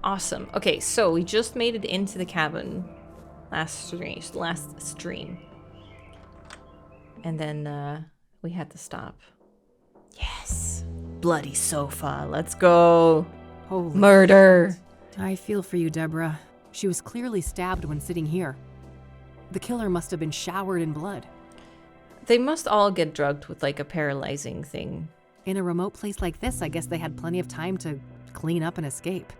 Awesome. Okay, so we just made it into the cabin last stream. And then we had to stop. Yes. Bloody sofa. Let's go. Holy murder. shit. I feel for you, Deborah. She was clearly stabbed when sitting here. The killer must have been showered in blood. They must all get drugged with like a paralyzing thing. In a remote place like this, I guess they had plenty of time to clean up and escape.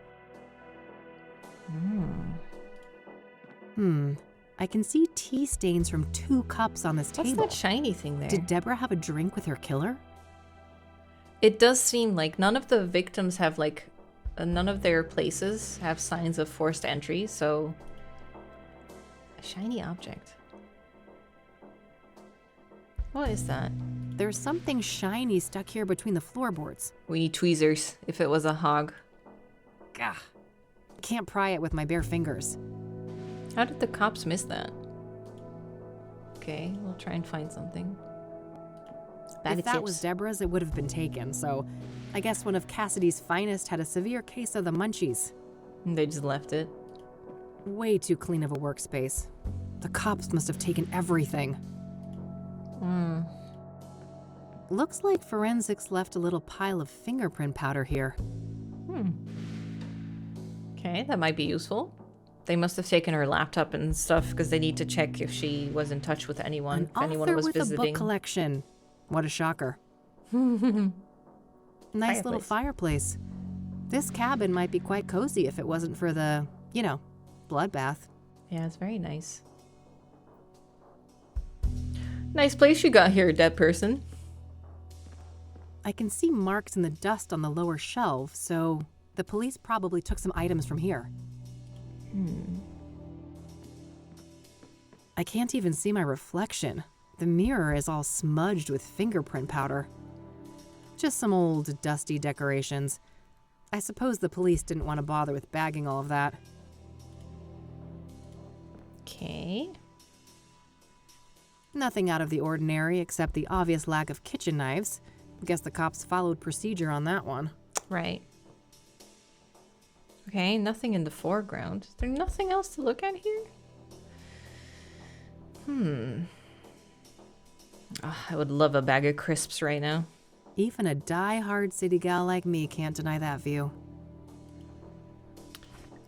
I can see tea stains from 2 cups on this table. What's that shiny thing there? Did Deborah have a drink with her killer? It does seem like none of the victims have like, none of their places have signs of forced entry, so a shiny object. What is that? There's something shiny stuck here between the floorboards. We need tweezers if it was a hog. Gah. Can't pry it with my bare fingers. How did the cops miss that? Okay, we'll try and find something. If that was Deborah's, it would have been taken, so I guess one of Cassidy's finest had a severe case of the munchies. They just left it. Way too clean of a workspace. The cops must have taken everything. Looks like forensics left a little pile of fingerprint powder here. Okay, that might be useful. They must have taken her laptop and stuff because they need to check if she was in touch with anyone. If anyone was with visiting. a book collection. What a shocker. Nice little fireplace. This cabin might be quite cozy if it wasn't for the, you know, bloodbath. Yeah, it's very nice. Nice place you got here, dead person. I can see marks in the dust on the lower shelf, so the police probably took some items from here. I can't even see my reflection. The mirror is all smudged with fingerprint powder. Just some old, dusty decorations. I suppose the police didn't want to bother with bagging all of that. Okay. Nothing out of the ordinary except the obvious lack of kitchen knives. Guess the cops followed procedure on that one. Right. Okay, nothing in the foreground. Is there nothing else to look at here? Oh, I would love a bag of crisps right now. Even a die-hard city gal like me can't deny that view.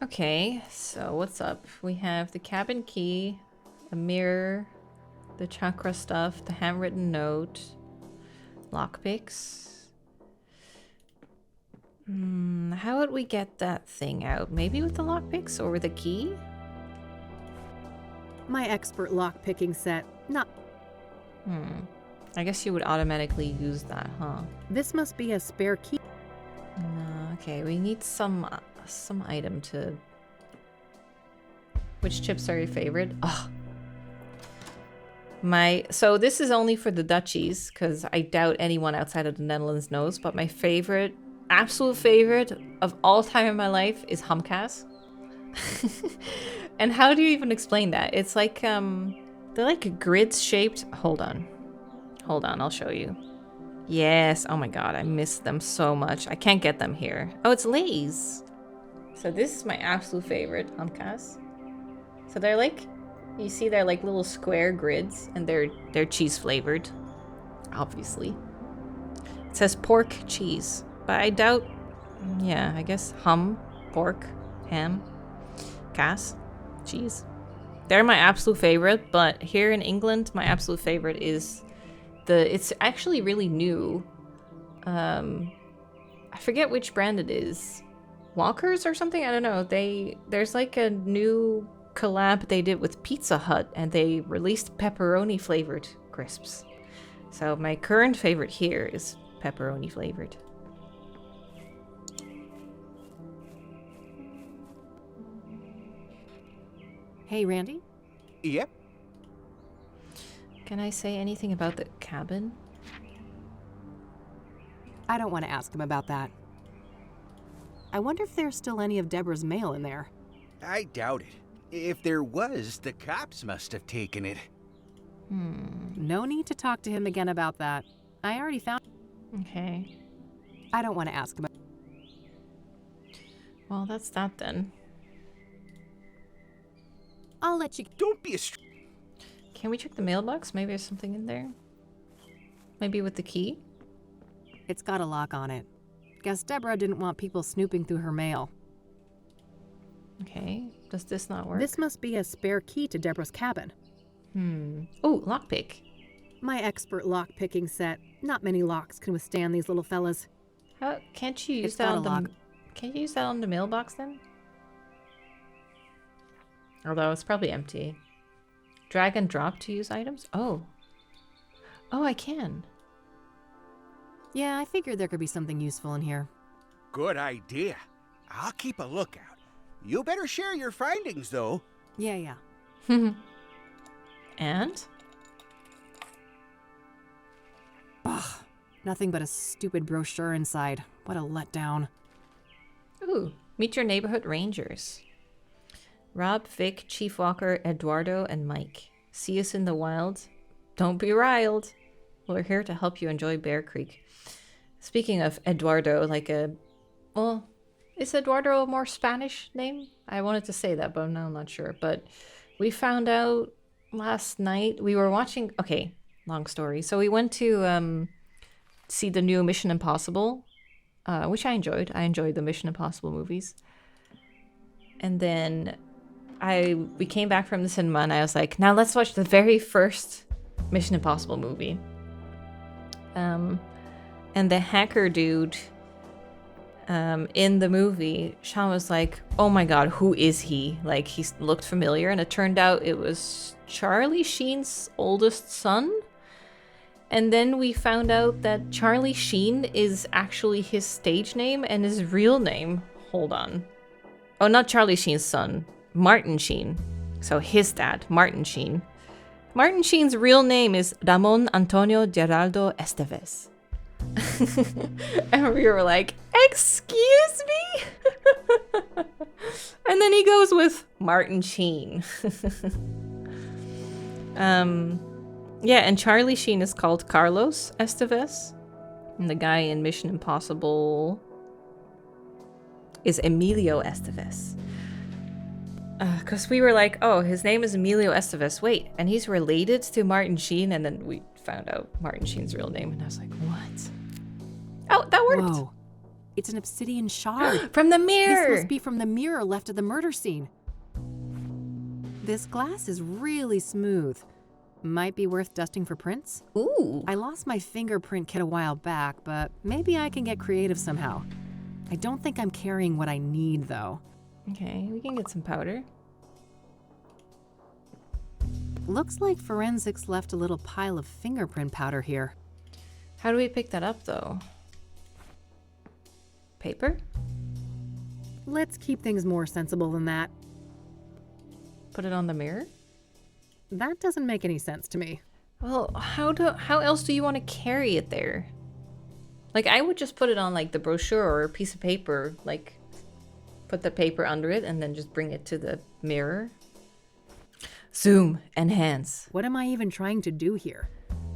Okay, so what's up? We have the cabin key, a mirror, the chakra stuff, the handwritten note, lockpicks. How would we get that thing out? Maybe with the lockpicks or with a key? My expert lock-picking set, not... I guess you would automatically use that, huh? This must be a spare key. Okay, we need some item to... Which chips are your favorite? Oh. So this is only for the duchies, because I doubt anyone outside of the Netherlands knows, but my favorite, absolute favorite of all time in my life is humkas. And how do you even explain that? It's like, they're like grids shaped. Hold on, I'll show you. Yes, oh my god, I miss them so much. I can't get them here. Oh, it's Lay's. So this is my absolute favorite, humkas. So they're like, you see they're like little square grids, and they're cheese flavored, obviously. It says pork cheese, but I doubt, yeah, I guess pork, ham, cas, cheese. They're my absolute favorite, but here in England, my absolute favorite is it's actually really new. I forget which brand it is. Walker's or something? I don't know. There's like a new collab they did with Pizza Hut, and they released pepperoni flavored crisps. So my current favorite here is pepperoni flavored. Hey, Randy? Yep. Can I say anything about the cabin? I don't want to ask him about that. I wonder if there's still any of Deborah's mail in there. I doubt it. If there was, the cops must have taken it. No need to talk to him again about that. I already found... Okay. I don't want to ask him. Well, that's that then. I'll let you... Don't be a Can we check the mailbox? Maybe there's something in there. Maybe with the key? It's got a lock on it. Guess Deborah didn't want people snooping through her mail. Okay. Does this not work? This must be a spare key to Deborah's cabin. Oh, lockpick. My expert lock-picking set. Not many locks can withstand these little fellas. How can't you use It's that got on a the lock. Can't you use that on the mailbox then? Although it's probably empty. Drag and drop to use items? Oh. Oh, I can. Yeah, I figured there could be something useful in here. good idea. I'll keep a lookout. You better share your findings, though. Yeah. And? Ugh, nothing but a stupid brochure inside. What a letdown. Ooh, meet your neighborhood rangers. Rob, Vic, Chief Walker, Eduardo, and Mike. See us in the wild. Don't be riled. We're here to help you enjoy Bear Creek. Speaking of Eduardo, well, is Eduardo a more Spanish name? I wanted to say that, but now I'm not sure. But we found out last night, we were watching, okay, long story. So we went to see the new Mission Impossible, which I enjoyed. I enjoyed the Mission Impossible movies. And then we came back from the cinema and I was like, now let's watch the very first Mission Impossible movie. And the hacker dude in the movie, Sean was like, oh my god, who is he? Like, he looked familiar, and it turned out it was Charlie Sheen's oldest son. And then we found out that Charlie Sheen is actually his stage name, and his real name, hold on. Oh, not Charlie Sheen's son, Martin Sheen. So his dad, Martin Sheen. Martin Sheen's real name is Ramon Antonio Geraldo Esteves. And we were like, excuse me? And then he goes with Martin Sheen. Yeah, and Charlie Sheen is called Carlos Esteves. And the guy in Mission Impossible is Emilio Esteves. Because we were like, oh, his name is Emilio Esteves. Wait, and he's related to Martin Sheen? And then we found out Martin Sheen's real name. And I was like, what? Oh, that worked. Whoa. It's an obsidian shard. From the mirror. This must be from the mirror left at the murder scene. This glass is really smooth. Might be worth dusting for prints. Ooh. I lost my fingerprint kit a while back, but maybe I can get creative somehow. I don't think I'm carrying what I need, though. Okay, we can get some powder. Looks like forensics left a little pile of fingerprint powder here. How do we pick that up, though? Paper? Let's keep things more sensible than that. Put it on the mirror? That doesn't make any sense to me. Well, how else do you want to carry it there? Like, I would just put it on, like, the brochure or a piece of paper. Like, put the paper under it and then just bring it to the mirror. Zoom. Enhance. What am I even trying to do here?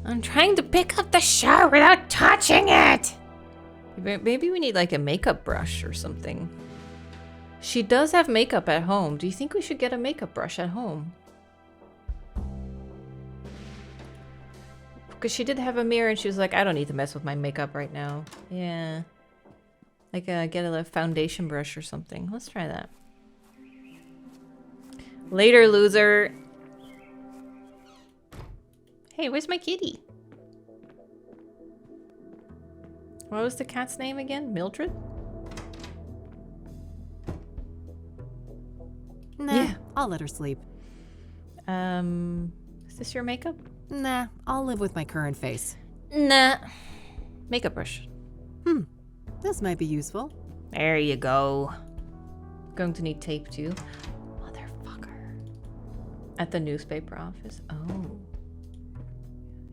I'm trying to pick up the shard without touching it! Maybe we need, like, a makeup brush or something. She does have makeup at home. Do you think we should get a makeup brush at home? Because she did have a mirror and she was like, I don't need to mess with my makeup right now. Yeah. Like, get a foundation brush or something. Let's try that. Later, loser. Hey, where's my kitty? What was the cat's name again? Mildred? Nah, Yeah. I'll let her sleep. Is this your makeup? Nah, I'll live with my current face. Nah. Makeup brush. This might be useful. There you go. Going to need tape too. Motherfucker. At the newspaper office? Oh.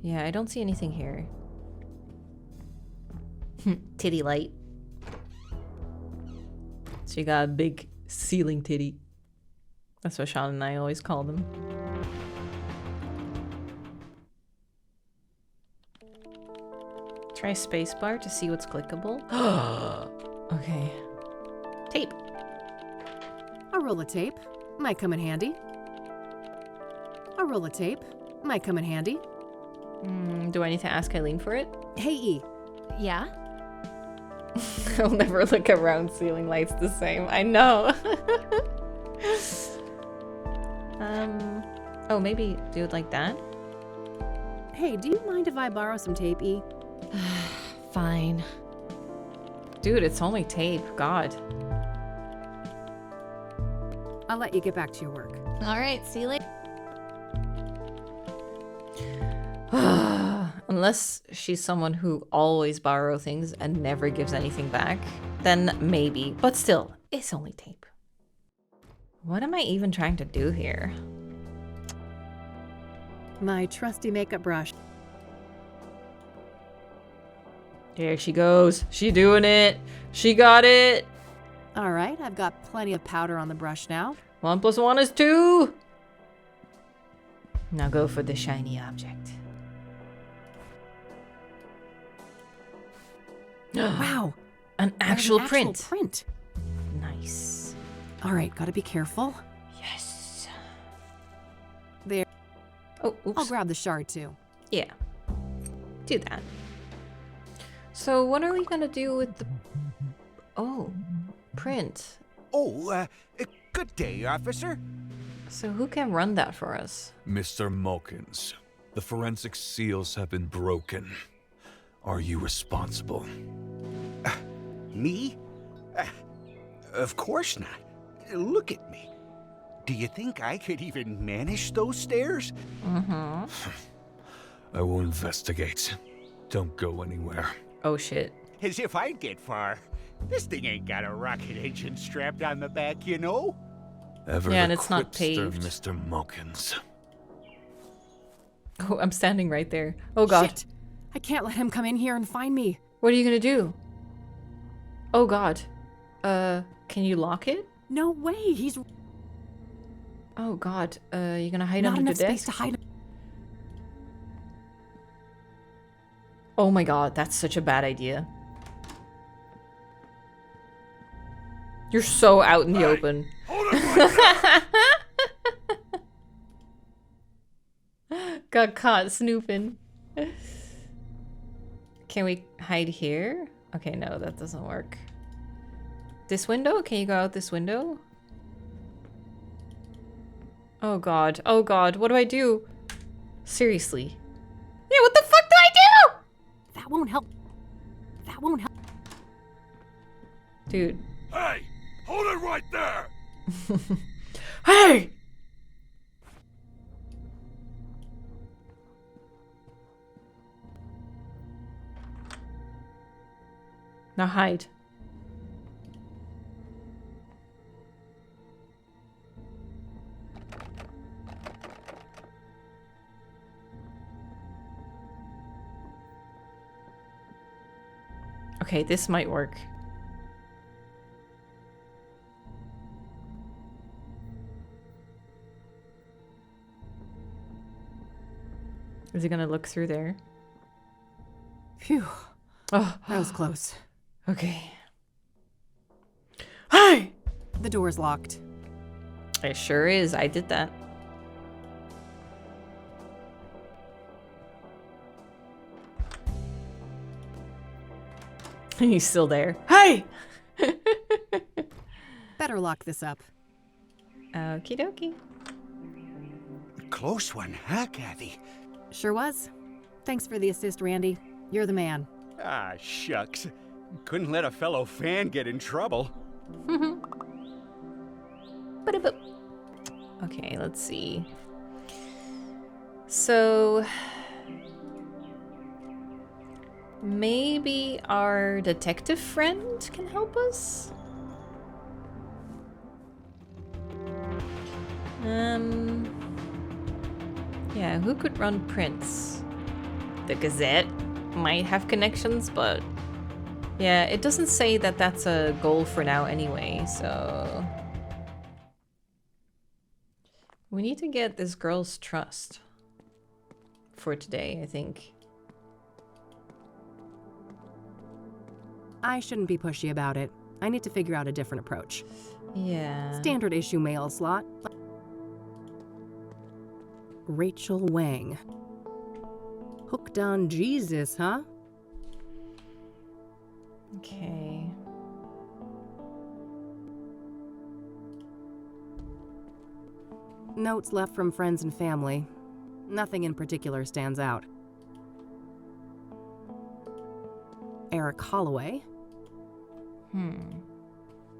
Yeah, I don't see anything here. Titty light. So you got a big ceiling titty. That's what Sean and I always call them. Try spacebar to see what's clickable. Okay. Tape. A roll of tape might come in handy. A roll of tape might come in handy. Do I need to ask Eileen for it? Hey, E. Yeah? I'll never look around ceiling lights the same. I know. Oh, maybe do it like that? Hey, do you mind if I borrow some tape, E? Fine. Dude, it's only tape. God. I'll let you get back to your work. All right, see you later. Unless she's someone who always borrows things and never gives anything back, then maybe. But still, it's only tape. What am I even trying to do here? My trusty makeup brush. There she goes. She doing it. She got it. All right, I've got plenty of powder on the brush now. 1 + 1 is 2. Now go for the shiny object. Wow, An actual an print. print. Nice. All right, gotta be careful. Yes. There. Oh, oops. I'll grab the shard too. Yeah. Do that. So what are we gonna do with the... Oh, print. Oh, good day, officer. So who can run that for us? Mr. Mulkins, the forensic seals have been broken. Are you responsible? Me? Of course not. Look at me. Do you think I could even manage those stairs? Mm-hmm. I will investigate. Don't go anywhere. Oh, shit. As if I'd get far. This thing ain't got a rocket engine strapped on the back, you know? Ever Yeah, and the it's not quipster, paved. Mr. Mulkins. Oh, I'm standing right there. Oh, God. Shit. I can't let him come in here and find me. What are you gonna do? Oh, God. Can you lock it? No way. He's Oh, God. You gonna hide not under the enough space desk? to hide. Oh, my God. That's such a bad idea. You're so out in the open. Hold it right there! Got caught snooping. Can we hide here? Okay, no, that doesn't work. This window? Can you go out this window? Oh, God. Oh, God. What do I do? Seriously. Yeah, what the fuck do I do? That won't help. That won't help. Dude. Hey! Hold it right there! Hey! Now hide. Okay, this might work. Is he gonna look through there? Phew. Oh, That was close. okay. Hey! The door's locked. It sure is. I did that. He's still there. Hey! Better lock this up. Okie dokie. Close one, huh, Kathy? Sure was. Thanks for the assist, Randy. You're the man. Ah, shucks. Couldn't let a fellow fan get in trouble. Ba-da-boop. Okay, let's see. So maybe our detective friend can help us? Yeah, who could run prints? The Gazette might have connections, but yeah, it doesn't say that that's a goal for now anyway, so we need to get this girl's trust for today, I think. I shouldn't be pushy about it. I need to figure out a different approach. Yeah. Standard issue mail slot. Rachel Wang. Hooked on Jesus, huh? Okay. Notes left from friends and family. Nothing in particular stands out. Eric Holloway.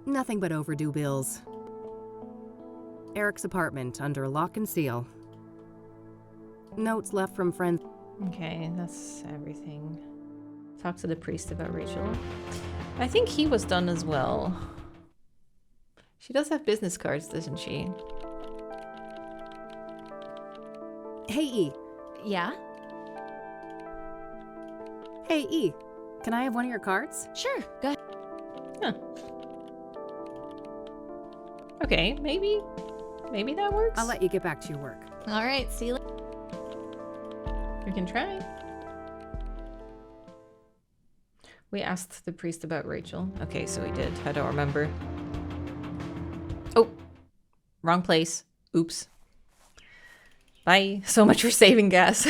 Nothing but overdue bills. Eric's apartment under lock and seal. Notes left from friends. Okay, that's everything. Talk to the priest about Rachel. I think he was done as well. She does have business cards, doesn't she? Hey, E. Yeah? Hey, E. Can I have one of your cards? Sure, go ahead. Huh. Okay, maybe that works. I'll let you get back to your work. All right, see you later. We can try. We asked the priest about Rachel. Okay, so we did. I don't remember. Oh, wrong place. Oops. Bye. So much for saving gas.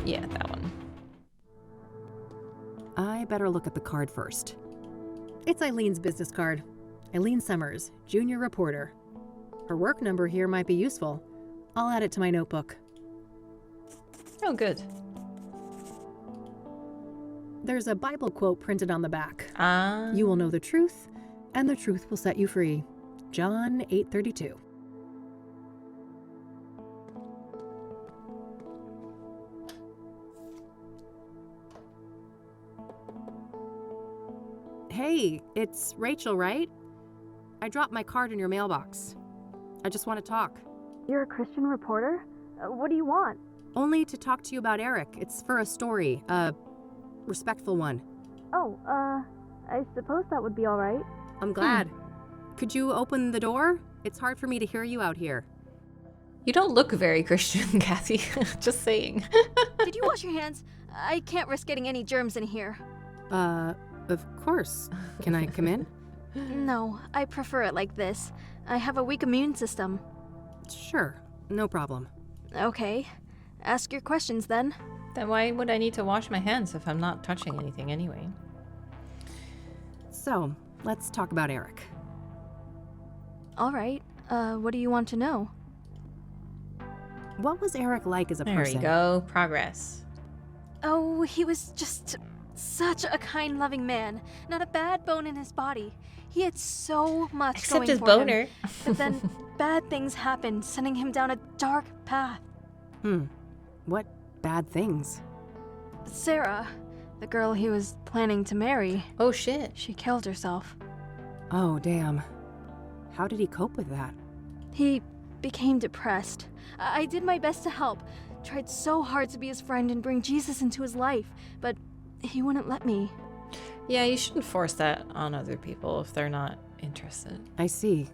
Yeah, that one. I better look at the card first. It's Eileen's business card. Eileen Summers, junior reporter. Her work number here might be useful. I'll add it to my notebook. Oh, good. There's a Bible quote printed on the back. Ah. You will know the truth, and the truth will set you free. John 8:32. Hey, it's Rachel, right? I dropped my card in your mailbox. I just want to talk. You're a Christian reporter? What do you want? Only to talk to you about Eric. It's for a story, a respectful one. Oh, I suppose that would be all right. I'm glad. Could you open the door? It's hard for me to hear you out here. You don't look very Christian, Kathy. Just saying. Did you wash your hands? I can't risk getting any germs in here. Of course. Can I come in? No, I prefer it like this. I have a weak immune system. Sure, no problem. Okay. Ask your questions then. Then why would I need to wash my hands if I'm not touching anything anyway? So, let's talk about Eric. All right. What do you want to know? What was Eric like as a There person? we go. Progress. Oh, he was just such a kind, loving man. Not a bad bone in his body. He had so much Except going his for boner. him. But then bad things happened, sending him down a dark path. What bad things? Sarah, the girl he was planning to marry, Oh shit. she killed herself. Oh, damn. How did he cope with that? He became depressed. I did my best to help. Tried so hard to be his friend and bring Jesus into his life, but he wouldn't let me. Yeah, you shouldn't force that on other people if they're not interested. I see.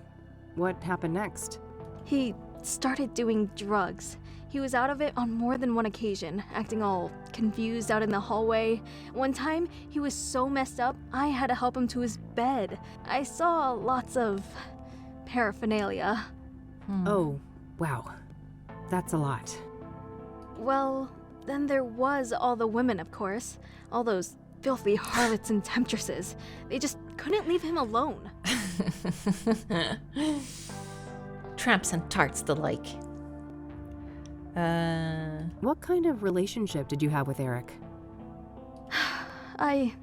What happened next? He started doing drugs. He was out of it on more than one occasion, acting all confused out in the hallway. One time, he was so messed up, I had to help him to his bed. I saw lots of paraphernalia. Oh, wow. That's a lot. Well, then there was all the women, of course. All those filthy harlots and temptresses. They just couldn't leave him alone. Tramps and tarts the like. What kind of relationship did you have with Eric? I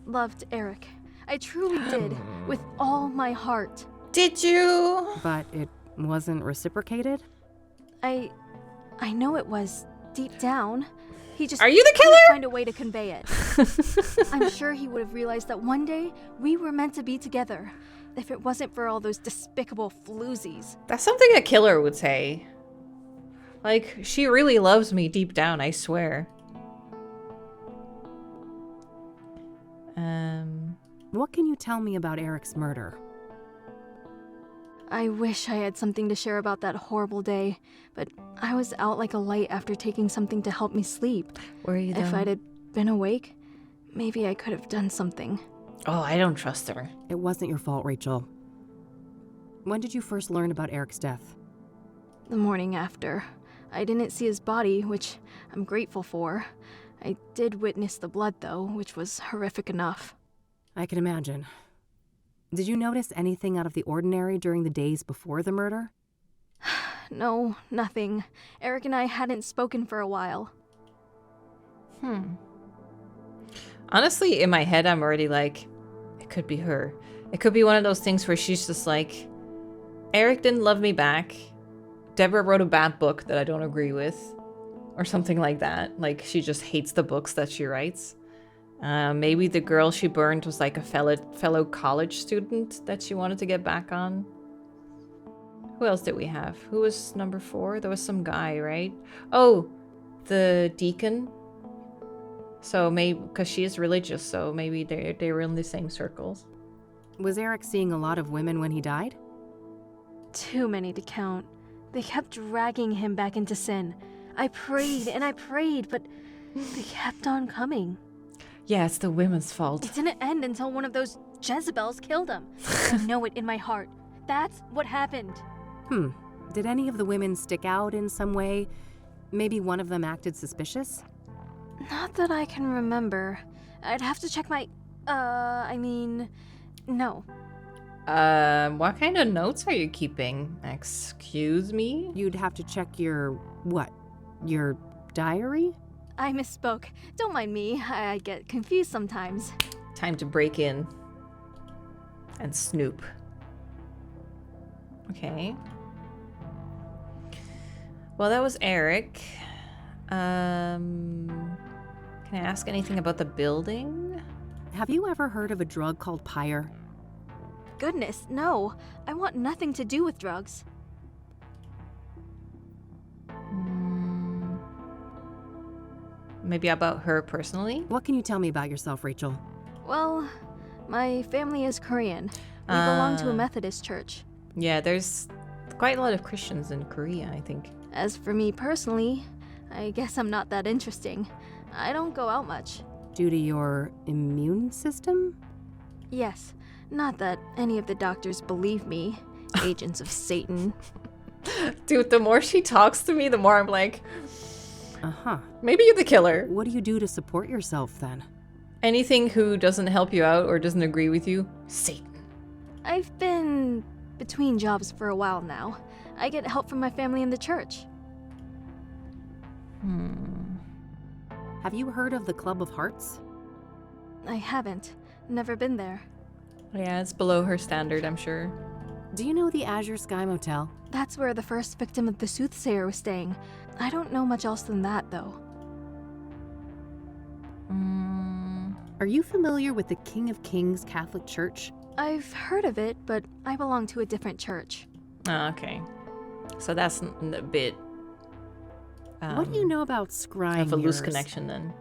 loved Eric. I truly did, with all my heart. Did you? But it wasn't reciprocated? I know it was deep down. He just Are you the couldn't killer? find a way to convey it. I'm sure he would have realized that one day we were meant to be together, if it wasn't for all those despicable floozies. That's something a killer would say. Like, she really loves me deep down, I swear. What can you tell me about Eric's murder? I wish I had something to share about that horrible day, but I was out like a light after taking something to help me sleep. Were you If though? I'd have been awake, Maybe I could have done something. Oh, I don't trust her. It wasn't your fault, Rachel. When did you first learn about Eric's death? The morning after. I didn't see his body, which I'm grateful for. I did witness the blood, though, which was horrific enough. I can imagine. Did you notice anything out of the ordinary during the days before the murder? No, nothing. Eric and I hadn't spoken for a while. Honestly, in my head, I'm already like, it could be her. It could be one of those things where she's just like, Eric didn't love me back. Deborah wrote a bad book that I don't agree with. Or something like that. Like, she just hates the books that she writes. Maybe the girl she burned was like a fellow college student that she wanted to get back on. Who else did we have? Who was number 4? There was some guy, right? Oh, the deacon. So maybe, because she is religious, so maybe they were in the same circles. Was Eric seeing a lot of women when he died? Too many to count. They kept dragging him back into sin. I prayed and I prayed, but they kept on coming. Yeah, it's the women's fault. It didn't end until one of those Jezebels killed him. I know it in my heart. That's what happened. Did any of the women stick out in some way? Maybe one of them acted suspicious? Not that I can remember. I'd have to check my... no. What kind of notes are you keeping? Excuse me? You'd have to check your... what? Your diary? I misspoke. Don't mind me. I get confused sometimes. Time to break in. And snoop. Okay. Well, that was Eric. Can I ask anything about the building? Have you ever heard of a drug called pyre? Goodness, no. I want nothing to do with drugs. Maybe about her personally? What can you tell me about yourself, Rachel? Well, my family is Korean. We belong to a Methodist church. Yeah, there's quite a lot of Christians in Korea, I think. As for me personally, I guess I'm not that interesting. I don't go out much. Due to your immune system? Yes, not that any of the doctors believe me. Agents of Satan. Dude, the more she talks to me, the more I'm like, Uh-huh. maybe you're the killer. What do you do to support yourself, then? Anything who doesn't help you out or doesn't agree with you, Satan. I've been between jobs for a while now. I get help from my family in the church. Have you heard of the Club of Hearts? I haven't. Never been there. Yeah, it's below her standard, I'm sure. Do you know the Azure Sky Motel? That's where the first victim of the soothsayer was staying. I don't know much else than that, though. Are you familiar with the King of Kings Catholic Church? I've heard of it, but I belong to a different church. Oh, okay. So that's a bit... what do you know about scrying of a loose mirrors? connection, then.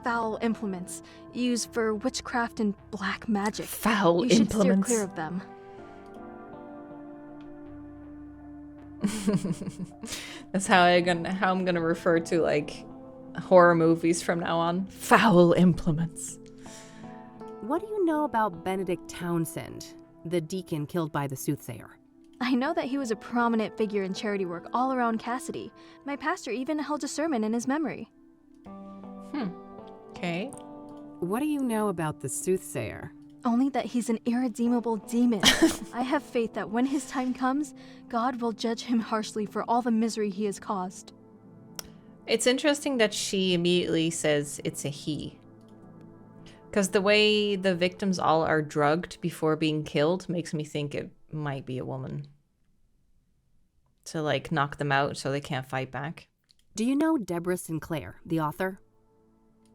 Foul implements, used for witchcraft and black magic. Foul You should steer implements. clear of them. That's how I'm gonna refer to, like, horror movies from now on. Foul implements. What do you know about Benedict Townsend, the deacon killed by the soothsayer? I know that he was a prominent figure in charity work all around Cassidy. My pastor even held a sermon in his memory. Okay. What do you know about the soothsayer? Only that he's an irredeemable demon. I have faith that when his time comes, God will judge him harshly for all the misery he has caused. It's interesting that she immediately says it's a he. Because the way the victims all are drugged before being killed makes me think it might be a woman. To, like, knock them out so they can't fight back. Do you know Deborah Sinclair, the author?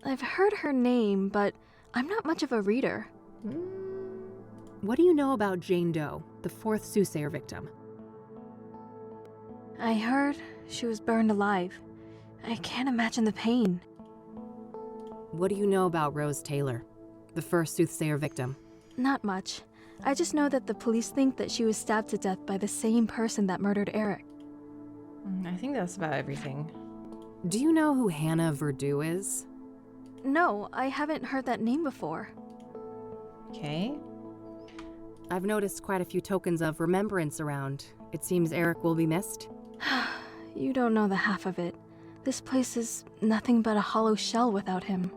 I've heard her name, but I'm not much of a reader. What do you know about Jane Doe, the fourth soothsayer victim? I heard she was burned alive. I can't imagine the pain. What do you know about Rose Taylor, the first soothsayer victim? Not much. I just know that the police think that she was stabbed to death by the same person that murdered Eric. I think that's about everything. Do you know who Hannah Verdew is? No, I haven't heard that name before. Okay. I've noticed quite a few tokens of remembrance around. It seems Eric will be missed. You don't know the half of it. This place is nothing but a hollow shell without him.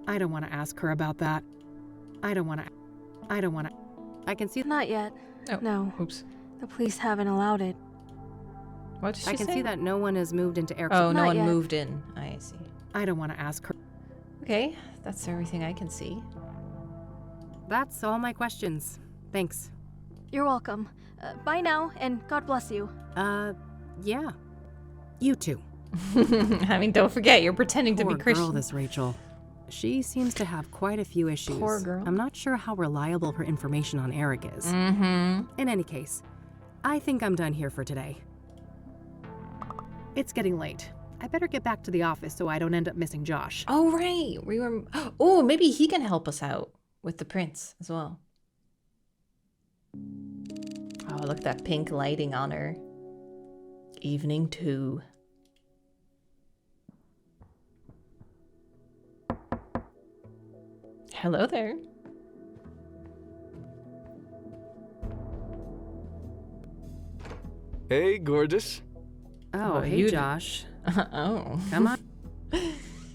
I don't want to ask her about that. I can see Not yet. Oh, No, oops. the police haven't allowed it. What did she I can say? see that no one has moved into Eric's. Oh, no Not one yet. moved in. I see. I don't want to ask her. Okay, that's everything I can see. That's all my questions. Thanks. You're welcome. Bye now, and God bless you. Yeah. You too. I mean, don't forget, you're pretending to Poor be Christian. girl, this Rachel. She seems to have quite a few issues. Poor girl. I'm not sure how reliable her information on Eric is. Mm-hmm. In any case, I think I'm done here for today. It's getting late. I better get back to the office so I don't end up missing Josh. Oh, right. We were. Oh, maybe he can help us out with the prints as well. Oh, look at that pink lighting on her. Evening 2. Hello there. Hey, gorgeous. Oh, Well, hey, you- Josh. Oh. Come on.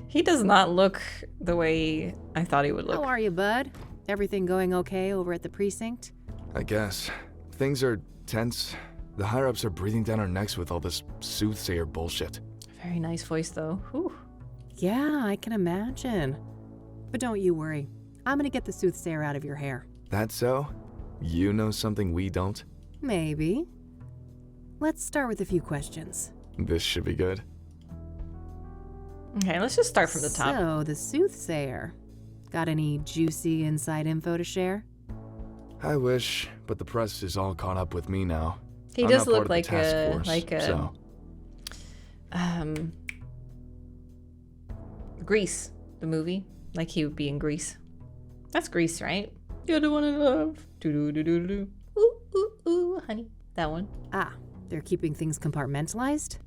He does not look the way I thought he would look. How are you, bud? Everything going okay over at the precinct? I guess. Things are tense. The higher-ups are breathing down our necks with all this soothsayer bullshit. Very nice voice, though. Whew. Yeah, I can imagine. But don't you worry. I'm gonna get the soothsayer out of your hair. That so? You know something we don't? Maybe. Let's start with a few questions. This should be good. Okay, let's just start from the top. So, the soothsayer. Got any juicy inside info to share? I wish, but the press is all caught up with me now. He I'm does not look part of the task force, so. Grease, the movie. Like he would be in Grease. That's Grease, right? You're the one I love. Do-do-do-do-do. Ooh, ooh, ooh, honey. That one. Ah, they're keeping things compartmentalized?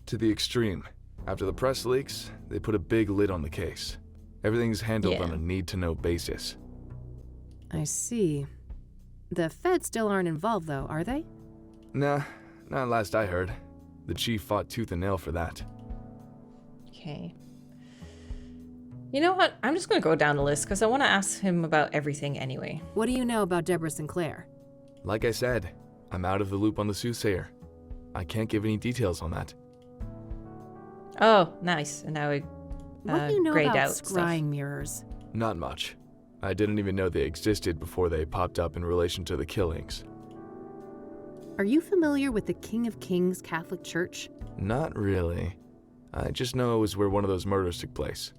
To the extreme. After the press leaks, they put a big lid on the case. Everything's handled Yeah. on a need-to-know basis. I see. The feds still aren't involved, though, are they? Nah, not last I heard. The chief fought tooth and nail for that. Okay. You know what? I'm just going to go down the list because I want to ask him about everything anyway. What do you know about Deborah Sinclair? Like I said, I'm out of the loop on the soothsayer. I can't give any details on that. Oh, nice. And now we What do you know grayed about out stuff. scrying mirrors? Not much. I didn't even know they existed before they popped up in relation to the killings. Are you familiar with the King of Kings Catholic Church? Not really. I just know it was where one of those murders took place.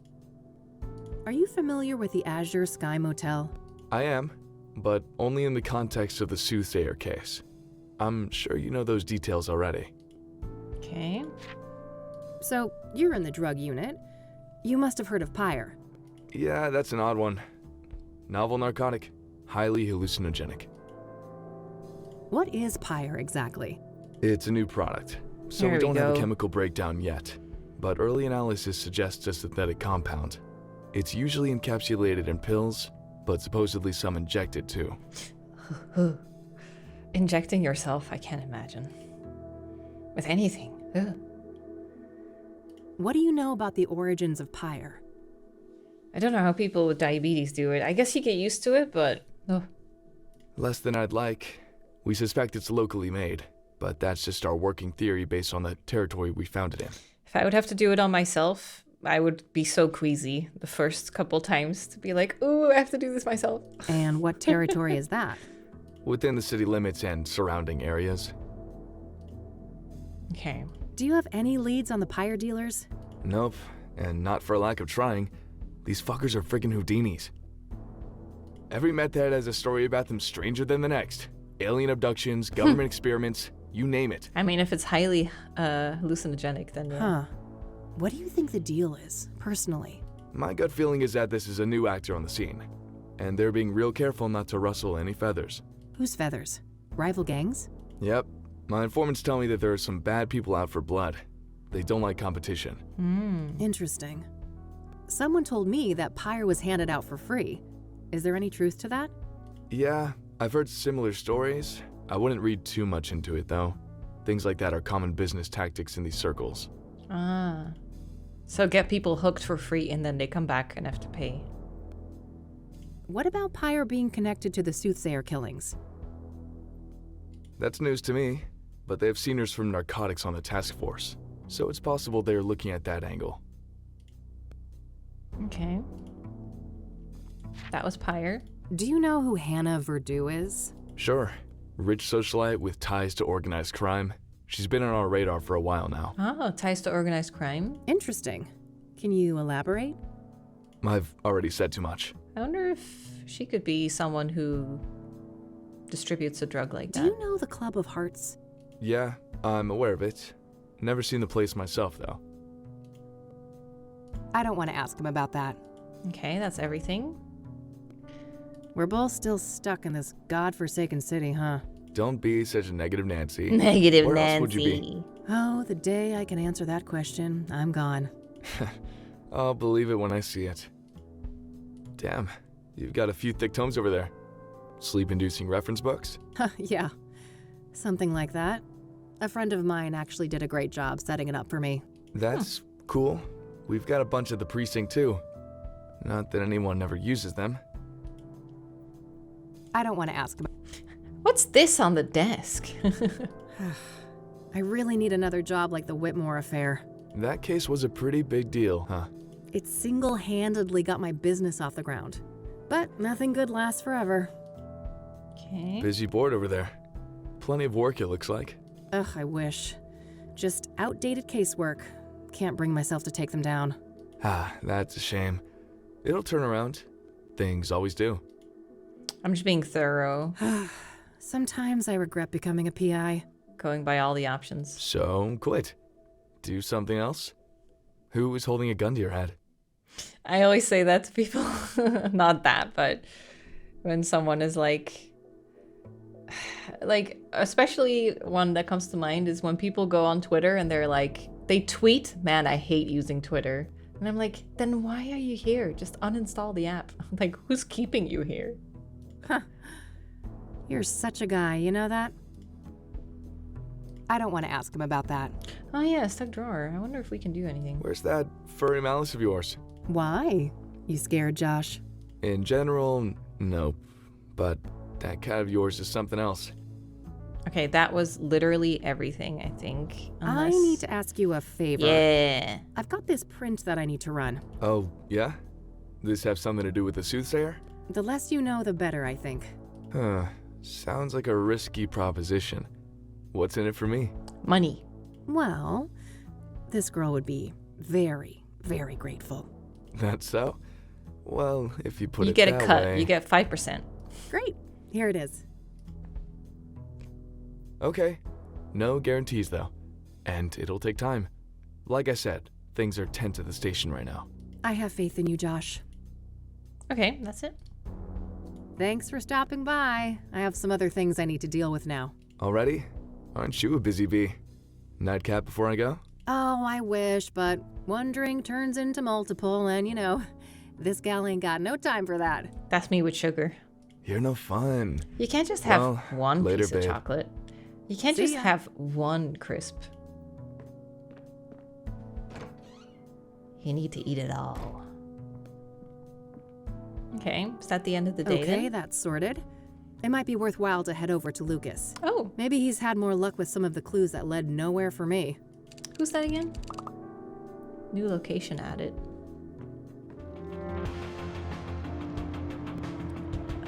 Are you familiar with the Azure Sky Motel? I am, but only in the context of the soothsayer case. I'm sure you know those details already. Okay. So, you're in the drug unit. You must have heard of Pyre. Yeah, that's an odd one. Novel narcotic, highly hallucinogenic. What is Pyre exactly? It's a new product, so There we we don't have a go. chemical breakdown yet. But early analysis suggests a synthetic compound. It's usually encapsulated in pills, but supposedly some injected too. Injecting yourself, I can't imagine. With anything. Ugh. What do you know about the origins of Pyre? I don't know how people with diabetes do it. I guess you get used to it, but... Oh. Less than I'd like. We suspect it's locally made, but that's just our working theory based on the territory we found it in. If I would have to do it on myself, I would be so queasy the first couple times to be like, ooh, I have to do this myself. And what territory is that? Within the city limits and surrounding areas. Okay. Do you have any leads on the Pyre dealers? Nope, and not for lack of trying. These fuckers are friggin' Houdinis. Every meth head has a story about them stranger than the next. Alien abductions, government experiments, you name it. I mean, if it's highly hallucinogenic, then yeah. Huh. What do you think the deal is, personally? My gut feeling is that this is a new actor on the scene, and they're being real careful not to rustle any feathers. Whose feathers? Rival gangs? Yep, my informants tell me that there are some bad people out for blood. They don't like competition. Hmm. Interesting. Someone told me that Pyre was handed out for free. Is there any truth to that? Yeah, I've heard similar stories. I wouldn't read too much into it, though. Things like that are common business tactics in these circles. Ah. So get people hooked for free and then they come back and have to pay. What about Pyre being connected to the soothsayer killings? That's news to me, but they have seniors from narcotics on the task force, so it's possible they're looking at that angle. Okay. That was Pyre. Do you know who Hannah Verdu is? Sure. Rich socialite with ties to organized crime. She's been on our radar for a while now. Oh, ties to organized crime. Interesting. Can you elaborate? I've already said too much. I wonder if she could be someone who distributes a drug like that. Do you know the Club of Hearts? Yeah, I'm aware of it. Never seen the place myself, though. I don't want to ask him about that. Okay, that's everything. We're both still stuck in this godforsaken city, huh? Don't be such a negative Nancy. Negative Where Nancy. else would you be? Oh, the day I can answer that question, I'm gone. I'll believe it when I see it. Damn, you've got a few thick tomes over there. Sleep-inducing reference books? Yeah, something like that. A friend of mine actually did a great job setting it up for me. That's cool. We've got a bunch at the precinct, too. Not that anyone ever uses them. I don't want to ask about. What's this on the desk? I really need another job like the Whitmore affair. That case was a pretty big deal, huh? It single-handedly got my business off the ground. But nothing good lasts forever. Okay. Busy board over there. Plenty of work, it looks like. Ugh, I wish. Just outdated casework. Can't bring myself to take them down. Ah, that's a shame. It'll turn around. Things always do. I'm just being thorough, Sometimes I regret becoming a PI. going by all the options. So, quit. Do something else? Who is holding a gun to your head? I always say that to people. Not that, but when someone is like, especially one that comes to mind is when people go on Twitter and they're like, they tweet, man, I hate using Twitter. And I'm like, then why are you here? Just uninstall the app. Like, who's keeping you here? Huh. You're such a guy, you know that? I don't want to ask him about that. Oh yeah, stuck drawer. I wonder if we can do anything. Where's that furry malice of yours? Why? You scared, Josh? In general, nope. But that cat of yours is something else. Okay, that was literally everything, I think. I need to ask you a favor. Yeah. I've got this print that I need to run. Oh, yeah? This have something to do with the soothsayer? The less you know, the better, I think. Huh. Sounds like a risky proposition. What's in it for me? Money. Well, this girl would be very, very grateful. That's so? Well, if you put You it get that a cut. way... You get 5%. Great. Here it is. Okay. No guarantees, though. And it'll take time. Like I said, things are tense at the station right now. I have faith in you, Josh. Okay, that's it. Thanks for stopping by. I have some other things I need to deal with now. Already? Aren't you a busy bee? Nightcap before I go? Oh, I wish, but one drink turns into multiple, and you know, this gal ain't got no time for that. That's me with sugar. You're no fun. You can't just have Well, one later, piece of babe. chocolate. You can't See just ya. have one crisp. You need to eat it all. Okay, is that the end of the day Okay, then? that's sorted. It might be worthwhile to head over to Lucas. Oh, Maybe he's had more luck with some of the clues that led nowhere for me. who's that again? New location added.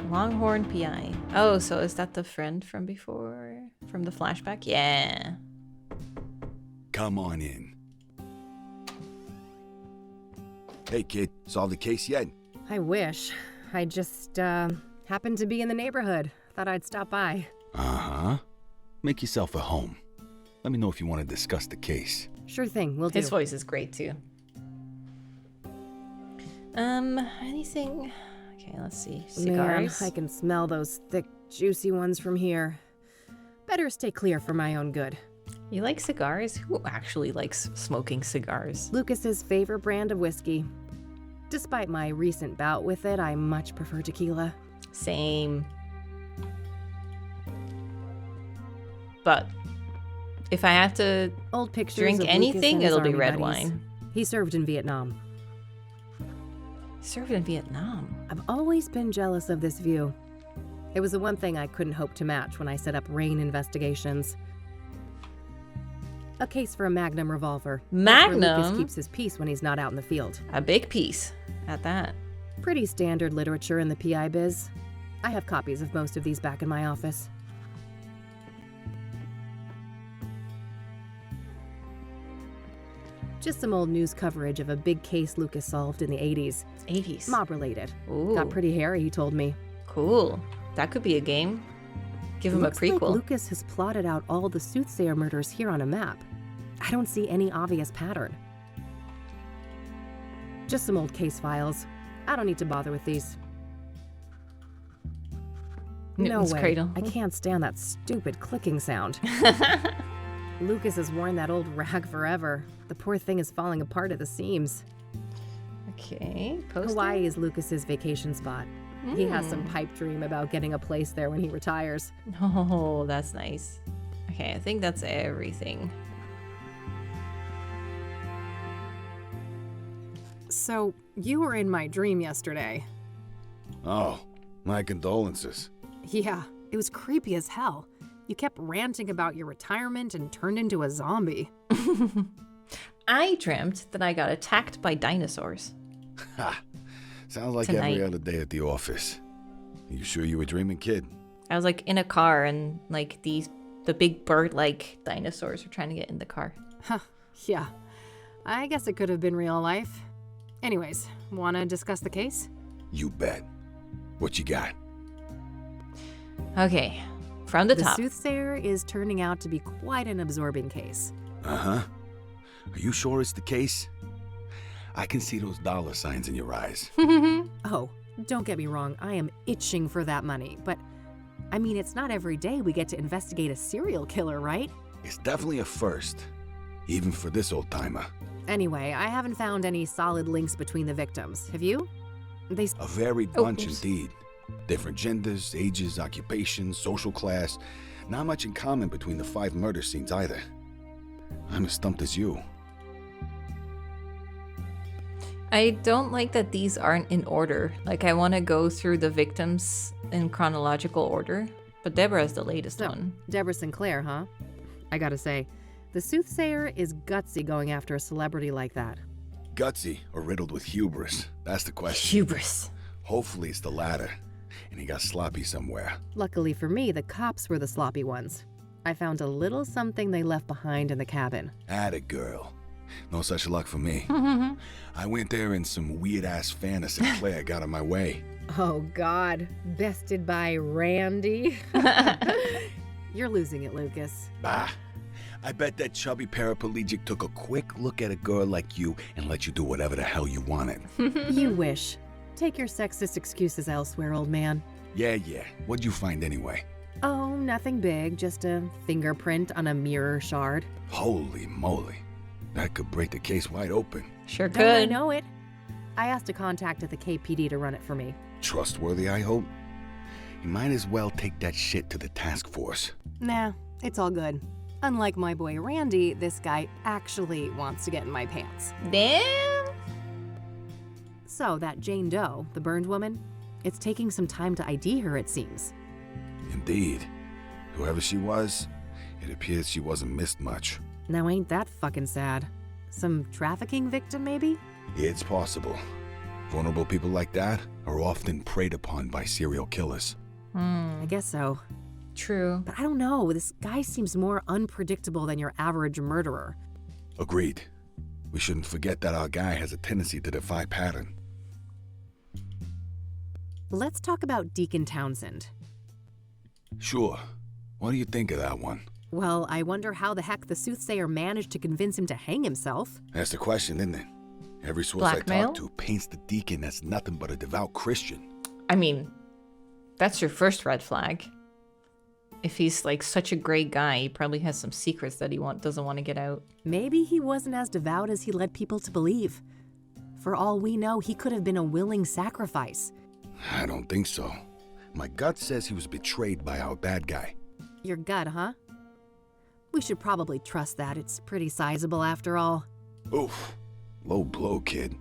Longhorn PI. Oh, so is that the friend from before? From the flashback? Yeah. Come on in. Hey, kid, solved the case yet? I wish. I just, happened to be in the neighborhood. Thought I'd stop by. Uh-huh. Make yourself at home. Let me know if you want to discuss the case. Sure thing, we'll do. His voice is great too. Anything? Okay, let's see. Man, Cigars. I can smell those thick, juicy ones from here. Better stay clear for my own good. You like cigars? Who actually likes smoking cigars? Lucas's favorite brand of whiskey. Despite my recent bout with it, I much prefer tequila. Same. But if I have to Old pictures drink of Lucas anything, and his it'll be army red buddies. wine. He served in Vietnam. Served in Vietnam. I've always been jealous of this view. It was the one thing I couldn't hope to match when I set up RAIN investigations. A case for a Magnum revolver. That's where Lucas Magnum? keeps his peace when he's not out in the field. A big piece at that. Pretty standard literature in the PI biz. I have copies of most of these back in my office. Just some old news coverage of a big case Lucas solved in the 80s. 80s. Mob related. Ooh, Got pretty hairy, he told me. cool. That could be a game. Give him a Looks like prequel. Lucas has plotted out all the soothsayer murders here on a map. I don't see any obvious pattern. Just some old case files. I don't need to bother with these. Newton's no way. Cradle. I can't stand that stupid clicking sound. Lucas has worn that old rag forever. The poor thing is falling apart at the seams. Okay, poster. Hawaii is Lucas's vacation spot. He has some pipe dream about getting a place there when he retires. Oh, that's nice. Okay, I think that's everything. So, you were in my dream yesterday. Oh, my condolences. Yeah, it was creepy as hell. You kept ranting about your retirement and turned into a zombie. I dreamt that I got attacked by dinosaurs. Ha! Sounds like Tonight. every other day at the office. You sure you were dreaming, kid? I was like in a car and like the big bird-like dinosaurs were trying to get in the car. Huh, yeah. I guess it could have been real life. Anyways, wanna discuss the case? You bet. What you got? Okay, from the The top. soothsayer is turning out to be quite an absorbing case. Uh-huh. Are you sure it's the case? I can see those dollar signs in your eyes. Oh, don't get me wrong, I am itching for that money, but I mean, it's not every day we get to investigate a serial killer, right? It's definitely a first, even for this old timer. Anyway, I haven't found any solid links between the victims. Have you? They A varied Oh, bunch oops. indeed. Different genders, ages, occupations, social class. Not much in common between the 5 murder scenes either. I'm as stumped as you. I don't like that these aren't in order. Like, I want to go through the victims in chronological order, but Deborah's the latest So, one. Deborah Sinclair, huh? I gotta say, the soothsayer is gutsy going after a celebrity like that. Gutsy or riddled with hubris? That's the question. Hubris. Hopefully it's the latter. And he got sloppy somewhere. Luckily for me, the cops were the sloppy ones. I found a little something they left behind in the cabin. Atta girl. No such luck for me. I went there and some weird-ass fan of Sinclair got in my way. Oh God, bested by Randy. You're losing it, Lucas. Bah. I bet that chubby paraplegic took a quick look at a girl like you and let you do whatever the hell you wanted. You wish. Take your sexist excuses elsewhere, old man. Yeah. What'd you find anyway? Oh, nothing big, just a fingerprint on a mirror shard. Holy moly. That could break the case wide open. Sure Don't I could. know it? I asked a contact at the KPD to run it for me. Trustworthy, I hope? You might as well take that shit to the task force. Nah, it's all good. Unlike my boy Randy, this guy actually wants to get in my pants. Damn. So, that Jane Doe, the burned woman, it's taking some time to ID her, it seems. Indeed. Whoever she was, it appears she wasn't missed much. Now, ain't that fucking sad? Some trafficking victim, maybe? It's possible. Vulnerable people like that are often preyed upon by serial killers. I guess so. True. But I don't know, this guy seems more unpredictable than your average murderer. Agreed. We shouldn't forget that our guy has a tendency to defy pattern. Let's talk about Deacon Townsend. Sure. What do you think of that one? Well, I wonder how the heck the soothsayer managed to convince him to hang himself. That's the question, isn't it? Every source Blackmail? I talk to paints the deacon as nothing but a devout Christian. I mean, that's your first red flag. If he's like such a great guy, he probably has some secrets that he doesn't want to get out. Maybe he wasn't as devout as he led people to believe. For all we know, he could have been a willing sacrifice. I don't think so. My gut says he was betrayed by our bad guy. Your gut, huh? We should probably trust that. It's pretty sizable after all. Oof. Low blow, kid.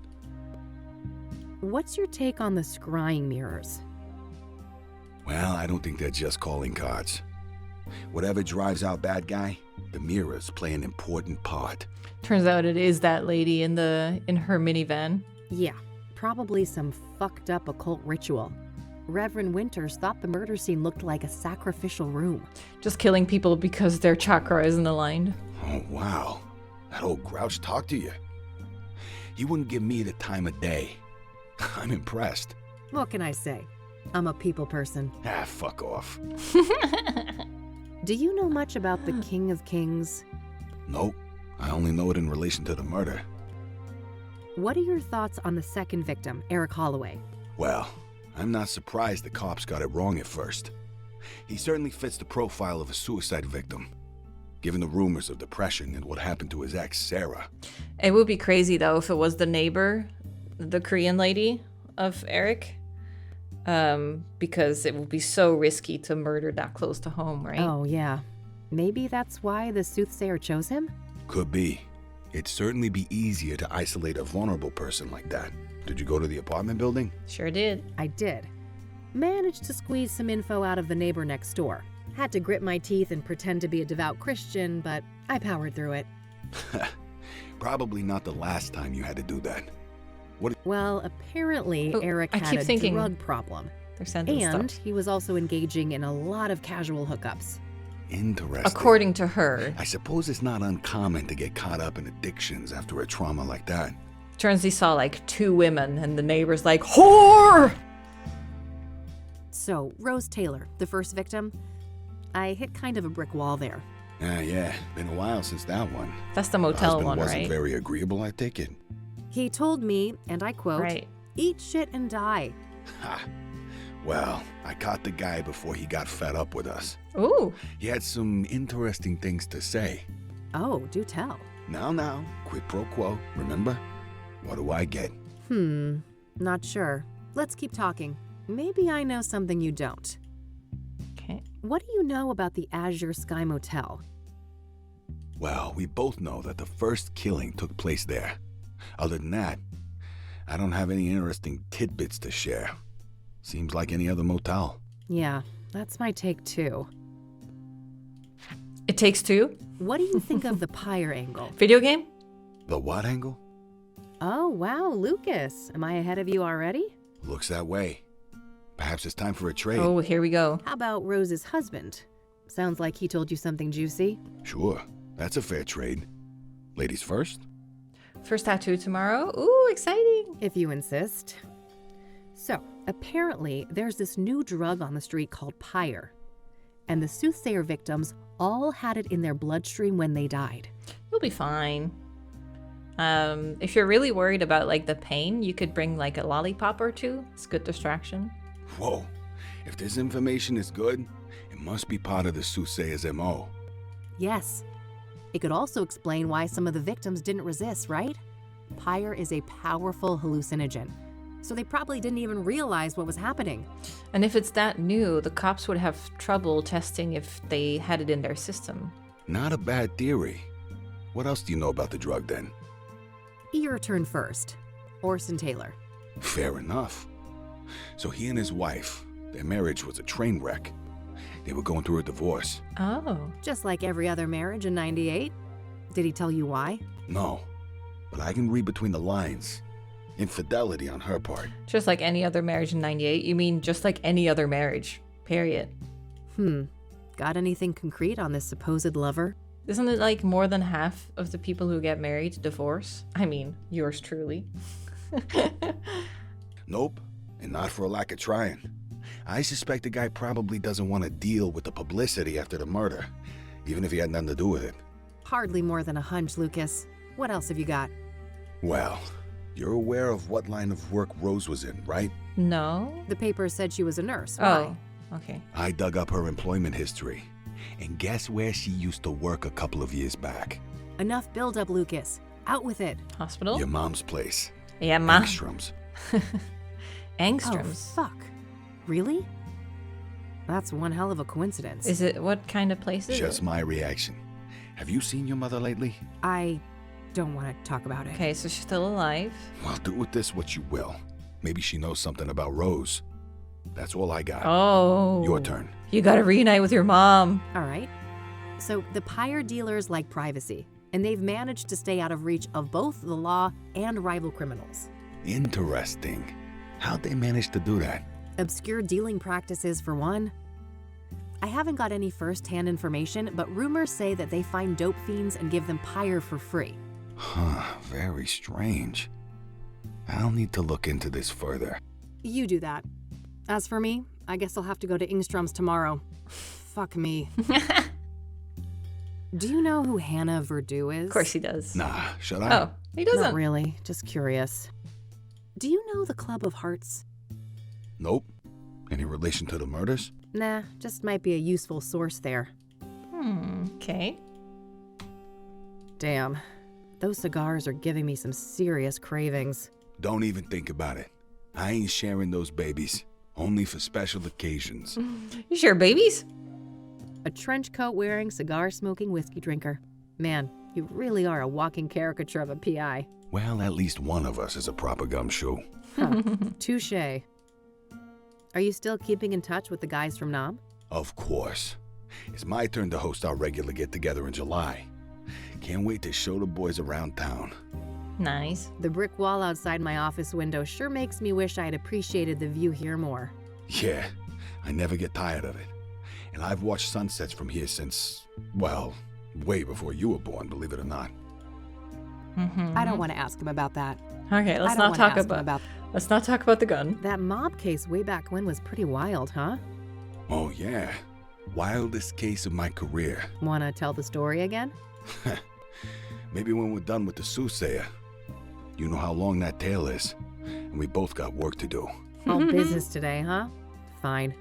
What's your take on the scrying mirrors? Well, I don't think they're just calling cards. Whatever drives our bad guy, the mirrors play an important part. Turns out it is that lady in her minivan. Yeah, probably some fucked up occult ritual. Reverend Winters thought the murder scene looked like a sacrificial room. Just killing people because their chakra isn't aligned. Oh, wow. That old grouch talked to you. He wouldn't give me the time of day. I'm impressed. What can I say? I'm a people person. Ah, fuck off. Do you know much about the King of Kings? Nope. I only know it in relation to the murder. What are your thoughts on the second victim, Eric Holloway? Well, I'm not surprised the cops got it wrong at first. He certainly fits the profile of a suicide victim, given the rumors of depression and what happened to his ex, Sarah. It would be crazy, though, if it was the neighbor, the Korean lady of Eric. Because it would be so risky to murder that close to home, right? Oh, yeah. Maybe that's why the soothsayer chose him? Could be. It'd certainly be easier to isolate a vulnerable person like that. Did you go to the apartment building? Sure did. I did. Managed to squeeze some info out of the neighbor next door. Had to grit my teeth and pretend to be a devout Christian, but I powered through it. Probably not the last time you had to do that. Well, apparently Eric I had keep a thinking drug problem. They're sending And stuff. he was also engaging in a lot of casual hookups. Interesting. According to her. I suppose it's not uncommon to get caught up in addictions after a trauma like that. Turns he saw like 2 women and the neighbor's like, whore! So, Rose Taylor, the first victim, I hit kind of a brick wall there. Yeah, been a while since that one. That's the The motel husband one, wasn't right? very agreeable, I take it. He told me, and I quote, Right. "Eat shit and die." Ha. Well, I caught the guy before he got fed up with us. Ooh. He had some interesting things to say. Oh, do tell. Now, quid pro quo, remember? What do I get? Not sure. Let's keep talking. Maybe I know something you don't. Okay. What do you know about the Azure Sky Motel? Well, we both know that the first killing took place there. Other than that, I don't have any interesting tidbits to share. Seems like any other motel. Yeah, that's my take too. It Takes 2? What do you think of the Pyre angle? Video game? The what angle? Oh, wow, Lucas. Am I ahead of you already? Looks that way. Perhaps it's time for a trade. Oh, here we go. How about Rose's husband? Sounds like he told you something juicy. Sure, that's a fair trade. Ladies first? First tattoo tomorrow? Ooh, exciting. If you insist. So, apparently, there's this new drug on the street called Pyre. And the soothsayer victims all had it in their bloodstream when they died. You'll be fine. If you're really worried about like the pain, you could bring like a lollipop or 2. It's a good distraction. Whoa, if this information is good, it must be part of the soothsayer's MO. Yes. It could also explain why some of the victims didn't resist, right? Pyre is a powerful hallucinogen, so they probably didn't even realize what was happening. And if it's that new, the cops would have trouble testing if they had it in their system. Not a bad theory. What else do you know about the drug then? Your turn first. Orson Taylor. Fair enough. So he and his wife, their marriage was a train wreck. They were going through a divorce. Oh. Just like every other marriage in '98. Did he tell you why? No, but I can read between the lines. Infidelity on her part. Just like any other marriage in 98? You mean just like any other marriage, period. Got anything concrete on this supposed lover? Isn't it like more than half of the people who get married divorce? I mean, yours truly. Nope, and not for a lack of trying. I suspect the guy probably doesn't want to deal with the publicity after the murder, even if he had nothing to do with it. Hardly more than a hunch, Lucas. What else have you got? Well, you're aware of what line of work Rose was in, right? No? The paper said she was a nurse. Why? Oh, okay. I dug up her employment history, and guess where she used to work a couple of years back? Enough build-up, Lucas. Out with it. Hospital? Your mom's place. Yeah, ma. Angstroms. Angstroms. Oh, fuck. Really? That's one hell of a coincidence. Is it, what kind of place is Just it? my reaction. Have you seen your mother lately? I don't want to talk about it. Okay, so she's still alive. Well, do with this what you will. Maybe she knows something about Rose. That's all I got. Oh. Your turn. You gotta reunite with your mom. All right. So the pyre dealers like privacy, and they've managed to stay out of reach of both the law and rival criminals. Interesting. How'd they manage to do that? Obscure dealing practices for one. I haven't got any first-hand information, but rumors say that they find dope fiends and give them pyre for free. Huh, very strange. I'll need to look into this further. You do that. As for me, I guess I'll have to go to Ingstrom's tomorrow. Fuck me. Do you know who Hannah Verdew is? Of course he does. Nah, should I? Oh, he doesn't. Not really, just curious. Do you know the Club of Hearts? Nope. Any relation to the murders? Nah, just might be a useful source there. Okay. Damn. Those cigars are giving me some serious cravings. Don't even think about it. I ain't sharing those babies. Only for special occasions. You share babies? A trench coat wearing, cigar smoking whiskey drinker. Man, you really are a walking caricature of a PI. Well, at least one of us is a proper gumshoe. Huh. Touche. Are you still keeping in touch with the guys from Nam? Of course. It's my turn to host our regular get-together in July. Can't wait to show the boys around town. Nice. The brick wall outside my office window sure makes me wish I'd appreciated the view here more. Yeah, I never get tired of it. And I've watched sunsets from here since, well, way before you were born, believe it or not. I don't want to ask him about that. Okay, let's I don't not wanna talk ask him about. Let's not talk about the gun. that mob case way back when was pretty wild, huh? Oh yeah, wildest case of my career. Wanna tell the story again? Maybe when we're done with the soothsayer. You know how long that tale is, and we both got work to do. All business today, huh? Fine.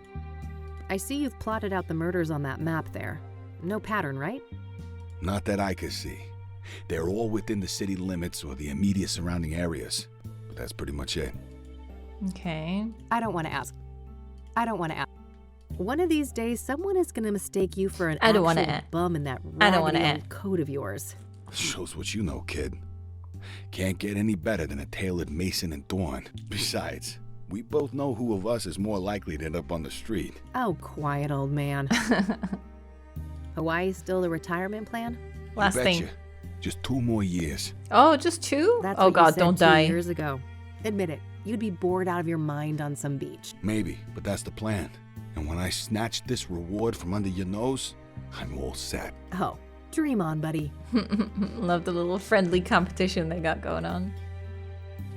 I see you've plotted out the murders on that map there. No pattern, right? Not that I could see. They're all within the city limits or the immediate surrounding areas. But that's pretty much it. Okay. I don't want to ask. One of these days, someone is going to mistake you for an I don't actual wanna bum in that I don't wanna raggedy old coat of yours. Shows what you know, kid. Can't get any better than a tailored Mason and Thorn. Besides, we both know who of us is more likely to end up on the street. Oh, quiet old man. Hawaii still the retirement plan? Last You thing. betcha. Just 2 more years. Oh, just 2? That's Oh what God, you said don't 2 die. years ago. Admit it, you'd be bored out of your mind on some beach. Maybe, but that's the plan. And when I snatch this reward from under your nose, I'm all set. Oh, dream on, buddy. Love the little friendly competition they got going on.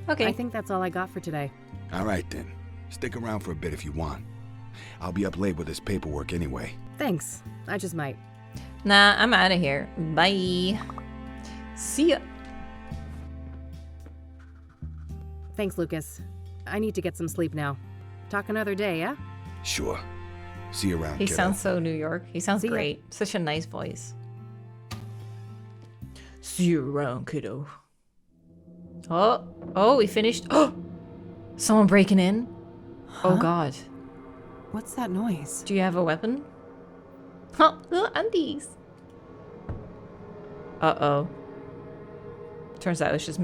Okay. I think that's all I got for today. All right then. Stick around for a bit if you want. I'll be up late with this paperwork anyway. Thanks. I just might. Nah, I'm out of here. Bye. See ya. Thanks, Lucas. I need to get some sleep now. Talk another day, yeah? Sure. See you around, He kiddo. sounds so New York. He sounds See ya. great. Such a nice voice. See you around, kiddo. Oh, we finished. Oh, someone breaking in. Oh God. What's that noise? Do you have a weapon? Huh, little undies. Uh-oh. Turns out it's just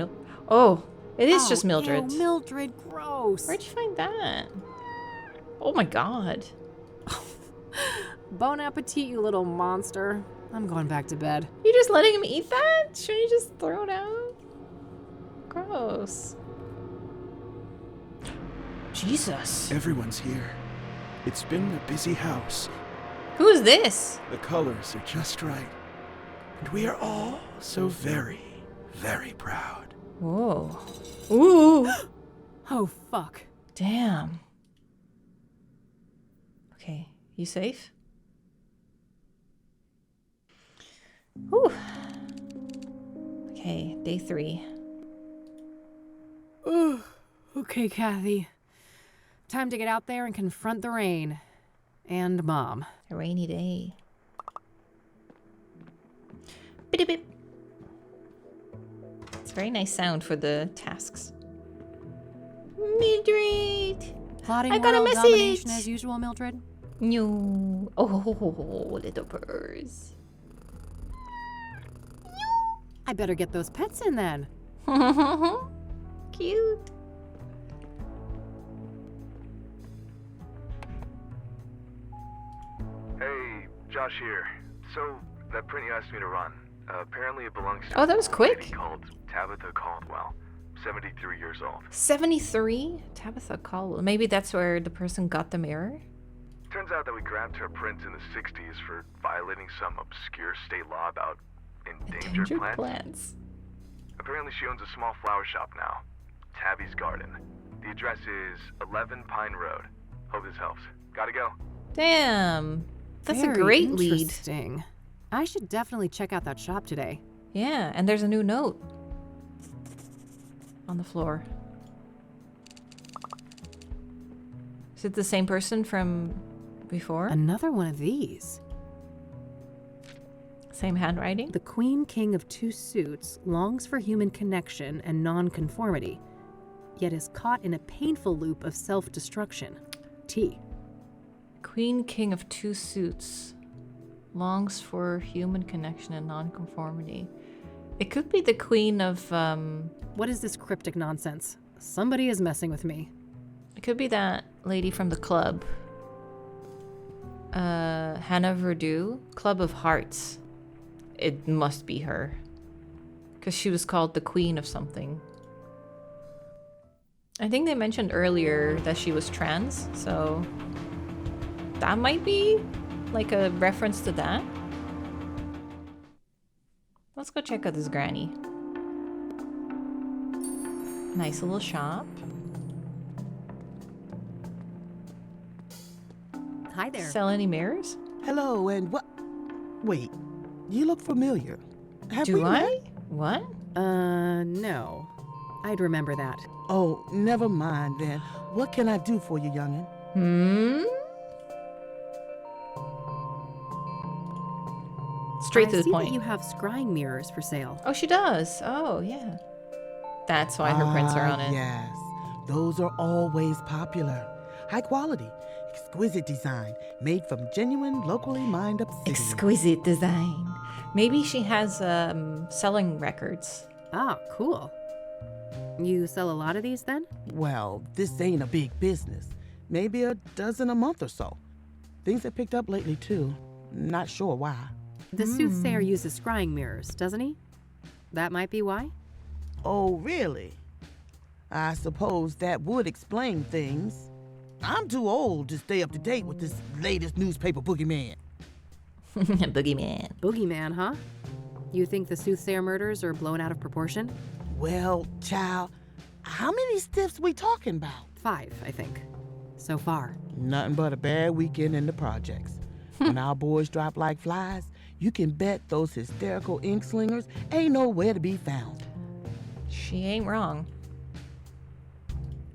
Oh, it is just Mildred. Ew, Mildred, gross. Where'd you find that? Oh my God. Bon appetit, you little monster. I'm going back to bed. You just letting him eat that? Shouldn't you just throw it out? Gross. Jesus. Everyone's here. It's been a busy house. Who's this? The colors are just right. And we are all so very, very proud. Whoa. Ooh. Oh, fuck. Damn. Okay, you safe? Whew. Okay, day 3. Okay, Kathy. Time to get out there and confront the rain. And Mom. A rainy day. Biddy-bip. It's a very nice sound for the tasks. Mildred! Plotting I got a world domination message! as usual, Mildred? No. Oh, little purse. I better get those pets in then. Cute. Hey, Josh here. So, that print you asked me to run, apparently it belongs to Oh, that was a quick. lady called Tabitha Caldwell, 73 years old. 73? Tabitha Caldwell. Maybe that's where the person got the mirror? Turns out that we grabbed her prints in the 60s for violating some obscure state law about endangered plants. Apparently she owns a small flower shop now, Tabby's Garden. The address is 11 Pine Road. Hope this helps. Gotta go. Damn. That's a Very great lead. interesting. I should definitely check out that shop today. Yeah, and there's a new note on the floor. Is it the same person from before? Another one of these. Same handwriting? The Queen King of Two Suits longs for human connection and non-conformity, yet is caught in a painful loop of self-destruction. T. Queen King of Two Suits longs for human connection and nonconformity. It could be the Queen of, What is this cryptic nonsense? Somebody is messing with me. it could be that lady from the club. Hannah Verdew, Club of Hearts. It must be her. Because she was called the Queen of something. I think they mentioned earlier that she was trans, so that might be like a reference to that. Let's go check out this granny. Nice little shop. Hi there. Sell any mirrors? Hello, and what? Wait, you look familiar. Have Do we I? met? What? No. I'd remember that. Oh, never mind then. What can I do for you, youngin'? Straight to I the see point. that you have scrying mirrors for sale. Oh, she does. Oh, yeah. That's why her prints are on it. Yes, those are always popular. High quality, exquisite design, made from genuine, locally mined obsidian. Exquisite design. Maybe she has selling records. Ah, cool. You sell a lot of these then? Well, this ain't a big business. Maybe a dozen a month or so. Things have picked up lately, too. Not sure why. The soothsayer uses scrying mirrors, doesn't he? That might be why? Oh, really? I suppose that would explain things. I'm too old to stay up to date with this latest newspaper boogeyman. Boogeyman. Boogeyman, huh? You think the soothsayer murders are blown out of proportion? Well, child, how many stiffs we talking about? 5, I think. So far. Nothing but a bad weekend in the projects. When our boys drop like flies, you can bet those hysterical ink slingers ain't nowhere to be found. She ain't wrong.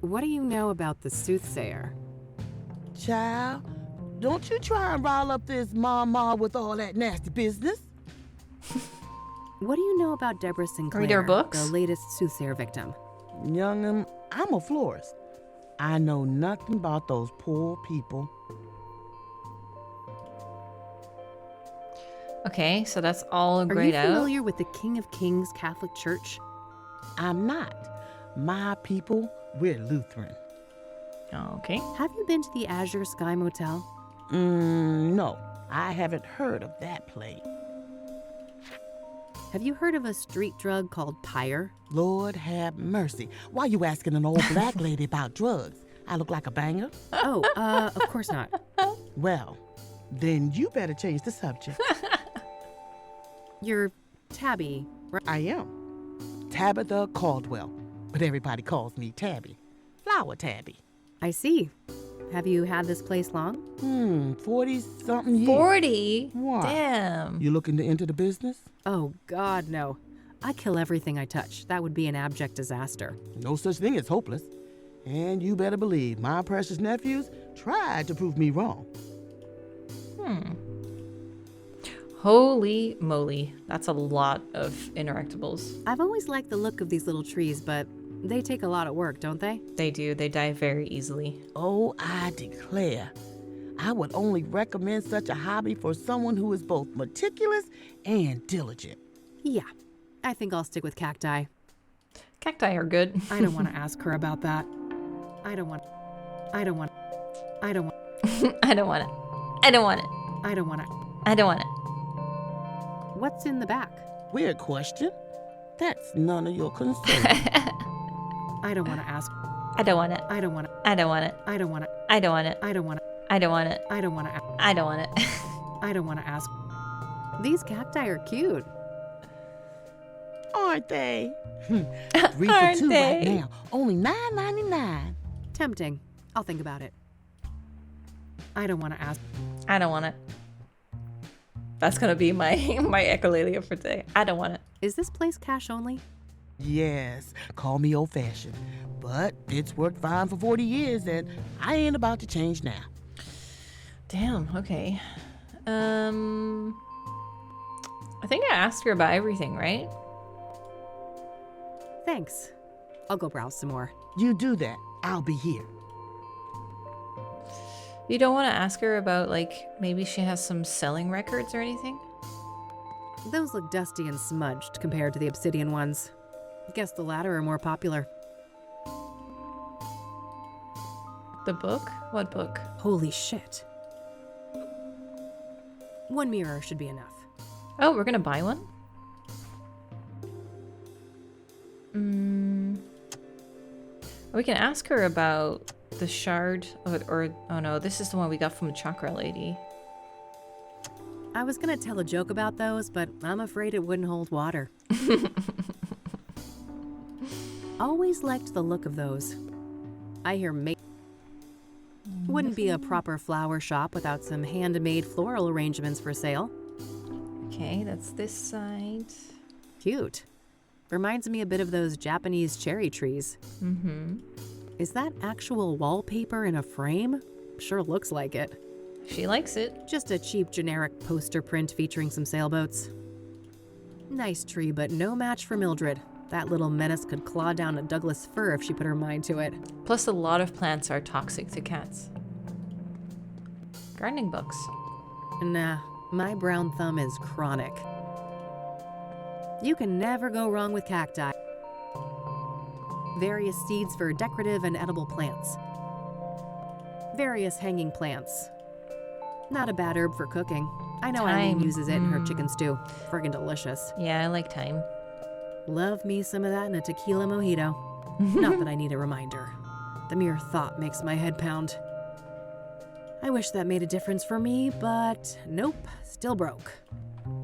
What do you know about the soothsayer? Child, don't you try and rile up this mama with all that nasty business. What do you know about Deborah Sinclair, Read her books? the latest soothsayer victim? Young'un, I'm a florist. I know nothing about those poor people. Okay, so that's all Are grayed you out. familiar with the King of Kings Catholic Church? I'm not. My people, we're Lutheran. Okay. Have you been to the Azure Sky Motel? No, I haven't heard of that place. Have you heard of a street drug called pyre? Lord have mercy. Why you asking an old black lady about drugs? I look like a banger? Oh, of course not. Well, then you better change the subject. You're Tabby, right? I am. Tabitha Caldwell, but everybody calls me Tabby. Flower Tabby. I see. Have you had this place long? 40-something years. 40? What? Damn. You looking to enter the business? Oh, God, no. I kill everything I touch. That would be an abject disaster. No such thing as hopeless. And you better believe my precious nephews tried to prove me wrong. Holy moly. That's a lot of interactables. I've always liked the look of these little trees, but They take a lot of work, don't they? They do. They die very easily. Oh, I declare. I would only recommend such a hobby for someone who is both meticulous and diligent. Yeah, I think I'll stick with cacti. Cacti are good. I don't want to ask her about that. I don't want. I don't want it. I don't want it. I don't want it. I don't want it. What's in the back? Weird question. That's none of your concern. I don't want to ask. I don't want it. I don't want it. I don't want it. I don't want it. I don't want it. I don't want it. I don't want it. I don't want to. I don't want it. I don't want to ask. These cacti are cute. Aren't they? 3 for Aren't 2 right they? now. Only $9.99. Tempting. I'll think about it. I don't want to ask. I don't want it. That's gonna be my echolalia for today. I don't want it. Is this place cash only? Yes, call me old-fashioned. But it's worked fine for 40 years, and I ain't about to change now. Damn. Okay. I think I asked her about everything, right? Thanks. I'll go browse some more. You do that. I'll be here. You don't want to ask her about, like, maybe she has some selling records or anything? Those look dusty and smudged compared to the obsidian ones. Guess the latter are more popular. The book? What book? Holy shit. One mirror should be enough. Oh, we're gonna buy one? We can ask her about the shard, or oh no, this is the one we got from the chakra lady. I was gonna tell a joke about those, but I'm afraid it wouldn't hold water. Always liked the look of those. I hear wouldn't be a proper flower shop without some handmade floral arrangements for sale. Okay, that's this side. Cute. Reminds me a bit of those Japanese cherry trees. Mm-hmm. Is that actual wallpaper in a frame? Sure looks like it. She likes it. Just a cheap generic poster print featuring some sailboats. Nice tree, but no match for Mildred. That little menace could claw down a Douglas fir if she put her mind to it. Plus, a lot of plants are toxic to cats. Gardening books. Nah, my brown thumb is chronic. You can never go wrong with cacti. Various seeds for decorative and edible plants. Various hanging plants. Not a bad herb for cooking. I know Eileen uses it in her chicken stew. Friggin' delicious. Yeah, I like thyme. Love me some of that in a tequila mojito. Not that I need a reminder. The mere thought makes my head pound. I wish that made a difference for me, but nope, still broke.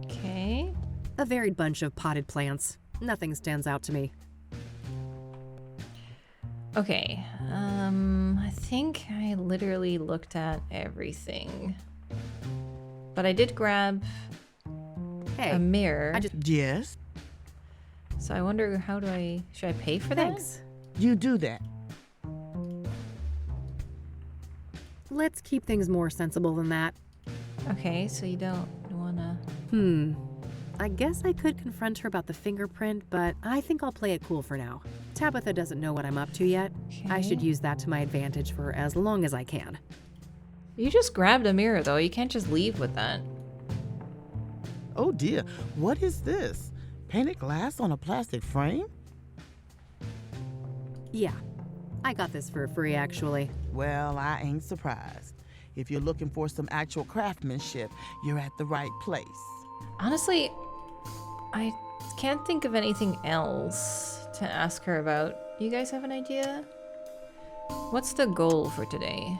Okay. A varied bunch of potted plants. Nothing stands out to me. Okay. I think I literally looked at everything. But I did grab Hey, a mirror. Yes, So I wonder should I pay for that? thanks. you do that. Let's keep things more sensible than that. Okay, so you don't wanna... I guess I could confront her about the fingerprint, but I think I'll play it cool for now. Tabitha doesn't know what I'm up to yet. I should Okay. use that to my advantage for as long as I can. You just grabbed a mirror though, you can't just leave with that. Oh dear, what is this? Painted glass on a plastic frame? Yeah, I got this for free actually. Well, I ain't surprised. If you're looking for some actual craftsmanship, you're at the right place. Honestly, I can't think of anything else to ask her about. You guys have an idea? What's the goal for today?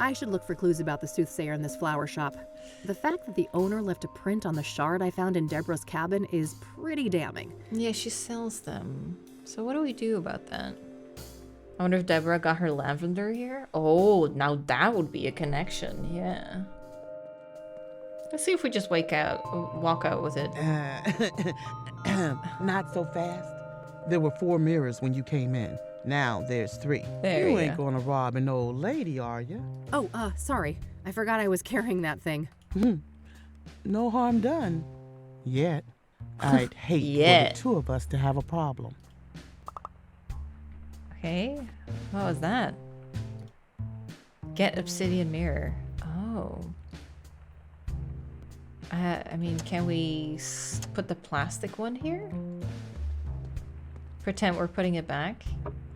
I should look for clues about the soothsayer in this flower shop. The fact that the owner left a print on the shard I found in Deborah's cabin is pretty damning. Yeah, she sells them. So what do we do about that? I wonder if Deborah got her lavender here? Oh, now that would be a connection, yeah. Let's see if we just walk out with it. Not so fast. There were 4 mirrors when you came in. Now there's 3. There you you ain't go. gonna rob an old lady, are you? Oh, sorry. I forgot I was carrying that thing. No harm done. Yet. I'd hate Yeah. for the two of us to have a problem. Okay. What was that? Get obsidian mirror. Oh. I mean, can we put the plastic one here? Pretend we're putting it back?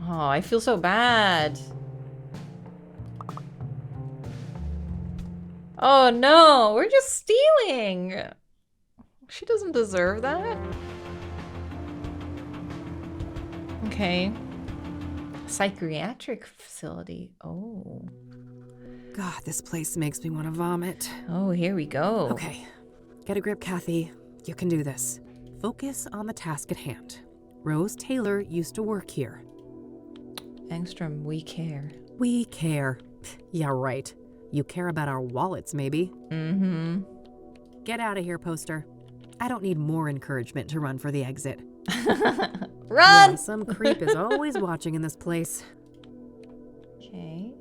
Oh, I feel so bad. Oh no, we're just stealing. She doesn't deserve that. Okay. Psychiatric facility. Oh. God, this place makes me want to vomit. Oh, here we go. Okay. Get a grip, Kathy. You can do this. Focus on the task at hand. Rose Taylor used to work here. Angstrom, we care. We care. Yeah, right. You care about our wallets, maybe. Mm-hmm. Get out of here, poster. I don't need more encouragement to run for the exit. Run! Yeah, some creep is always watching in this place. Okay.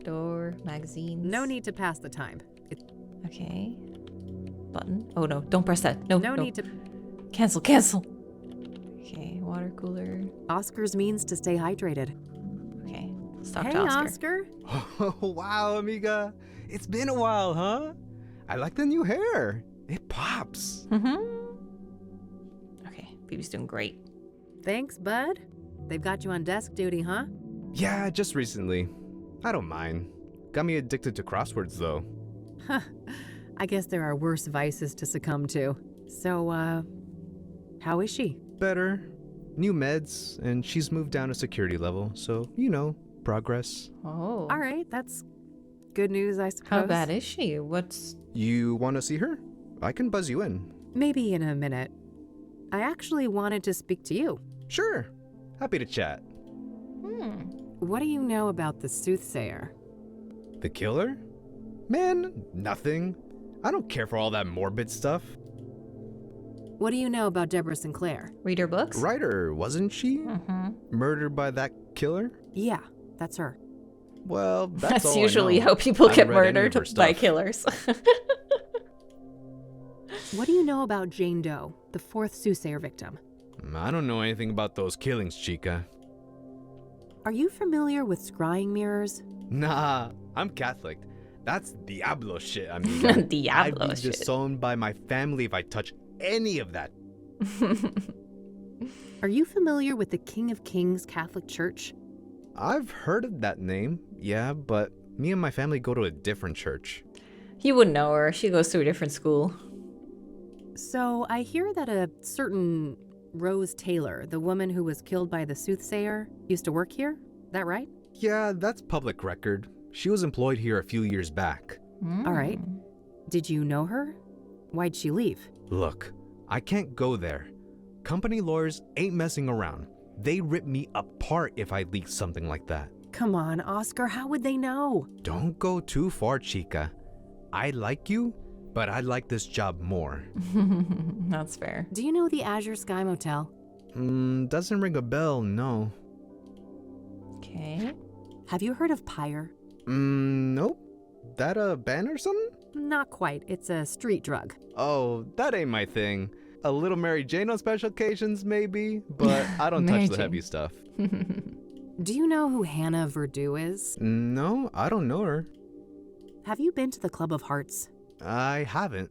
Door, magazines. No need to pass the time. Okay. Button. Oh no, don't press that. No, No need to... Cancel, cancel. Okay, water cooler. Oscar's means to stay hydrated. Okay, stop Hey, to Oscar. Oscar. Oh, wow, amiga. It's been a while, huh? I like the new hair. It pops. Mm-hmm. Okay, Phoebe's doing great. Thanks, bud. They've got you on desk duty, huh? Yeah, just recently. I don't mind. Got me addicted to crosswords, though. Huh. I guess there are worse vices to succumb to. So, how is she? Better. New meds, and she's moved down a security level, so, you know, progress. Oh. All right, that's good news, I suppose. How bad is she? What's... You want to see her? I can buzz you in. Maybe in a minute. I actually wanted to speak to you. Sure. Happy to chat. What do you know about the soothsayer? The killer? Man, nothing. I don't care for all that morbid stuff. What do you know about Deborah Sinclair? Read her books? Writer, wasn't she? Mm-hmm. Murdered by that killer? Yeah, that's her. Well, That's all I usually know. how people I get haven't read any of murdered her by stuff. killers. What do you know about Jane Doe, the fourth soothsayer victim? I don't know anything about those killings, chica. Are you familiar with scrying mirrors? Nah, I'm Catholic. That's Diablo shit, amiga. Diablo I'd be shit. disowned by my family if I touch any of that. Are you familiar with the King of Kings Catholic Church? I've heard of that name, yeah, but me and my family go to a different church. You wouldn't know her. She goes to a different school. So I hear that a certain Rose Taylor, the woman who was killed by the soothsayer, used to work here? That right? Yeah, that's public record. She was employed here a few years back. All right. Did you know her? Why'd she leave? Look, I can't go there. Company lawyers ain't messing around. They rip me apart if I leak something like that. Come on, Oscar, how would they know? Don't go too far, chica. I like you, but I like this job more. That's fair. Do you know the Azure Sky Motel? Doesn't ring a bell, no. Okay. Have you heard of Pyre? Nope. That a band or something? Not quite. It's a street drug. Oh, that ain't my thing. A little Mary Jane on special occasions, maybe, but I don't Mary touch the Jane. heavy stuff. Do you know who Hannah Verdew is? No, I don't know her. Have you been to the Club of Hearts? I haven't.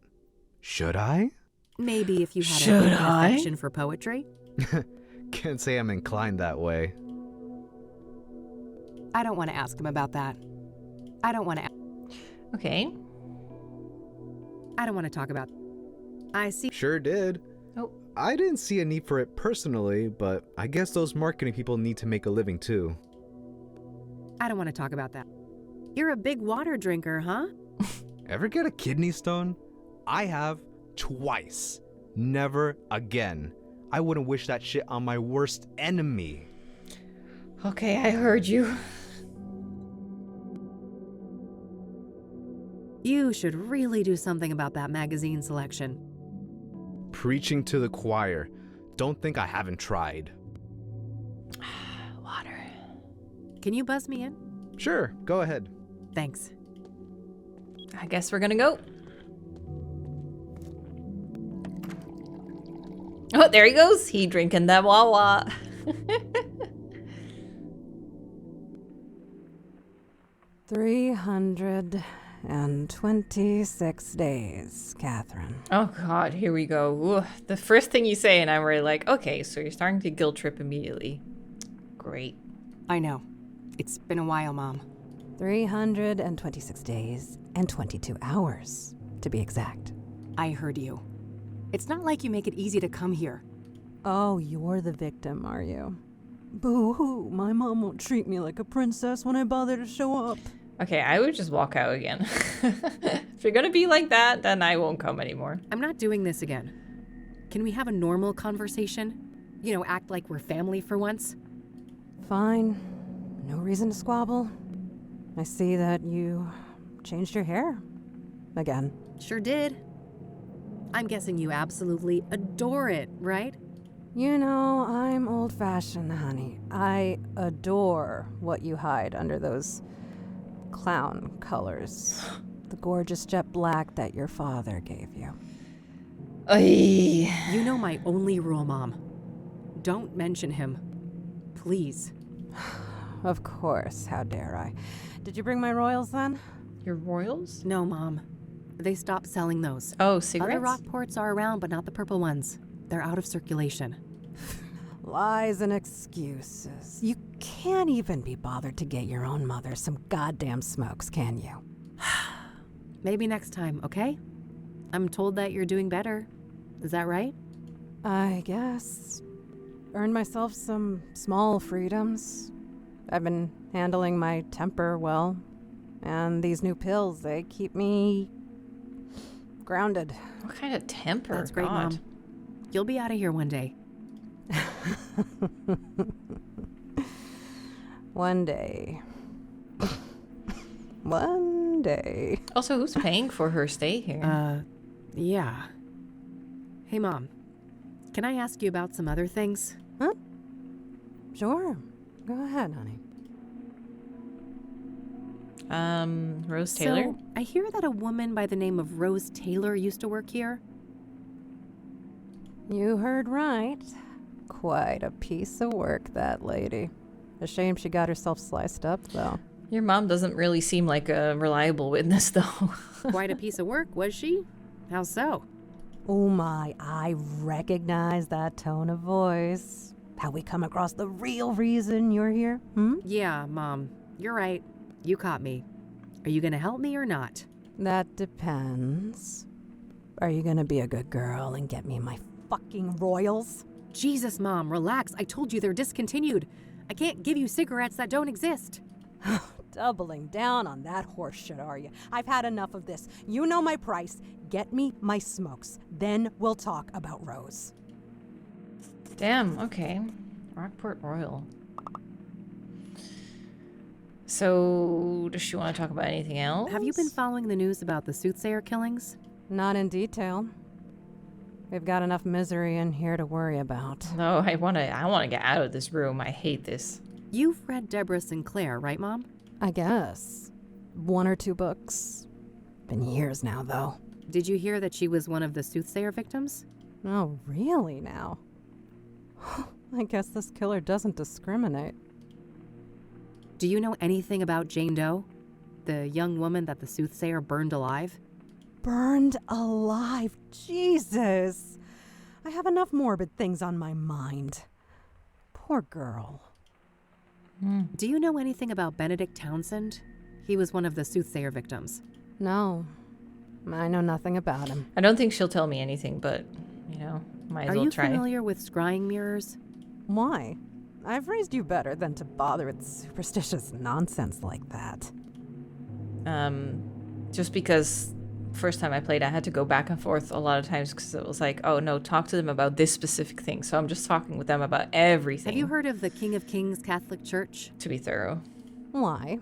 Should I? Maybe if you had Should an I? affection for poetry? Can't say I'm inclined that way. I don't want to ask him about that. I don't want to talk about... I see... Sure did. Oh. I didn't see a need for it personally, but I guess those marketing people need to make a living too. I don't want to talk about that. You're a big water drinker, huh? Ever get a kidney stone? I have twice. Never again. I wouldn't wish that shit on my worst enemy. Okay, I heard you. You should really do something about that magazine selection. Preaching to the choir. Don't think I haven't tried. Water. Can you buzz me in? Sure, go ahead. Thanks. I guess we're gonna go. Oh, there he goes. He drinking that Wawa. 326 days, Catherine. Oh god, here we go. Ooh, the first thing you say and I'm already like, okay, so you're starting to guilt trip immediately. Great. I know. It's been a while, Mom. 326 days and 22 hours, to be exact. I heard you. It's not like you make it easy to come here. Oh, you're the victim, are you? Boo-hoo, my mom won't treat me like a princess when I bother to show up. Okay, I would just walk out again. If you're gonna be like that, then I won't come anymore. I'm not doing this again. Can we have a normal conversation? You know, act like we're family for once? Fine. No reason to squabble. I see that you changed your hair. Again. Sure did. I'm guessing you absolutely adore it, right? You know, I'm old-fashioned, honey. I adore what you hide under those clown colors. The gorgeous jet black that your father gave you. Oy. You know my only rule, Mom. Don't mention him. Please. Of course, how dare I. Did you bring my royals then? Your royals? No, Mom. They stopped selling those. Oh, cigarettes? Other Rockports are around, but not the purple ones. They're out of circulation. Lies and excuses. You can't even be bothered to get your own mother some goddamn smokes, can you? Maybe next time, okay? I'm told that you're doing better. Is that right? I guess. Earned myself some small freedoms. I've been handling my temper well. And these new pills, they keep me grounded. What kind of temper? That's great, God. Mom. You'll be out of here one day. One day. One day. Also, who's paying for her stay here? Yeah. Hey, Mom. Can I ask you about some other things? Huh? Sure. Go ahead, honey. Rose Taylor? So, I hear that a woman by the name of Rose Taylor used to work here. You heard right. Quite a piece of work, that lady. A shame she got herself sliced up, though. Your mom doesn't really seem like a reliable witness, though. Quite a piece of work, was she? How so? Oh my, I recognize that tone of voice. How we come across the real reason you're here, Yeah, Mom. You're right. You caught me. Are you gonna help me or not? That depends. Are you gonna be a good girl and get me my fucking royals? Jesus, Mom, relax. I told you they're discontinued. I can't give you cigarettes that don't exist. Doubling down on that horse shit, are you? I've had enough of this. You know my price. Get me my smokes. Then we'll talk about Rose. Damn, okay. Rockport Royal. So, does she want to talk about anything else? Have you been following the news about the soothsayer killings? Not in detail. We've got enough misery in here to worry about. No, I wanna get out of this room. I hate this. You've read Deborah Sinclair, right, Mom? I guess. 1 or 2 books. Been years now, though. Did you hear that she was one of the soothsayer victims? Oh, really now? I guess this killer doesn't discriminate. Do you know anything about Jane Doe? The young woman that the soothsayer burned alive? Burned alive? Jesus! I have enough morbid things on my mind. Poor girl. Do you know anything about Benedict Townsend? He was one of the soothsayer victims. No. I know nothing about him. I don't think she'll tell me anything, but, you know, might as well try. Are you familiar with scrying mirrors? Why? I've raised you better than to bother with superstitious nonsense like that. Just because first time I played, I had to go back and forth a lot of times because it was like, oh no, talk to them about this specific thing. So I'm just talking with them about everything. Have you heard of the King of Kings Catholic Church? To be thorough. Why?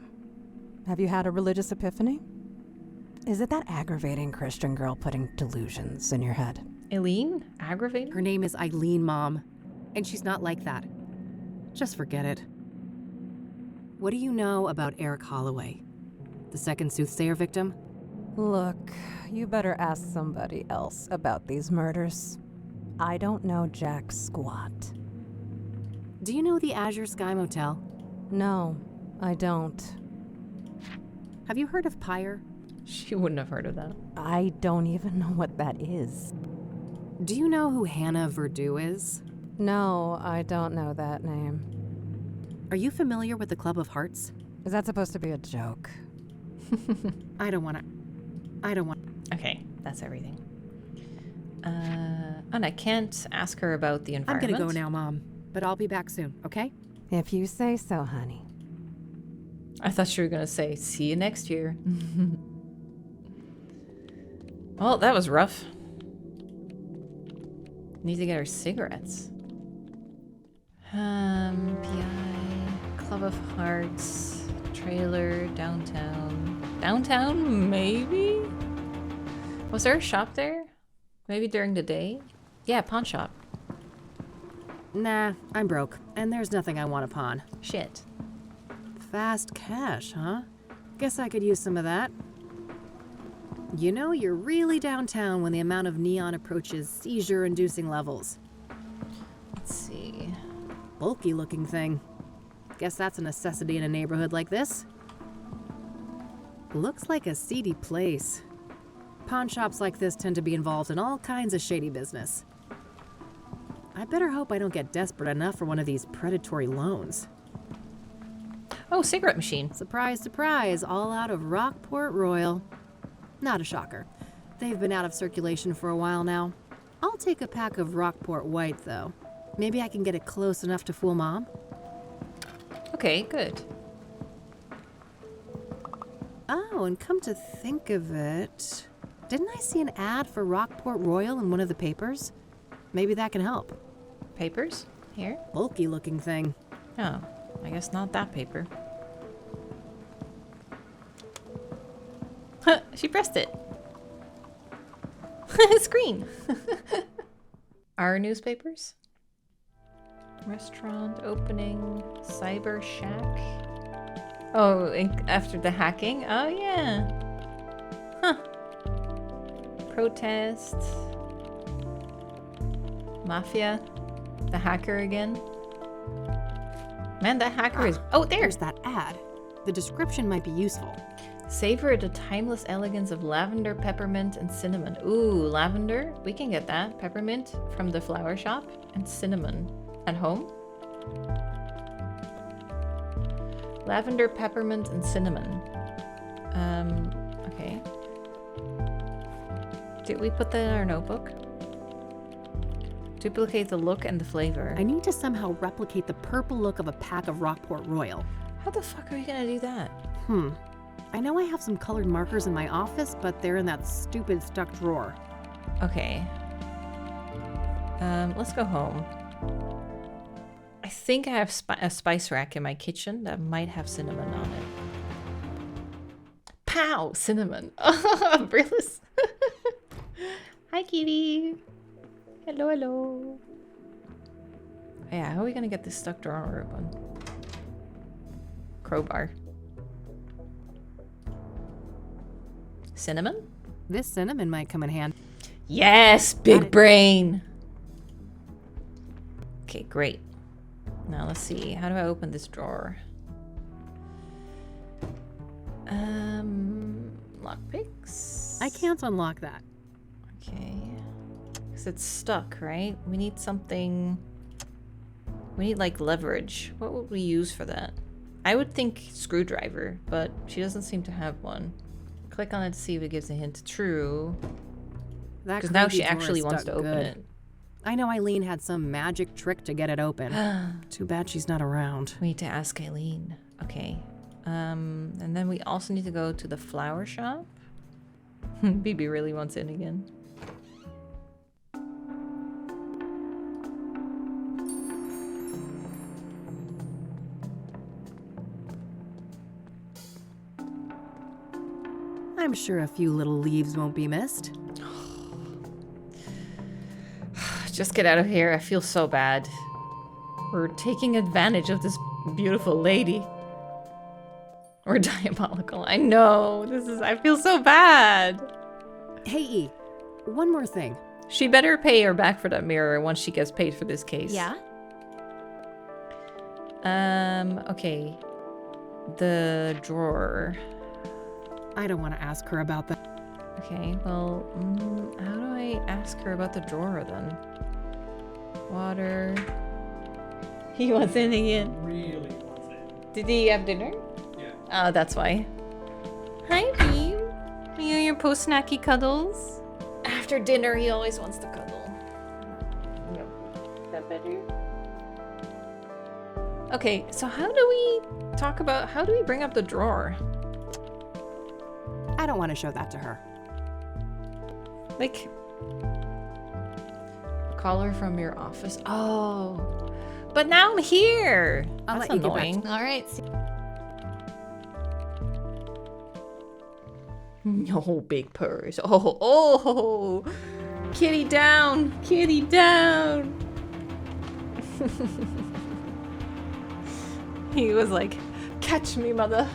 Have you had a religious epiphany? Is it that aggravating Christian girl putting delusions in your head? Eileen? Aggravating? Her name is Eileen, Mom. And she's not like that. Just forget it. What do you know about Eric Holloway? The second soothsayer victim? Look, you better ask somebody else about these murders. I don't know jack squat. Do you know the Azure Sky Motel? No, I don't. Have you heard of Pyre? She wouldn't have heard of that. I don't even know what that is. Do you know who Hannah Verdew is? No, I don't know that name. Are you familiar with the Club of Hearts? Is that supposed to be a joke? I don't want. Okay, that's everything. And I can't ask her about the I'm environment. gonna go now, Mom. But I'll be back soon, okay? If you say so, honey. I thought you were gonna say, see you next year. Well, that was rough. Need to get her cigarettes. PI, Club of Hearts, trailer, downtown. Downtown, maybe? Was there a shop there? Maybe during the day? Yeah, pawn shop. Nah, I'm broke, and there's nothing I want to pawn. Shit. Fast cash, huh? Guess I could use some of that. You know, you're really downtown when the amount of neon approaches seizure-inducing levels. Let's see. Bulky looking thing. Guess that's a necessity in a neighborhood like this. Looks like a seedy place. Pawn shops like this tend to be involved in all kinds of shady business. I better hope I don't get desperate enough for one of these predatory loans. Oh, cigarette machine. Surprise, surprise, all out of Rockport Royal. Not a shocker. They've been out of circulation for a while now. I'll take a pack of Rockport White, though. Maybe I can get it close enough to fool Mom. Okay, good. Oh, and come to think of it, didn't I see an ad for Rockport Royal in one of the papers? Maybe that can help. Papers? Here? Bulky looking thing. Oh, I guess not that paper. Huh, she pressed it. Screen. Our newspapers? Restaurant opening, cyber shack. Oh, after the hacking? Oh, yeah. Huh. Protest. Mafia. The hacker again. Man, that hacker is... Oh, There's that ad. The description might be useful. Savor the timeless elegance of lavender, peppermint, and cinnamon. Ooh, lavender. We can get that. Peppermint from the flower shop. And cinnamon. At home? Lavender, peppermint, and cinnamon. Okay. Did we put that in our notebook? Duplicate the look and the flavor. I need to somehow replicate the purple look of a pack of Rockport Royal. How the fuck are we gonna do that? I know I have some colored markers in my office, but they're in that stupid stuck drawer. Okay. Let's go home. I think I have a spice rack in my kitchen that might have cinnamon on it. Pow! Cinnamon. Oh, Brillis. Hi, kitty. Hello, hello. Yeah, how are we gonna get this stuck drawer open? Crowbar. Cinnamon? This cinnamon might come in handy. Yes, big brain. Okay, great. Now let's see. How do I open this drawer? Lockpicks. I can't unlock that. Okay. Because it's stuck, right? We need something. We need like leverage. What would we use for that? I would think screwdriver, but she doesn't seem to have one. Click on it to see if it gives a hint. True. Because now she actually wants to open it. I know Eileen had some magic trick to get it open. Too bad she's not around. We need to ask Eileen. Okay. And then we also need to go to the flower shop. BB really wants in again. I'm sure a few little leaves won't be missed. Just get out of here. I feel so bad. We're taking advantage of this beautiful lady. We're diabolical. I know. I feel so bad. Hey, E, one more thing. She better pay her back for that mirror once she gets paid for this case. Yeah? Okay. The drawer. I don't want to ask her about that. Okay, well, how do I ask her about the drawer then? Water. He wants in again. Really wants it. Did he have dinner? Yeah. Oh, that's why. Hi, Beam. Are you your post-snacky cuddles? After dinner, he always wants to cuddle. Yep. Is that better? Okay, so how do we bring up the drawer? I don't want to show that to her. Like, call her from your office. Oh, but now I'm here. I'll That's let you get back annoying. to- All right. Oh, big purse. Oh, kitty down, kitty down. He was like, catch me, mother.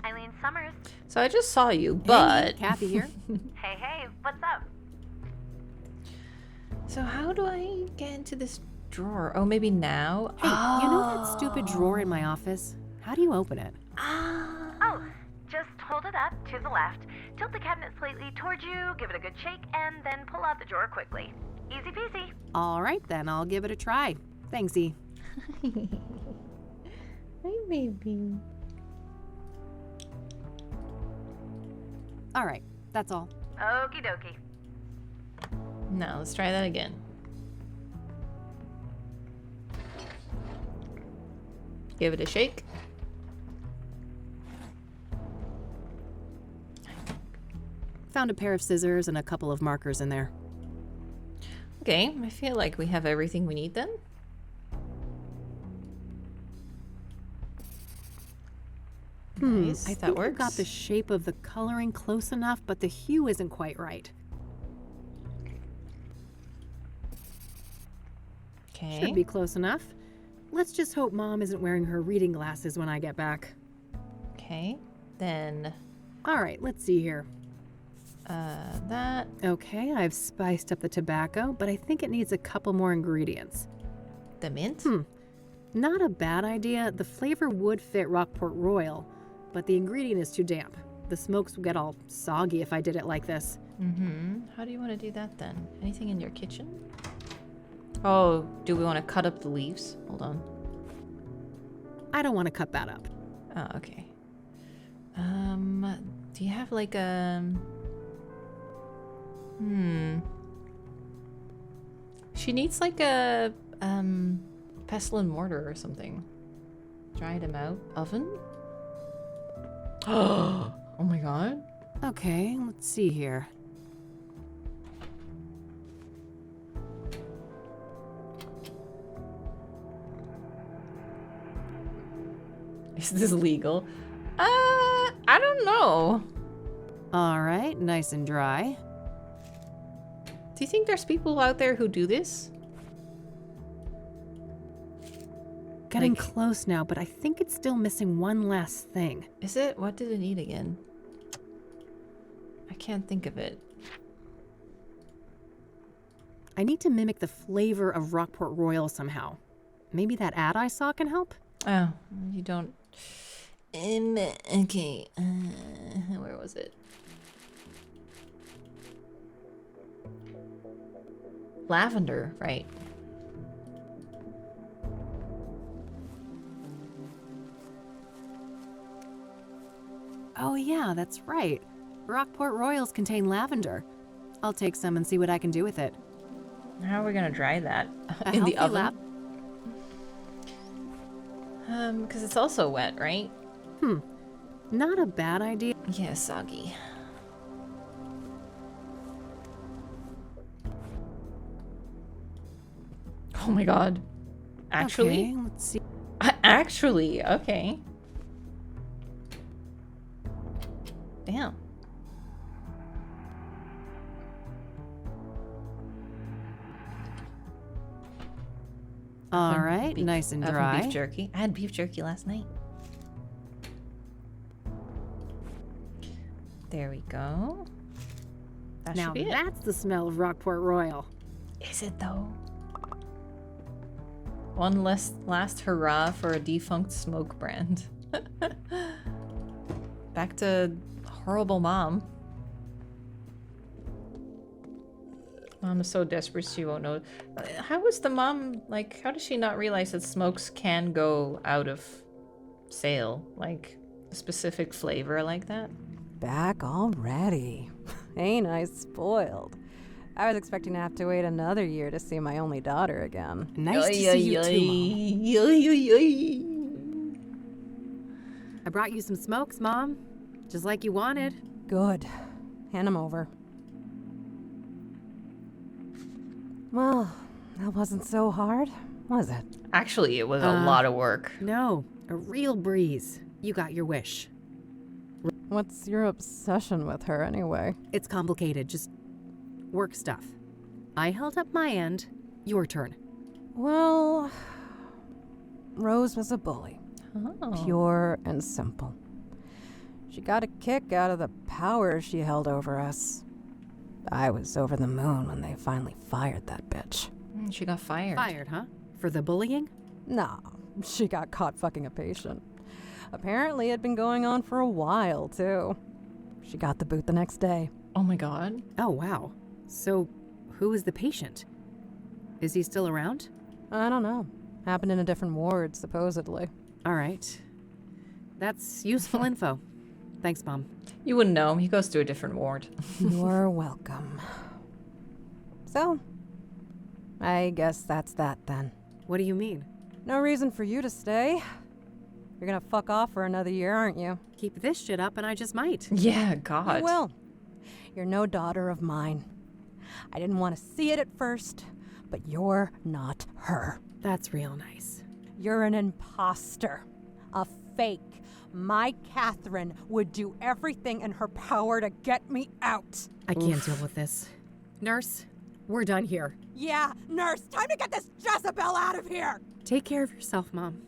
Eileen Summers. So I just saw you, but Hey, Kathy here. Hey, what's up? so how do I get into this drawer? Oh, maybe now. Hey, you know that stupid drawer in my office? How do you open it? Oh, just hold it up to the left, tilt the cabinet slightly towards you, give it a good shake, and then pull out the drawer quickly. Easy peasy. All right, then I'll give it a try. Thanks, E. Hi, baby. All right, that's all. Okie dokie. Now let's try that again. Give it a shake. Found a pair of scissors and a couple of markers in there. Okay, I feel like we have everything we need then. Nice, I that think I works. got the shape of the coloring close enough, but the hue isn't quite right. Okay. Should be close enough. Let's just hope Mom isn't wearing her reading glasses when I get back. Okay. Then All right, let's see here. that. Okay, I've spiced up the tobacco, but I think it needs a couple more ingredients. The mint? Not a bad idea. The flavor would fit Rockport Royal, but the ingredient is too damp. The smokes will get all soggy if I did it like this. How do you want to do that then? Anything in your kitchen? Oh, do we want to cut up the leaves? Hold on. I don't want to cut that up. Oh, okay. Do you have like a... She needs like a, pestle and mortar or something. Dry them out. Oven? Oh my god. Okay, let's see here. Is this legal? I don't know. All right, nice and dry. Do you think there's people out there who do this? Getting Like- close now, but I think it's still missing one last thing. Is it? What did it need again? I can't think of it. I need to mimic the flavor of Rockport Royal somehow. Maybe that ad I saw can help? Oh, you don't... okay. Where was it? Lavender, right. Oh yeah, that's right. Rockport Royals contain lavender. I'll take some and see what I can do with it. How are we gonna dry that? A In the healthy oven? lab- Because it's also wet, right? Not a bad idea. Yeah, soggy. Oh my god. Actually? Okay, let's see. Actually, okay. Damn. All right, Beef- nice and oven dry. Beef jerky. I had beef jerky last night. There we go. That Now should be it. that's the smell of Rockport Royal. Is it though? One last hurrah for a defunct smoke brand. Back to horrible mom. Mom is so desperate she won't know. How is the mom, like, how does she not realize that smokes can go out of sale? Like, a specific flavor like that? Back already. Ain't I spoiled? I was expecting to have to wait another year to see my only daughter again. Nice to see you too, Mom. I brought you some smokes, Mom. Just like you wanted. Good. Hand them over. Well, that wasn't so hard, was it? Actually, it was a lot of work. No, a real breeze. You got your wish. What's your obsession with her anyway? It's complicated, just work stuff. I held up my end. Your turn. Well, Rose was a bully. Oh. Pure and simple. She got a kick out of the power she held over us. I was over the moon when they finally fired that bitch. She got fired. Fired, huh? For the bullying? Nah, she got caught fucking a patient. Apparently it'd been going on for a while, too. She got the boot the next day. Oh my god. Oh, wow. So, who is the patient? Is he still around? I don't know. Happened in a different ward, supposedly. All right. That's useful info. Thanks, Mom. You wouldn't know. He goes to a different ward. You're welcome. So, I guess that's that then. What do you mean? No reason for you to stay. You're gonna fuck off for another year, aren't you? Keep this shit up and I just might. Yeah, God. You will. You're no daughter of mine. I didn't want to see it at first, but you're not her. That's real nice. You're an imposter. A fake. My Catherine would do everything in her power to get me out. I can't deal with this. Nurse, we're done here. Yeah, nurse, time to get this Jezebel out of here! Take care of yourself, Mom.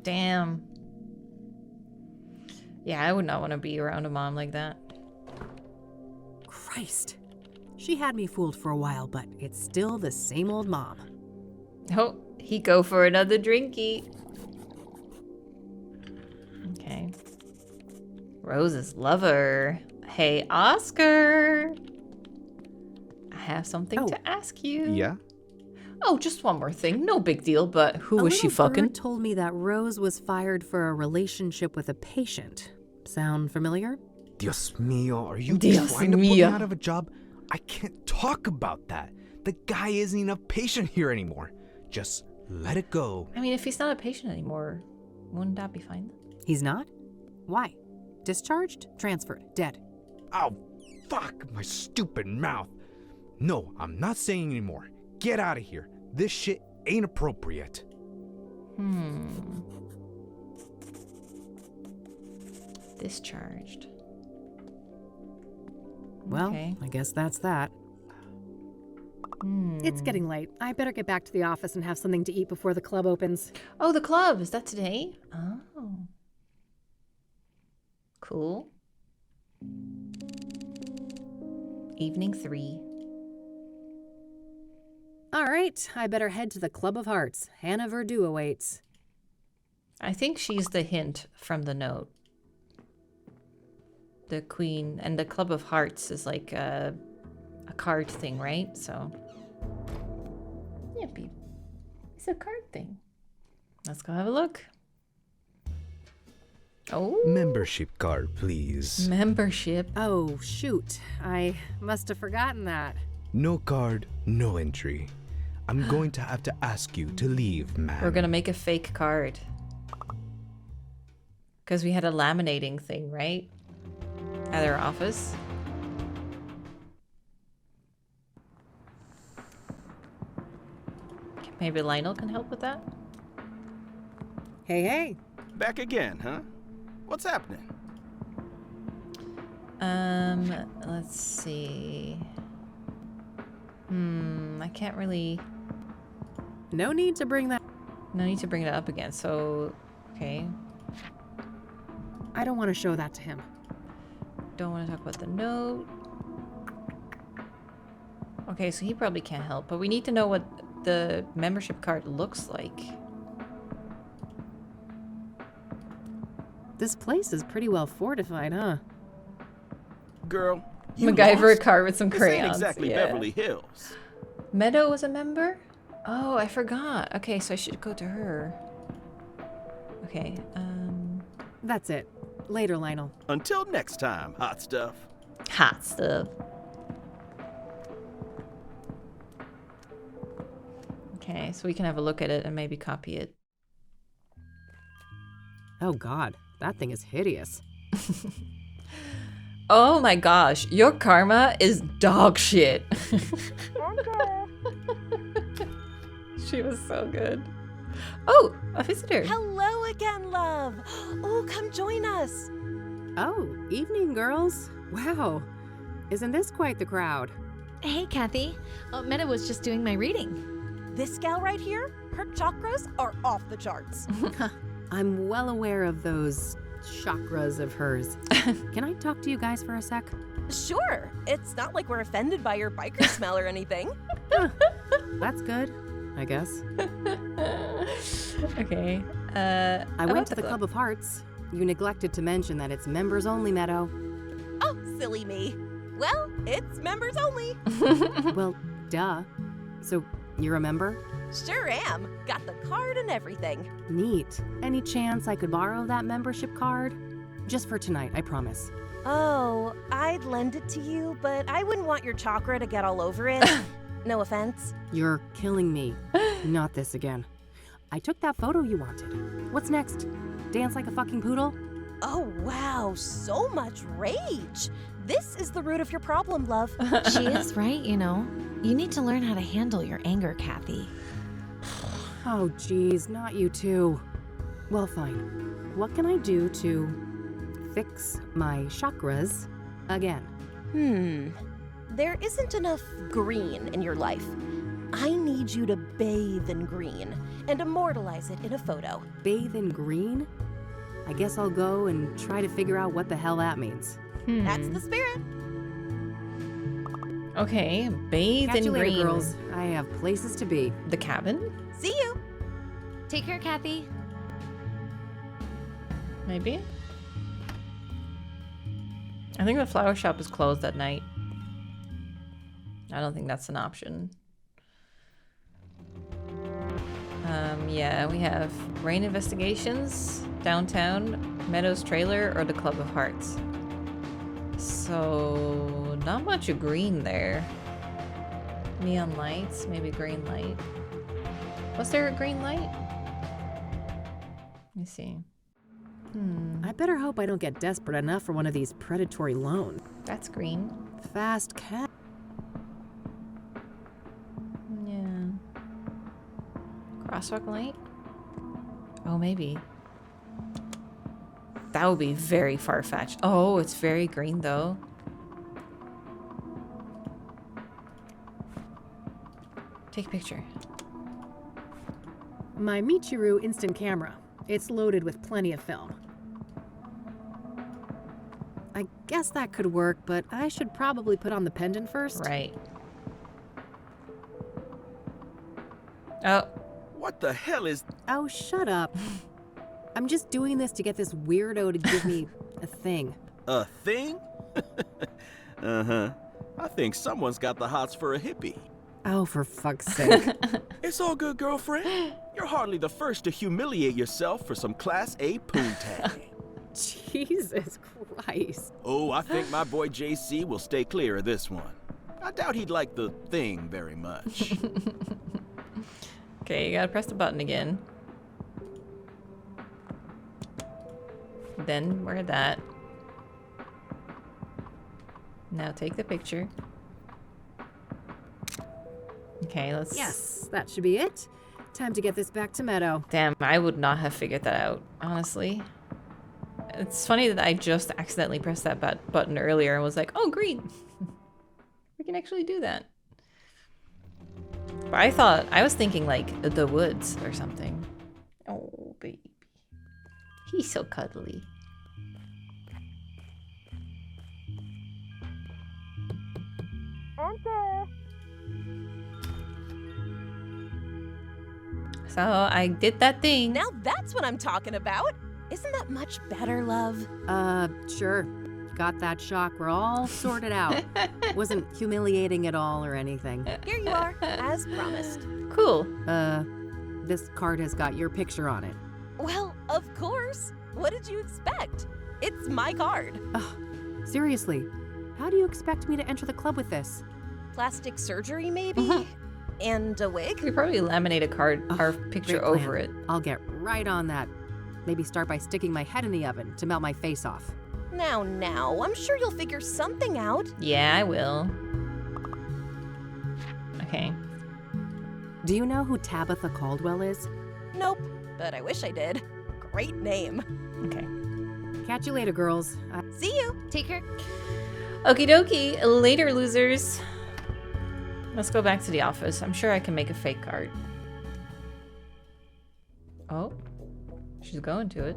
Damn. Yeah, I would not want to be around a mom like that. Christ. She had me fooled for a while, but it's still the same old mom. Oh, he go for another drinky. Okay. Rose's lover. Hey, Oscar. I have something to ask you. Yeah? Oh, just one more thing. No big deal, but who was she little fucking? bird told me that Rose was fired for a relationship with a patient. Sound familiar? Dios mío, are you Dios trying to put me mío. out of a job? I can't talk about that. The guy isn't even a patient here anymore. Just let it go. I mean, if he's not a patient anymore, wouldn't that be fine? He's not? Why? Discharged? Transferred? Dead? Oh, fuck my stupid mouth. No, I'm not saying anymore. Get out of here. This shit ain't appropriate. Discharged. Well, Okay. I guess that's that. It's getting late. I better get back to the office and have something to eat before the club opens. Oh, the club. Is that today? Oh. Cool. Evening 3. All right, I better head to the Club of Hearts. Hannah Verdu awaits. I think she's the hint from the note. The queen and the Club of Hearts is like a card thing, right? So yeah, it's a card thing. Let's go have a look. Oh, Membership card, please. membership. Oh, shoot. I must have forgotten that. No card, no entry. I'm going to have to ask you to leave, man. We're gonna make a fake card. Because we had a laminating thing, right? At our office. Maybe Lionel can help with that? Hey, hey. Back again, huh? What's happening? Let's see. I can't really... No need to bring that. No need to bring it up again, so... Okay. I don't want to show that to him. don't want to talk about the note. Okay, so he probably can't help, but we need to know what the membership card looks like. This place is pretty well fortified, huh? Girl, you MacGyver lost? card with some This ain't crayons. exactly yeah. Beverly Hills. Meadow was a member? Oh, I forgot. Okay, so I should go to her. Okay, That's it. Later, Lionel. Until next time, hot stuff. hot stuff. Okay, so we can have a look at it and maybe copy it. Oh god, that thing is hideous. Oh my gosh, your karma is dog shit. She was so good. Oh, a visitor. Hello again, love. Oh, come join us. Oh, evening, girls. Wow. Isn't this quite the crowd? Hey, Kathy. Meta was just doing my reading. This gal right here, her chakras are off the charts. I'm well aware of those chakras of hers. Can I talk to you guys for a sec? Sure. It's not like we're offended by your biker smell or anything. That's good, I guess. Okay. I went to the Club of Hearts. You neglected to mention that it's members only, Meadow. Oh, silly me. Well, it's members only. Well, duh. So, you're a member? Sure am. Got the card and everything. Neat. Any chance I could borrow that membership card? Just for tonight, I promise. Oh, I'd lend it to you, but I wouldn't want your chakra to get all over it. No offense. You're killing me. Not this again. I took that photo you wanted. What's next? Dance like a fucking poodle? Oh, wow. So much rage. This is the root of your problem, love. She is right, you know. You need to learn how to handle your anger, Kathy. Oh, geez, not you too. Well, fine. What can I do to fix my chakras again? There isn't enough green in your life. I need you to bathe in green and immortalize it in a photo. Bathe in green? I guess I'll go and try to figure out what the hell that means. That's the spirit. Okay, bathe Catch in you later, green. girls. I have places to be. The cabin? See you. Take care, Kathy. Maybe? I think the flower shop is closed at night. I don't think that's an option. Yeah, we have Rain Investigations, Downtown, Meadows Trailer, or the Club of Hearts. So, not much of green there. Neon lights, maybe green light. Was there a green light? Let me see. I better hope I don't get desperate enough for one of these predatory loans. That's green. Fast cat. Yeah. Crosswalk light? Oh, maybe. That would be very far-fetched. Oh, it's very green, though. Take a picture. My Michiru instant camera. It's loaded with plenty of film. I guess that could work, but I should probably put on the pendant first. Right. Oh. What the hell is... Oh, shut up. I'm just doing this to get this weirdo to give me a thing. A thing? Uh-huh. I think someone's got the hots for a hippie. Oh, for fuck's sake. It's all good, girlfriend. You're hardly the first to humiliate yourself for some Class A poontang. Jesus Christ. Oh, I think my boy JC will stay clear of this one. I doubt he'd like the thing very much. Okay, you gotta press the button again. Then wear that. Now take the picture. Okay, let's... Yes, that should be it. Time to get this back to Meadow. Damn, I would not have figured that out, honestly. It's funny that I just accidentally pressed that button earlier and was like, oh, green. We can actually do that. But I was thinking like the woods or something. Oh, baby. He's so cuddly. Enter. So I did that thing. Now that's what I'm talking about. Isn't that much better, love? Sure. Got that chakra all sorted out. Wasn't humiliating at all or anything. Here you are, as promised. Cool. This card has got your picture on it. Well, of course. What did you expect? It's my card. Seriously, how do you expect me to enter the club with this? Plastic surgery, maybe? And a wig? We probably laminate a card, our picture Great plan. over it. I'll get right on that. Maybe start by sticking my head in the oven to melt my face off. Now, I'm sure you'll figure something out. Yeah, I will. Okay. Do you know who Tabitha Caldwell is? Nope, but I wish I did. Great name. Okay. Catch you later, girls. See you. Take care. Okie dokie. Later, losers. Let's go back to the office. I'm sure I can make a fake card. Oh. She's going to it.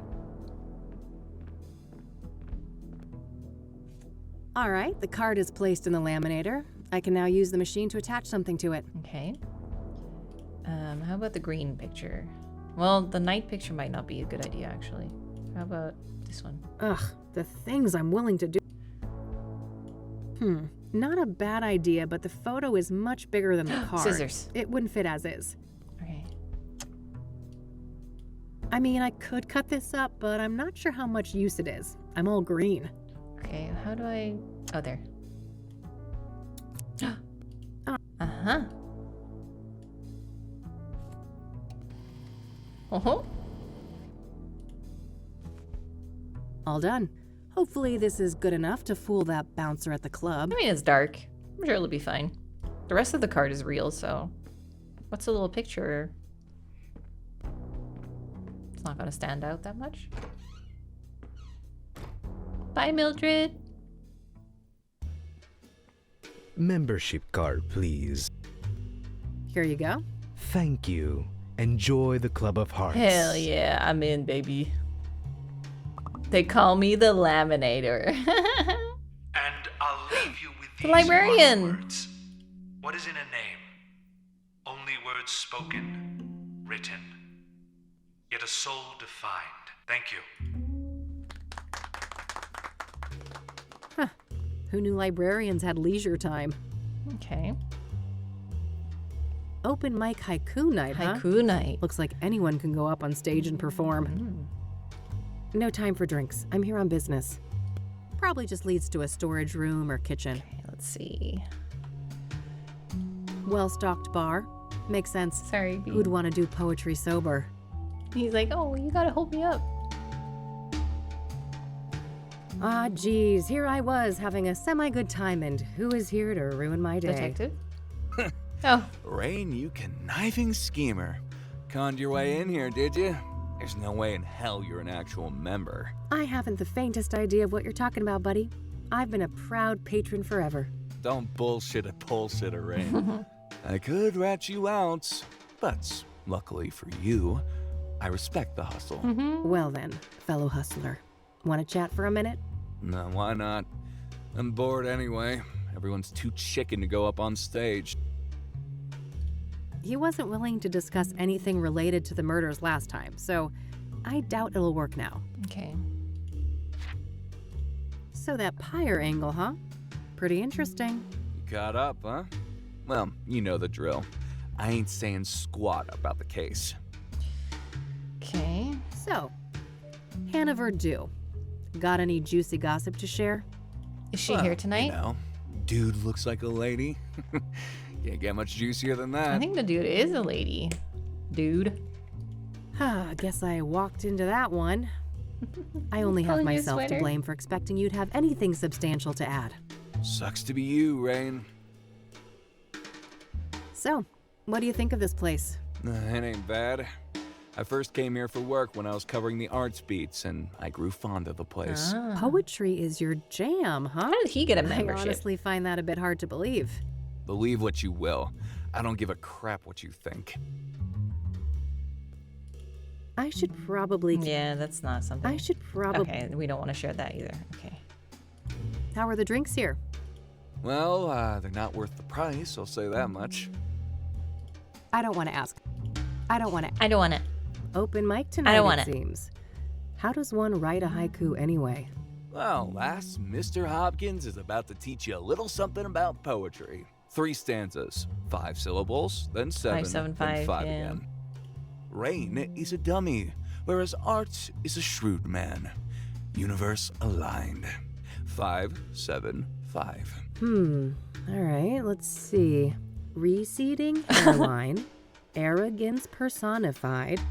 All right, the card is placed in the laminator. I can now use the machine to attach something to it. Okay. How about the green picture? Well, the night picture might not be a good idea, actually. How about this one? Ugh, the things I'm willing to do. Not a bad idea, but the photo is much bigger than the card. Scissors. It wouldn't fit as is. Okay. I mean, I could cut this up, but I'm not sure how much use it is. I'm all green. Okay, how do I... Oh, there. Uh-huh. Uh-huh. All done. Hopefully this is good enough to fool that bouncer at the club. I mean, it's dark. I'm sure it'll be fine. The rest of the card is real, so... What's the little picture? It's not gonna stand out that much. Bye, Mildred. Membership card, please. Here you go. Thank you. Enjoy the Club of Hearts. Hell yeah, I'm in, baby. They call me the Laminator. And I'll leave you with The these librarian. one words. What is in a name? Only words spoken, written, yet a soul defined. Thank you. Huh. Who knew librarians had leisure time? Okay. Open mic haiku night, huh? Haiku night. Looks like anyone can go up on stage and perform. No time for drinks. I'm here on business. Probably just leads to a storage room or kitchen. Okay, let's see. Well-stocked bar. Makes sense. Sorry, B. Who'd want to do poetry sober? He's like, oh, you gotta hold me up. Ah, geez. Here I was having a semi-good time, and who is here to ruin my day? Detective? Oh. Rain, you conniving schemer. Conned your way in here, did you? There's no way in hell you're an actual member. I haven't the faintest idea of what you're talking about, buddy. I've been a proud patron forever. Don't bullshit a bullshitter, Rain. I could rat you out, but luckily for you, I respect the hustle. Well then, fellow hustler. Want to chat for a minute? No, why not? I'm bored anyway. Everyone's too chicken to go up on stage. He wasn't willing to discuss anything related to the murders last time, so I doubt it'll work now. Okay. So that pyre angle, huh? Pretty interesting. You caught up, huh? Well, you know the drill. I ain't saying squat about the case. Okay. So, Hannah Verdue. Got any juicy gossip to share? Is she here tonight? You know, dude looks like a lady. Can't get much juicier than that. I think the dude is a lady. Dude. I guess I walked into that one. I only have Pulling your myself to sweater. blame for expecting you'd have anything substantial to add. Sucks to be you, Rain. So, what do you think of this place? It ain't bad. I first came here for work when I was covering the arts beats, and I grew fond of the place. Poetry is your jam, huh? How did he get a I membership? honestly find that a bit hard to believe. Believe what you will. I don't give a crap what you think. I should probably... Yeah, that's not something. I should probably... Okay, we don't want to share that either. Okay. How are the drinks here? Well, they're not worth the price, I'll say that much. I don't want to ask. I don't want to. I don't want it. Open mic tonight, I don't want it it. seems. How does one write a haiku anyway? Well, lass, Mr. Hopkins is about to teach you a little something about poetry. 3 stanzas, 5 syllables, then 7, 5, 7, then 5, 5 yeah. again. Rain is a dummy, whereas art is a shrewd man. Universe aligned. 5, 7, 5. All right, let's see. Receding hairline, arrogance personified.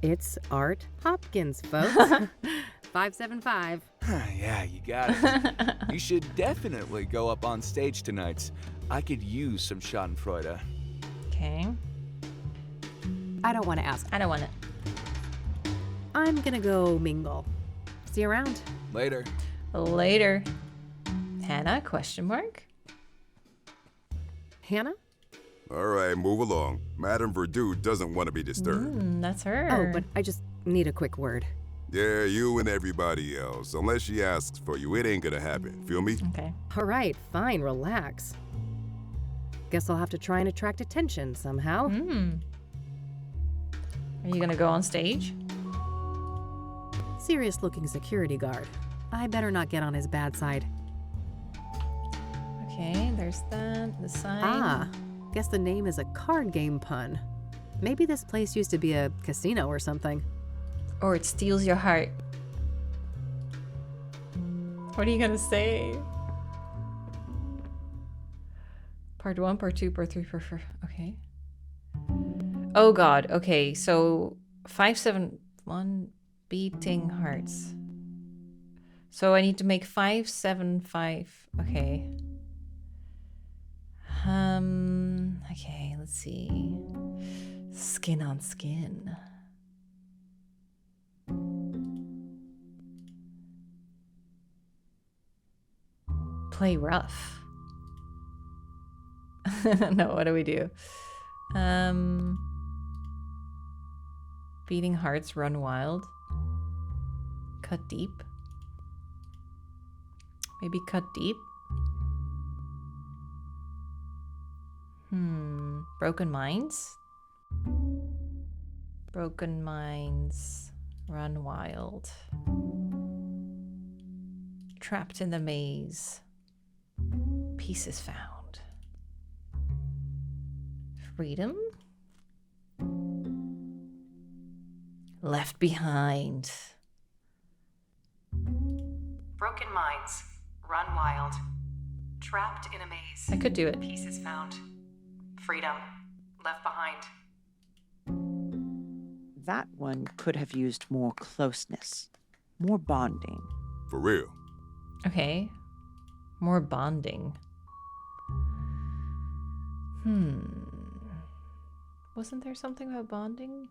It's Art Hopkins, folks. 575. Yeah, you got it. You should definitely go up on stage tonight. I could use some schadenfreude. Okay. I don't want to ask. I don't want it. I'm gonna go mingle. See you around. Later. Later. Hannah, question mark? Hannah? All right, move along. Madame Verdue doesn't want to be disturbed. That's her. Oh, but I just need a quick word. Yeah, you and everybody else. Unless she asks for you, it ain't gonna happen. Feel me? Okay. All right, fine, relax. Guess I'll have to try and attract attention somehow. Are you gonna go on stage? Serious looking security guard. I better not get on his bad side. Okay, there's that. The sign. Ah, guess the name is a card game pun. Maybe this place used to be a casino or something. Or it steals your heart. What are you gonna say? Part 1, part 2, part 3, part 4. Okay. Oh god. Okay, so 571 beating hearts. So I need to make 575. Okay. Okay, let's see. Skin on skin. Play rough. No, what do we do? Beating hearts, run wild. Cut deep. Maybe cut deep. Broken minds. Broken minds, run wild. Trapped in the maze. Pieces found. Freedom? Left behind. Broken minds, run wild. Trapped in a maze. I could do it. Pieces found. Freedom, left behind. That one could have used more closeness, more bonding. For real. Okay. More bonding. Wasn't there something about bonding?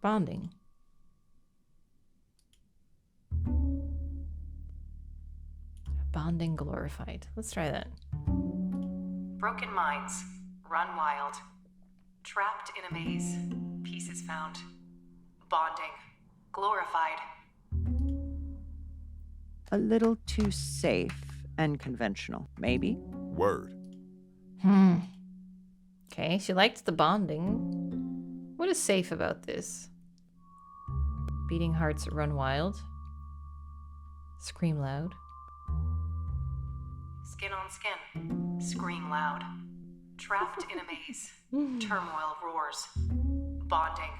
Bonding. Bonding glorified. Let's try that. Broken minds, run wild. Trapped in a maze. Pieces found. Bonding, glorified. A little too safe and conventional, maybe? Word. Okay, she liked the bonding. What is safe about this? Beating hearts run wild. Scream loud. Skin on skin, scream loud. Trapped in a maze. Turmoil roars. Bonding,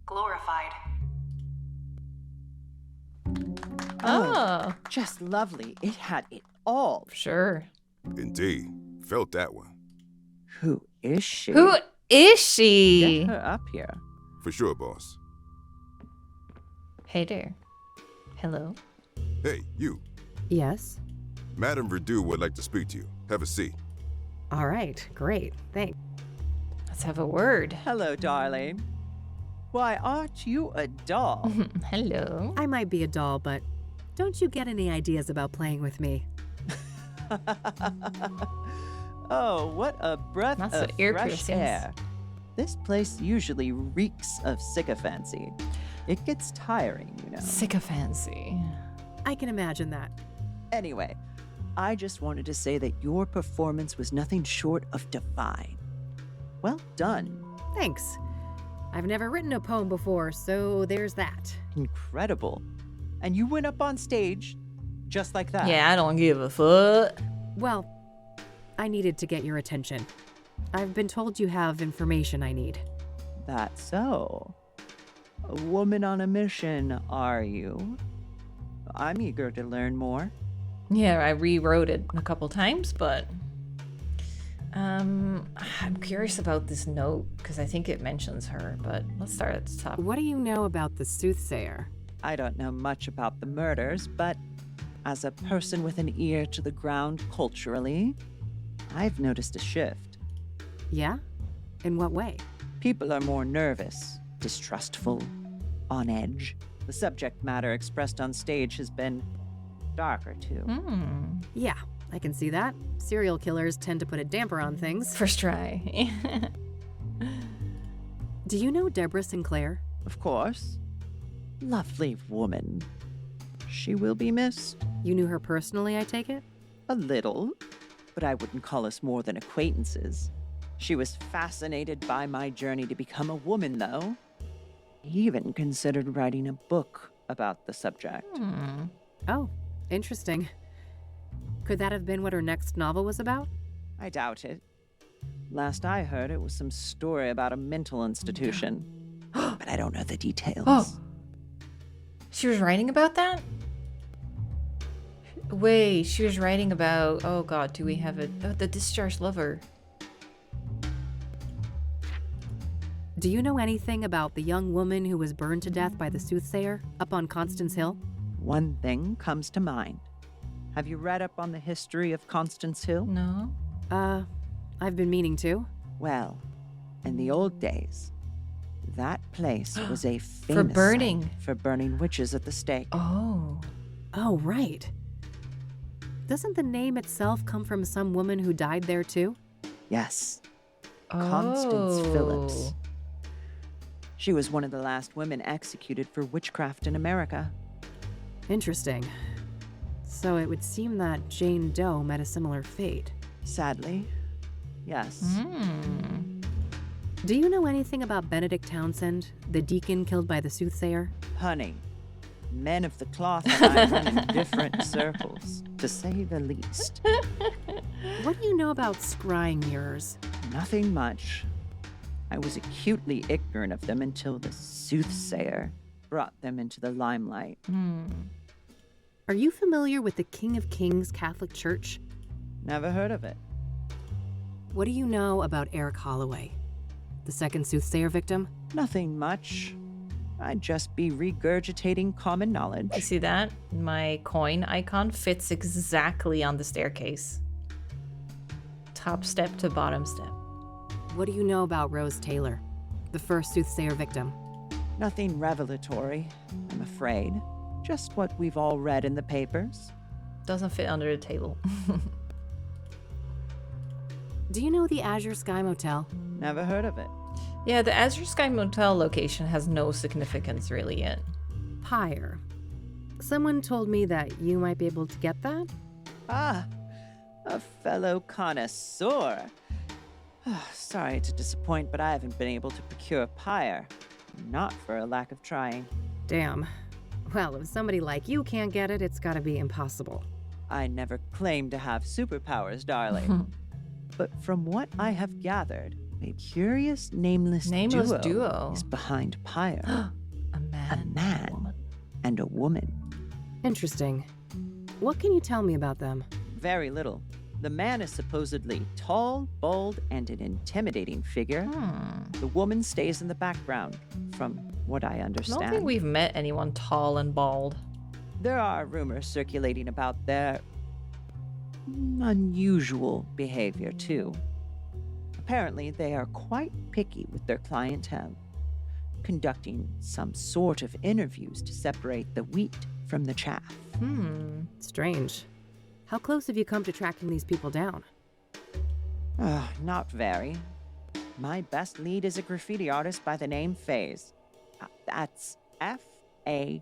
glorified. Oh, just lovely. It had it all. Sure. Indeed. Felt that one. Who is she? Who is she? Get her up here. For sure, boss. Hey there. Hello. Hey, you. Yes? Madame Verdue would like to speak to you. Have a seat. All right, great, thanks. Let's have a word. Hello, darling. Why, aren't you a doll? Hello. I might be a doll, but don't you get any ideas about playing with me? Oh, what a breath Lots of of ear fresh piercings. air. This place usually reeks of sycophancy. It gets tiring, you know. Sycophancy. I can imagine that. Anyway, I just wanted to say that your performance was nothing short of divine. Well done. Thanks. I've never written a poem before, so there's that. Incredible. And you went up on stage just like that. Yeah, I don't give a fuck. Well, I needed to get your attention. I've been told you have information I need. That's so. A woman on a mission, are you? I'm eager to learn more. Yeah, I rewrote it a couple times, but I'm curious about this note because I think it mentions her, but let's start at the top. What do you know about the soothsayer? I don't know much about the murders, but as a person with an ear to the ground culturally, I've noticed a shift. Yeah? In what way? People are more nervous, distrustful, on edge. The subject matter expressed on stage has been darker, too. Yeah, I can see that. Serial killers tend to put a damper on things. First try. Do you know Deborah Sinclair? Of course. Lovely woman. She will be missed. You knew her personally, I take it? A little, but I wouldn't call us more than acquaintances. She was fascinated by my journey to become a woman, though. He even considered writing a book about the subject. Oh, interesting. Could that have been what her next novel was about? I doubt it. Last I heard, it was some story about a mental institution. But I don't know the details. Oh. She was writing about that? Wait, she was writing about... Oh god, do we have it? Oh, the discharged lover. Do you know anything about the young woman who was burned to death by the soothsayer up on Constance Hill? One thing comes to mind. Have you read up on the history of Constance Hill? No. I've been meaning to. Well, in the old days, that place was a famous For burning. site for burning witches at the stake. Oh. Oh, right. Doesn't the name itself come from some woman who died there too? Yes. Constance Oh. Phillips. She was one of the last women executed for witchcraft in America. Interesting. So it would seem that Jane Doe met a similar fate. Sadly, yes. Do you know anything about Benedict Townsend, the deacon killed by the soothsayer? Honey, men of the cloth and I run in different circles, to say the least. What do you know about scrying mirrors? Nothing much. I was acutely ignorant of them until the soothsayer brought them into the limelight. Are you familiar with the King of Kings Catholic Church? Never heard of it. What do you know about Eric Holloway, the second soothsayer victim? Nothing much. I'd just be regurgitating common knowledge. You see that? My coin icon fits exactly on the staircase. Top step to bottom step. What do you know about Rose Taylor, the first soothsayer victim? Nothing revelatory, I'm afraid. Just what we've all read in the papers. Doesn't fit under the table. Do you know the Azure Sky Motel? Never heard of it. Yeah, the Azure Sky Motel location has no significance really yet. Pyre. Someone told me that you might be able to get that? Ah, a fellow connoisseur. Sorry to disappoint, but I haven't been able to procure pyre. Not for a lack of trying. Damn. Well, if somebody like you can't get it, it's gotta be impossible. I never claimed to have superpowers, darling. But from what I have gathered, a curious nameless duo is behind pyre. A man and a woman. Interesting. What can you tell me about them? Very little. The man is supposedly tall, bold, and an intimidating figure. The woman stays in the background, from what I I understand. don't think we've met anyone tall and bald. There are rumors circulating about their unusual behavior, too. Apparently, they are quite picky with their clientele, conducting some sort of interviews to separate the wheat from the chaff. Strange. How close have you come to tracking these people down? Not very. My best lead is a graffiti artist by the name FaZe. That's F-A-Z-E.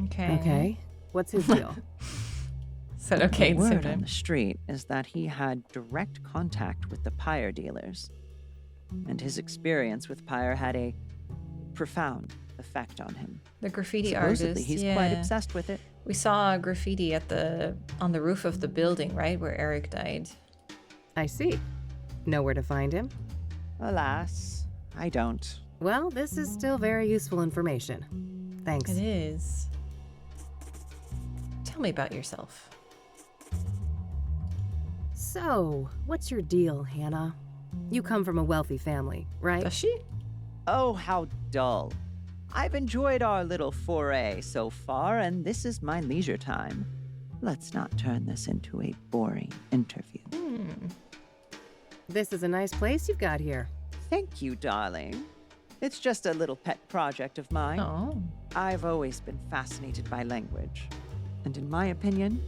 Okay. Okay. What's his deal? Said okay. The word sort on of. the street is that he had direct contact with the pyre dealers, and his experience with pyre had a profound effect on him. The graffiti Supposedly, artist. he's yeah. quite obsessed with it. We saw graffiti on the roof of the building, right, where Eric died. I see. Know where to find him? Alas, I don't. Well, this is still very useful information. Thanks. It is. Tell me about yourself. So, what's your deal, Hannah? You come from a wealthy family, right? Does she? Oh, how dull. I've enjoyed our little foray so far, and this is my leisure time. Let's not turn this into a boring interview. This is a nice place you've got here. Thank you, darling. It's just a little pet project of mine. Oh. I've always been fascinated by language. And in my opinion,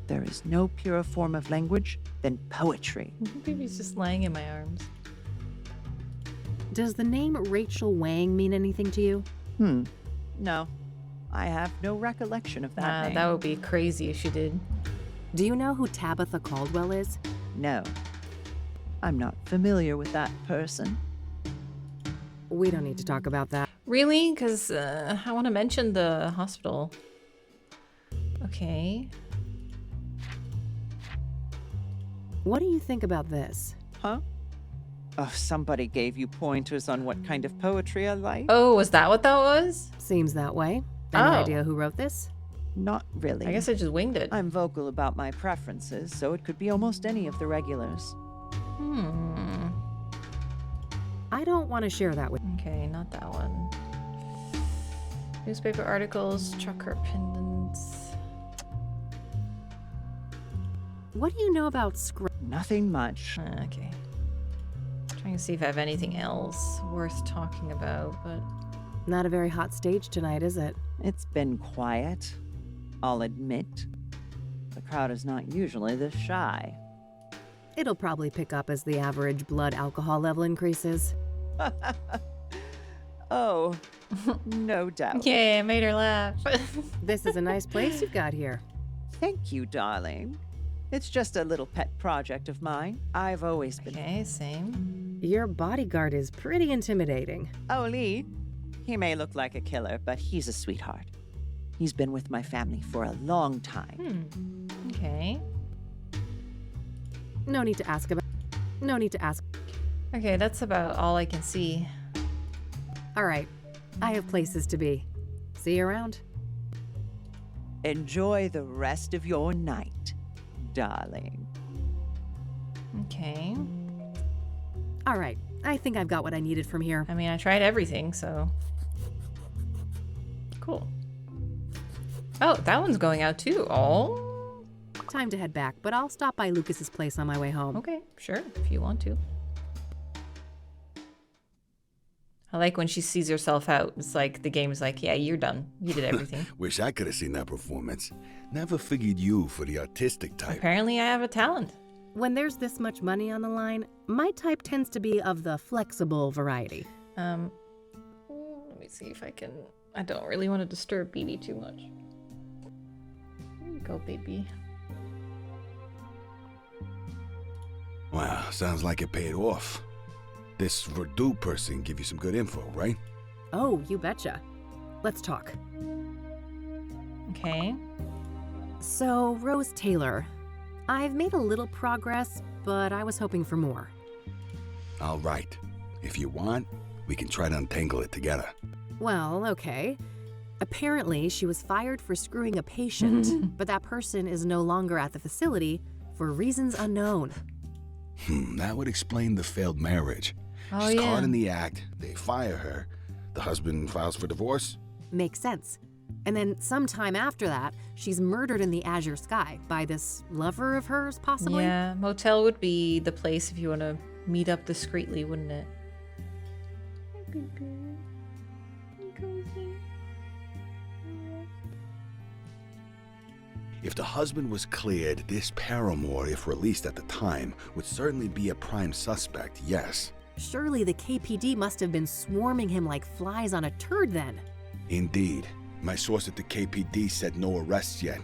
there is no purer form of language than poetry. Baby's just lying in my arms. Does the name Rachel Wang mean anything to you? No. I have no recollection of that name. That would be crazy if she did. Do you know who Tabitha Caldwell is? No. I'm not familiar with that person. We don't need to talk about that. Really? Because I want to mention the hospital. Okay. What do you think about this? Huh? Oh, somebody gave you pointers on what kind of poetry I like? Oh, was that what that was? Seems that way. Any idea who wrote this? Not really. I guess I just winged it. I'm vocal about my preferences, so it could be almost any of the regulars. I don't want to share that with. Okay, not that one. Newspaper articles, choker pendants. What do you know about Nothing much. Okay. Trying to see if I have anything else worth talking about, but Not a very hot stage tonight, is it? It's been quiet, I'll admit. The crowd is not usually this shy. It'll probably pick up as the average blood alcohol level increases. Oh, no doubt. yeah, I made her laugh. This is a nice place you've got here. Thank you, darling. It's just a little pet project of mine. I've always been... Okay, same. Your bodyguard is pretty intimidating. Oh, Lee. He may look like a killer, but he's a sweetheart. He's been with my family for a long time. Okay. No need to ask about... No need to ask. Okay, that's about all I can see. All right. I have places to be. See you around. Enjoy the rest of your night, darling. Okay. All right. I think I've got what I needed from here. I mean, I tried everything, so... Cool. Oh, that one's going out too. Oh. Time to head back, but I'll stop by Lucas's place on my way home. Okay, sure, if you want to. I like when she sees herself out. It's like the game is like, yeah, you're done. You did everything. Wish I could have seen that performance. Never figured you for the artistic type. Apparently I have a talent. When there's this much money on the line, my type tends to be of the flexible variety. Let me see if I can... I don't really want to disturb BB too much. There you go, baby. Wow, sounds like it paid off. This Verdu person give you some good info, right? Oh, you betcha. Let's talk. Okay. So, Rose Taylor. I've made a little progress, but I was hoping for more. All right. If you want, we can try to untangle it together. Well, okay. Apparently, she was fired for screwing a patient, but that person is no longer at the facility for reasons unknown. That would explain the failed marriage. Oh, She's yeah. caught in the act, they fire her. The husband files for divorce? Makes sense. And then sometime after that, she's murdered in the azure sky by this lover of hers, possibly? Yeah, motel would be the place if you want to meet up discreetly, wouldn't it? If the husband was cleared, this paramour, if released at the time, would certainly be a prime suspect, yes. Surely the KPD must have been swarming him like flies on a turd then. Indeed. My source at the KPD said no arrests yet.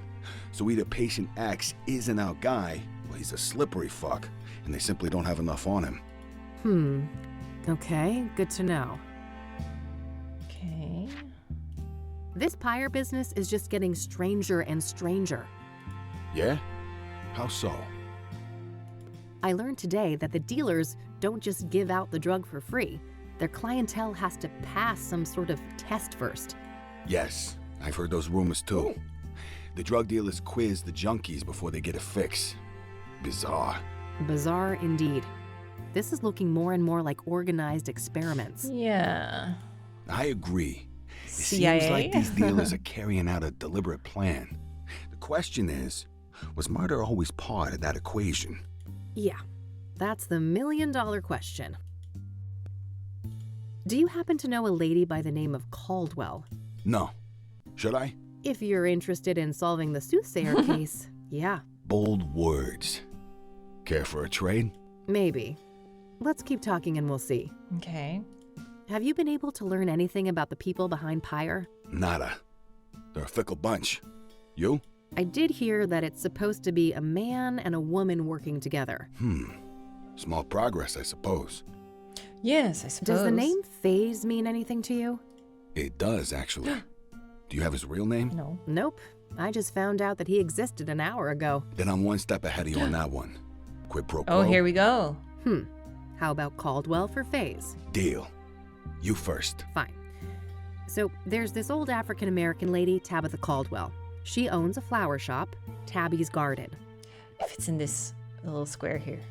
So either Patient X isn't our guy, or he's a slippery fuck, and they simply don't have enough on him. Okay, good to know. Okay. This pyre business is just getting stranger and stranger. Yeah? How so? I learned today that the dealers don't just give out the drug for free. Their clientele has to pass some sort of test first. Yes, I've heard those rumors too. Ooh. The drug dealers quiz the junkies before they get a fix. Bizarre. Bizarre indeed. This is looking more and more like organized experiments. Yeah. I agree. It CIA? seems like these dealers are carrying out a deliberate plan. The question is, was murder always part of that equation? Yeah, that's the million-dollar question. Do you happen to know a lady by the name of Caldwell? No. Should I? If you're interested in solving the soothsayer case, yeah. Bold words. Care for a trade? Maybe. Let's keep talking and we'll see. Okay. Have you been able to learn anything about the people behind Pyre? Nada. They're a fickle bunch. You? I did hear that it's supposed to be a man and a woman working together. Small progress, I suppose. Yes, I suppose. Does the name Phase mean anything to you? It does, actually. Do you have his real name? No. Nope. I just found out that he existed an hour ago. Then I'm one step ahead of you on that one. Quid pro quo. Oh, here we go. How about Caldwell for Phase? Deal. You first. Fine. So there's this old African-American lady, Tabitha Caldwell. She owns a flower shop, Tabby's Garden. If it's in this little square here.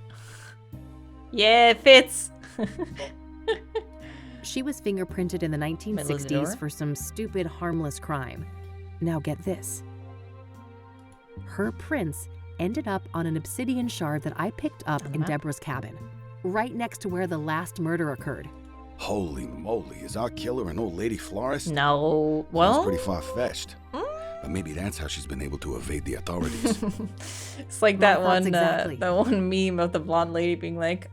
Yeah, it fits. She was fingerprinted in the 1960s for some stupid, harmless crime. Now get this. Her prints ended up on an obsidian shard that I picked up in Deborah's cabin, right next to where the last murder occurred. Holy moly, is our killer an old lady florist? No. Well, Sounds pretty far-fetched. But maybe that's how she's been able to evade the authorities. it's like that one, exactly. that one meme of the blonde lady being like,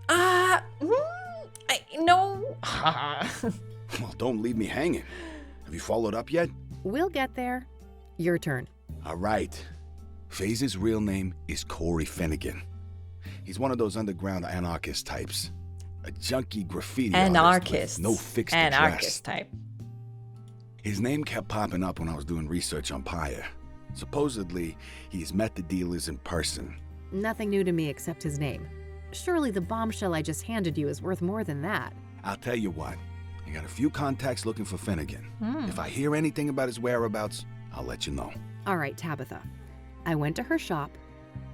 no. Well, don't leave me hanging. Have you followed up yet? We'll get there. Your turn. All right. Faze's real name is Corey Finnegan. He's one of those underground anarchist types. A junkie graffiti artist with no fixed address. Anarchist type. His name kept popping up when I was doing research on Pyre. Supposedly, he's met the dealers in person. Nothing new to me except his name. Surely the bombshell I just handed you is worth more than that. I'll tell you what. I got a few contacts looking for Finnegan. If I hear anything about his whereabouts, I'll let you know. All right, Tabitha. I went to her shop,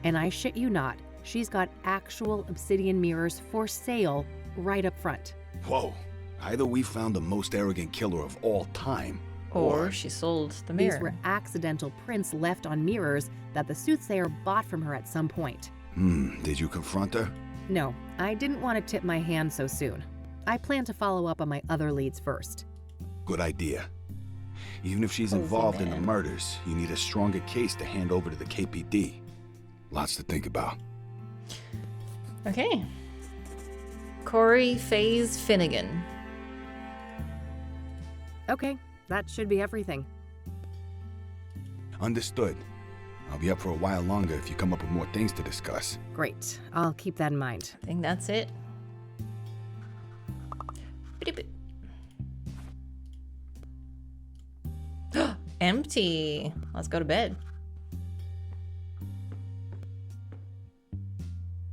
and I shit you not, she's got actual obsidian mirrors for sale right up front. Whoa. Either we found the most arrogant killer of all time, or she sold the mirror. These were accidental prints left on mirrors that the soothsayer bought from her at some point. Did you confront her? No, I didn't want to tip my hand so soon. I plan to follow up on my other leads first. Good idea. Even if she's involved in the murders, you need a stronger case to hand over to the KPD. Lots to think about. Okay. Corey Faze Finnegan. Okay, that should be everything. Understood. I'll be up for a while longer if you come up with more things to discuss. Great. I'll keep that in mind. I think that's it. Empty. Let's go to bed.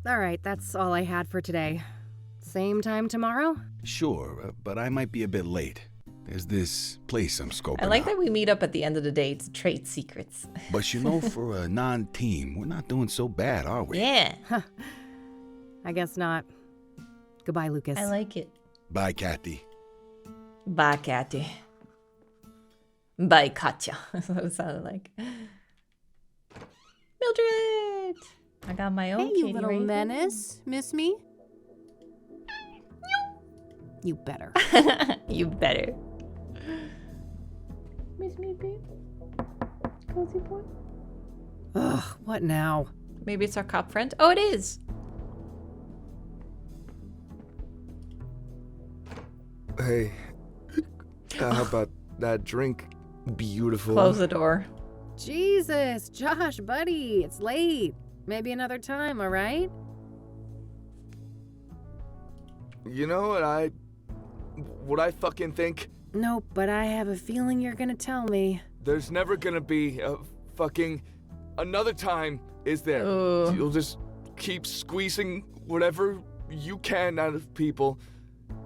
All right, that's all I had for today. Same time tomorrow? Sure, but I might be a bit late. There's this place I'm scoping I like out. that we meet up at the end of the day to trade secrets. But you know, for a non-team, we're not doing so bad, are we? Yeah. I guess not. Goodbye, Lucas. I like it. Bye, Kathy. Bye, Kathy. Bye, Katya. That's what it sounded like. Mildred! I got my own Hey, kitty you little right menace. Miss me? You better. You better. Miss me, babe? Cozy boy? Ugh, what now? Maybe it's our cop friend? Oh, it is! Hey, how about that drink? Beautiful. Close the door. Jesus, Josh, buddy, it's late. Maybe another time, all right? You know what I fucking think? Nope, but I have a feeling you're gonna tell me. There's never gonna be a fucking another time, is there? You'll just keep squeezing whatever you can out of people.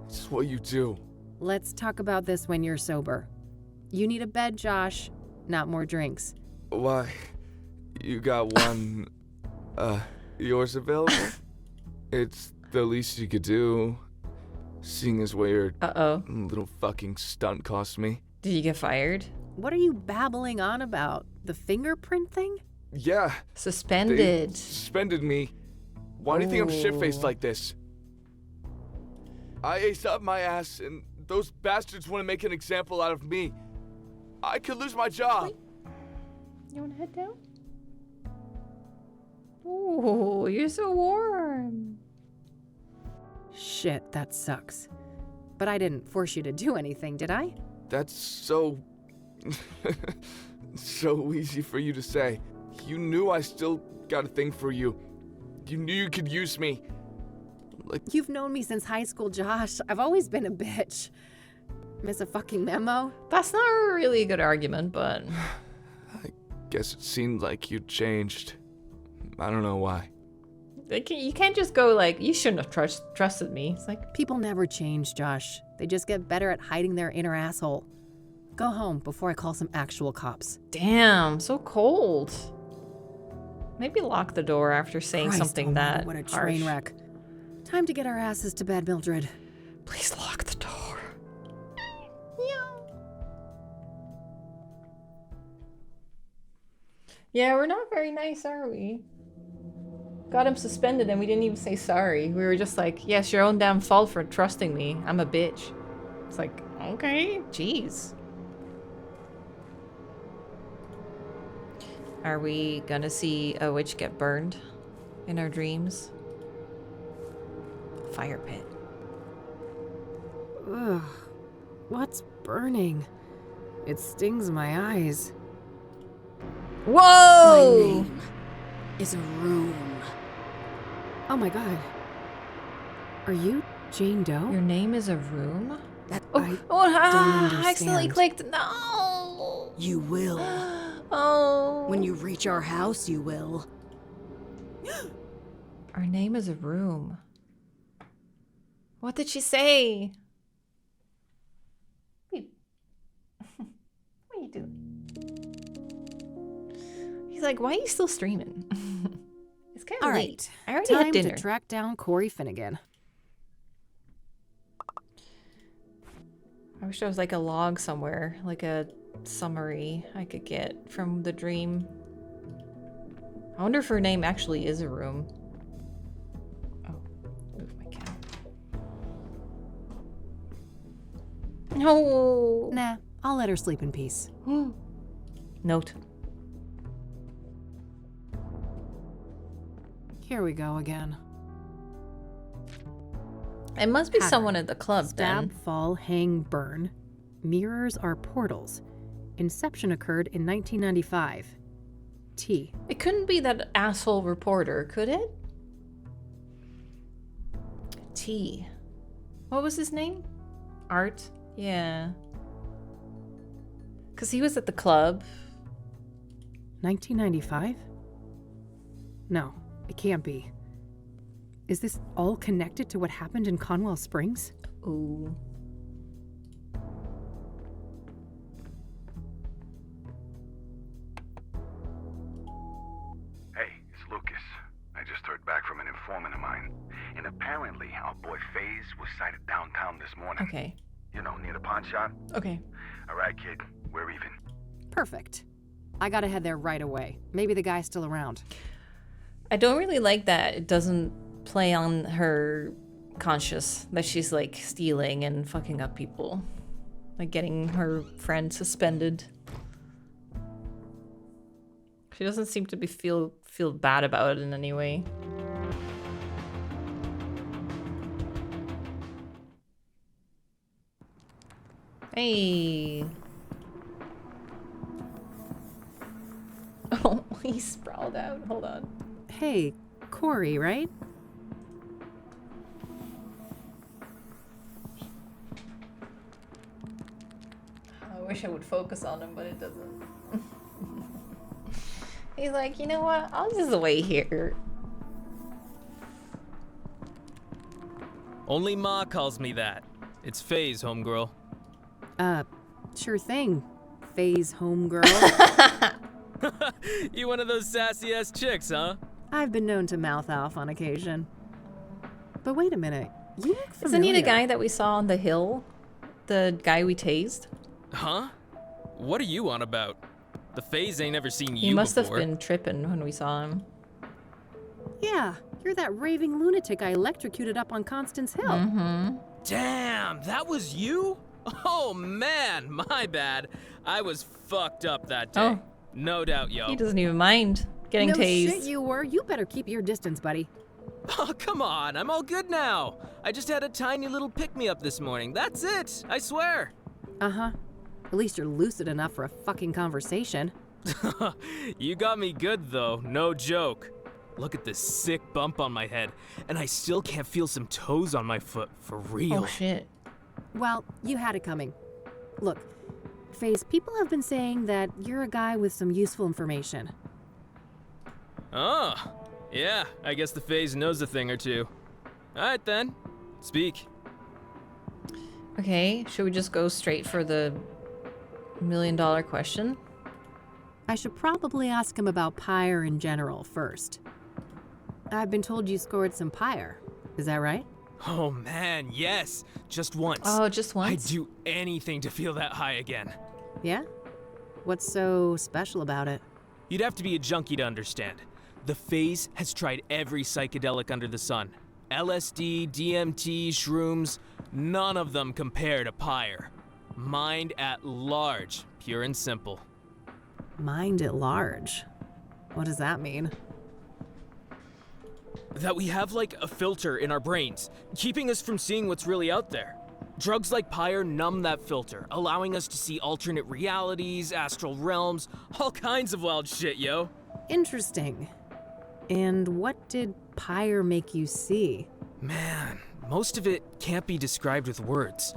It's what you do. Let's talk about this when you're sober. You need a bed, Josh, not more drinks. Why? You got one, yours available? It's the least you could do, seeing as what your little fucking stunt cost me. Did you get fired? What are you babbling on about? The fingerprint thing? Yeah. Suspended. They suspended me. Why do you think I'm shit-faced like this? I aced up my ass, and those bastards want to make an example out of me. I could lose my job. You want to head down? Ooh, you're so warm. Shit, that sucks. But I didn't force you to do anything, did I? That's so... so easy for you to say. You knew I still got a thing for you. You knew you could use me. Like... You've known me since high school, Josh. I've always been a bitch. Miss a fucking memo? That's not a really good argument, but... I guess it seemed like you changed. I don't know why. You can't just go like, you shouldn't have trusted me. It's like... People never change, Josh. They just get better at hiding their inner asshole. Go home before I call some actual cops. Damn, so cold. Maybe lock the door after saying Christ something almighty, that what a train harsh. wreck. Time to get our asses to bed, Mildred. Please lock the door. Yeah, we're not very nice, are we? Got him suspended and we didn't even say sorry. We were just like, yes, your own damn fault for trusting me. I'm a bitch. It's like, okay, jeez. Are we gonna see a witch get burned in our dreams? Fire pit. Ugh. What's burning? It stings my eyes. Whoa! My name is a room. Oh my god. Are you Jane Doe? Your name is a room? I accidentally clicked. No! You will. Oh. When you reach our house, you will. Our name is a room. What did she say? Wait. What are you doing? He's like, why are you still streaming? It's kind of All late. right. I already had dinner. Time to track down Corey Finnegan. I wish there was like a log somewhere, like a summary I could get from the dream. I wonder if her name actually is a room. Oh, move my camera. No. Nah, I'll let her sleep in peace. Note. Here we go again. It must be Pattern. someone at the club Stab, then. fall, hang, burn. Mirrors are portals. Inception occurred in 1995. T. It couldn't be that asshole reporter, could it? T. What was his name? Art? Yeah. Because he was at the club. 1995? No, it can't be. Is this all connected to what happened in Conwell Springs? Ooh. Hey, it's Lucas. I just heard back from an informant of mine. And apparently, our boy FaZe was sighted downtown this morning. Okay. You know, near the pawn shop. Okay. All right, kid. We're even. Perfect. I gotta head there right away. Maybe the guy's still around. I don't really like that it doesn't play on her conscience that she's like stealing and fucking up people. Like getting her friend suspended. She doesn't seem to be feel bad about it in any way. Hey. Oh, he sprawled out. Hold on. Hey, Corey, right? I wish I would focus on him, but it doesn't. He's like, you know what? I'll just wait here. Only Ma calls me that. It's Faye's, homegirl. Sure thing. Faye's homegirl. You one of those sassy-ass chicks, huh? I've been known to mouth off on occasion. But wait a minute. You look familiar. Isn't he the guy that we saw on the hill? The guy we tased? Huh? What are you on about? The Fays ain't ever seen you He must before. have been tripping when we saw him. Yeah, you're that raving lunatic I electrocuted up on Constance Hill. Mm-hmm. Damn, that was you? Oh man, my bad. I was fucked up that day. Oh. No doubt, yo. He doesn't even mind getting no tased. shit you were. You better keep your distance, buddy. Oh, come on, I'm all good now. I just had a tiny little pick-me-up this morning. That's it, I swear. Uh-huh. At least you're lucid enough for a fucking conversation. You got me good, though, no joke. Look at this sick bump on my head, and I still can't feel some toes on my foot, for real. Oh, shit. Well, you had it coming. Look, Faze, people have been saying that you're a guy with some useful information. Oh, yeah, I guess the Faze knows a thing or two. Alright then, speak. Okay, should we just go straight for the $1 million question? I should probably ask him about Pyre in general first. I've been told you scored some Pyre. Is that right? Oh man, yes, just once. Oh, just once? I'd do anything to feel that high again. Yeah? What's so special about it? You'd have to be a junkie to understand. The Faze has tried every psychedelic under the sun. LSD, DMT, shrooms, none of them compare to Pyre. Mind at large, pure and simple. Mind at large? What does that mean? That we have like a filter in our brains, keeping us from seeing what's really out there. Drugs like Pyre numb that filter, allowing us to see alternate realities, astral realms, all kinds of wild shit, yo. Interesting. And what did Pyre make you see? Man, most of it can't be described with words.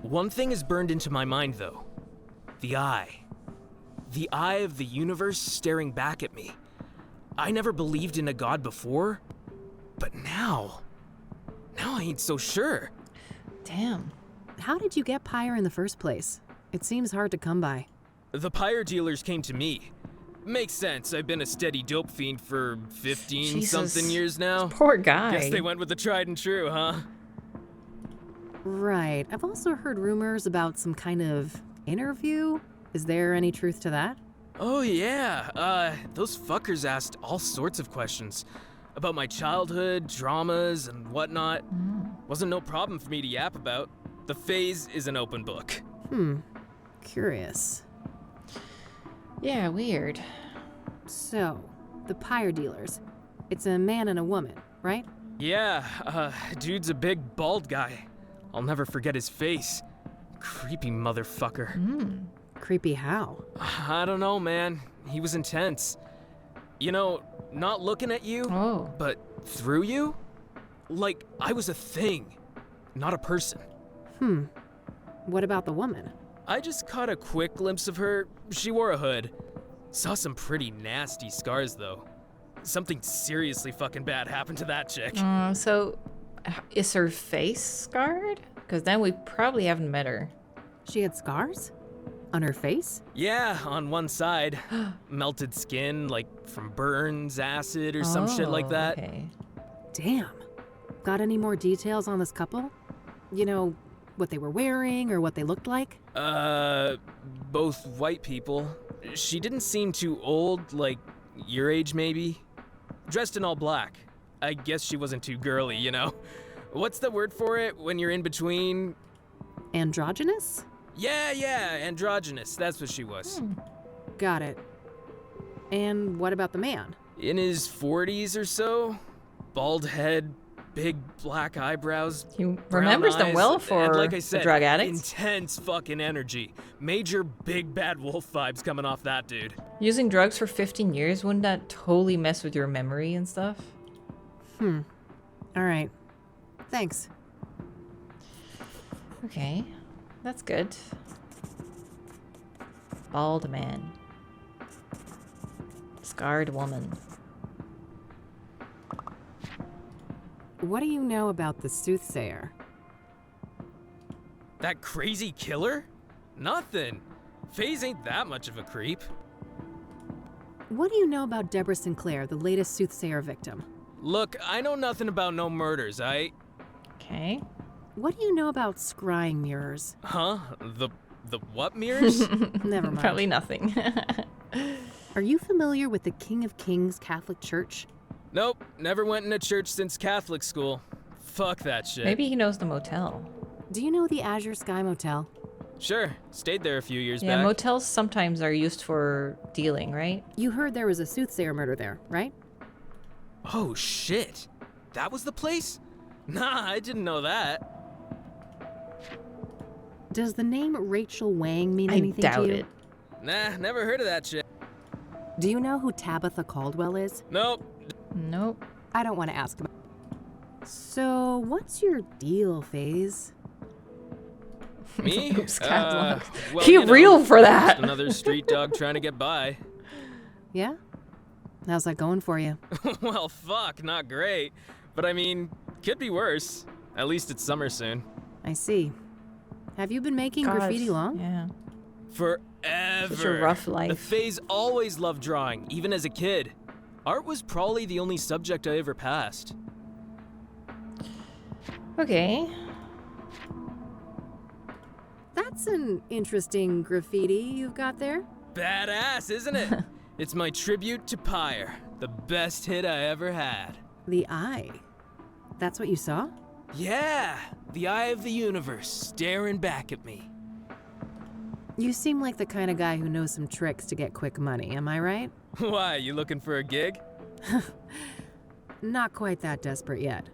One thing is burned into my mind, though. The eye. The eye of the universe staring back at me. I never believed in a god before, but now I ain't so sure. Damn. How did you get Pyre in the first place? It seems hard to come by. The Pyre dealers came to me. Makes sense, I've been a steady dope fiend for 15-something years now. Poor guy. Guess they went with the tried and true, huh? Right. I've also heard rumors about some kind of interview. Is there any truth to that? Oh yeah, those fuckers asked all sorts of questions. About my childhood, dramas, and whatnot. Wasn't no problem for me to yap about. The Faze is an open book. Curious. Yeah, weird. So, the Pyre dealers. It's a man and a woman, right? Yeah, dude's a big, bald guy. I'll never forget his face. Creepy motherfucker. Creepy how? I don't know, man. He was intense. You know, not looking at you, but through you? Like I was a thing, not a person. What about the woman? I just caught a quick glimpse of her. She wore a hood. Saw some pretty nasty scars, though. Something seriously fucking bad happened to that chick. So, is her face scarred? Because then we probably haven't met her. She had scars? On her face? Yeah, on one side. Melted skin, like from burns, acid, or some shit like that. Okay. Damn. Got any more details on this couple? You know, what they were wearing or what they looked like? Both white people. She didn't seem too old, like your age maybe. Dressed in all black. I guess she wasn't too girly, you know? What's the word for it when you're in between? Androgynous? Yeah, androgynous. That's what she was. Got it. And what about the man? In his 40s or so. Bald head, big black eyebrows. He brown remembers them eyes, well and for like I a said, drug addict. intense fucking energy. Major big bad wolf vibes coming off that dude. Using drugs for 15 years, wouldn't that totally mess with your memory and stuff? All right. Thanks. Okay, that's good. Bald man. Scarred woman. What do you know about the soothsayer? That crazy killer? Nothing. FaZe ain't that much of a creep. What do you know about Deborah Sinclair, the latest soothsayer victim? Look, I know nothing about no murders, Okay. What do you know about scrying mirrors? Huh? The what mirrors? Never mind. Probably nothing. Are you familiar with the King of Kings Catholic Church? Nope, never went in a church since Catholic school. Fuck that shit. Maybe he knows the motel. Do you know the Azure Sky Motel? Sure, stayed there a few years Yeah, back. motels sometimes are used for dealing, right? You heard there was a soothsayer murder there, right? Oh shit. That was the place? Nah, I didn't know that. Does the name Rachel Wang mean I anything doubt to you? it. Nah, never heard of that shit. Do you know who Tabitha Caldwell is? Nope. Nope. I don't want to ask about. So, what's your deal, FaZe? Me? Oops, catalog. Well, He you know, reeled for that. just another street dog trying to get by. Yeah? How's that going for you? Well, fuck, not great. But I mean, could be worse. At least it's summer soon. I see. Have you been making God, graffiti long? Yeah. Forever. Such a rough The life. FaZe always loved drawing, even as a kid. Art was probably the only subject I ever passed. Okay. That's an interesting graffiti you've got there. Badass, isn't it? It's my tribute to Pyre, the best hit I ever had. The eye. That's what you saw? Yeah, the eye of the universe staring back at me. You seem like the kind of guy who knows some tricks to get quick money, am I right? Why, you looking for a gig? Not quite that desperate yet.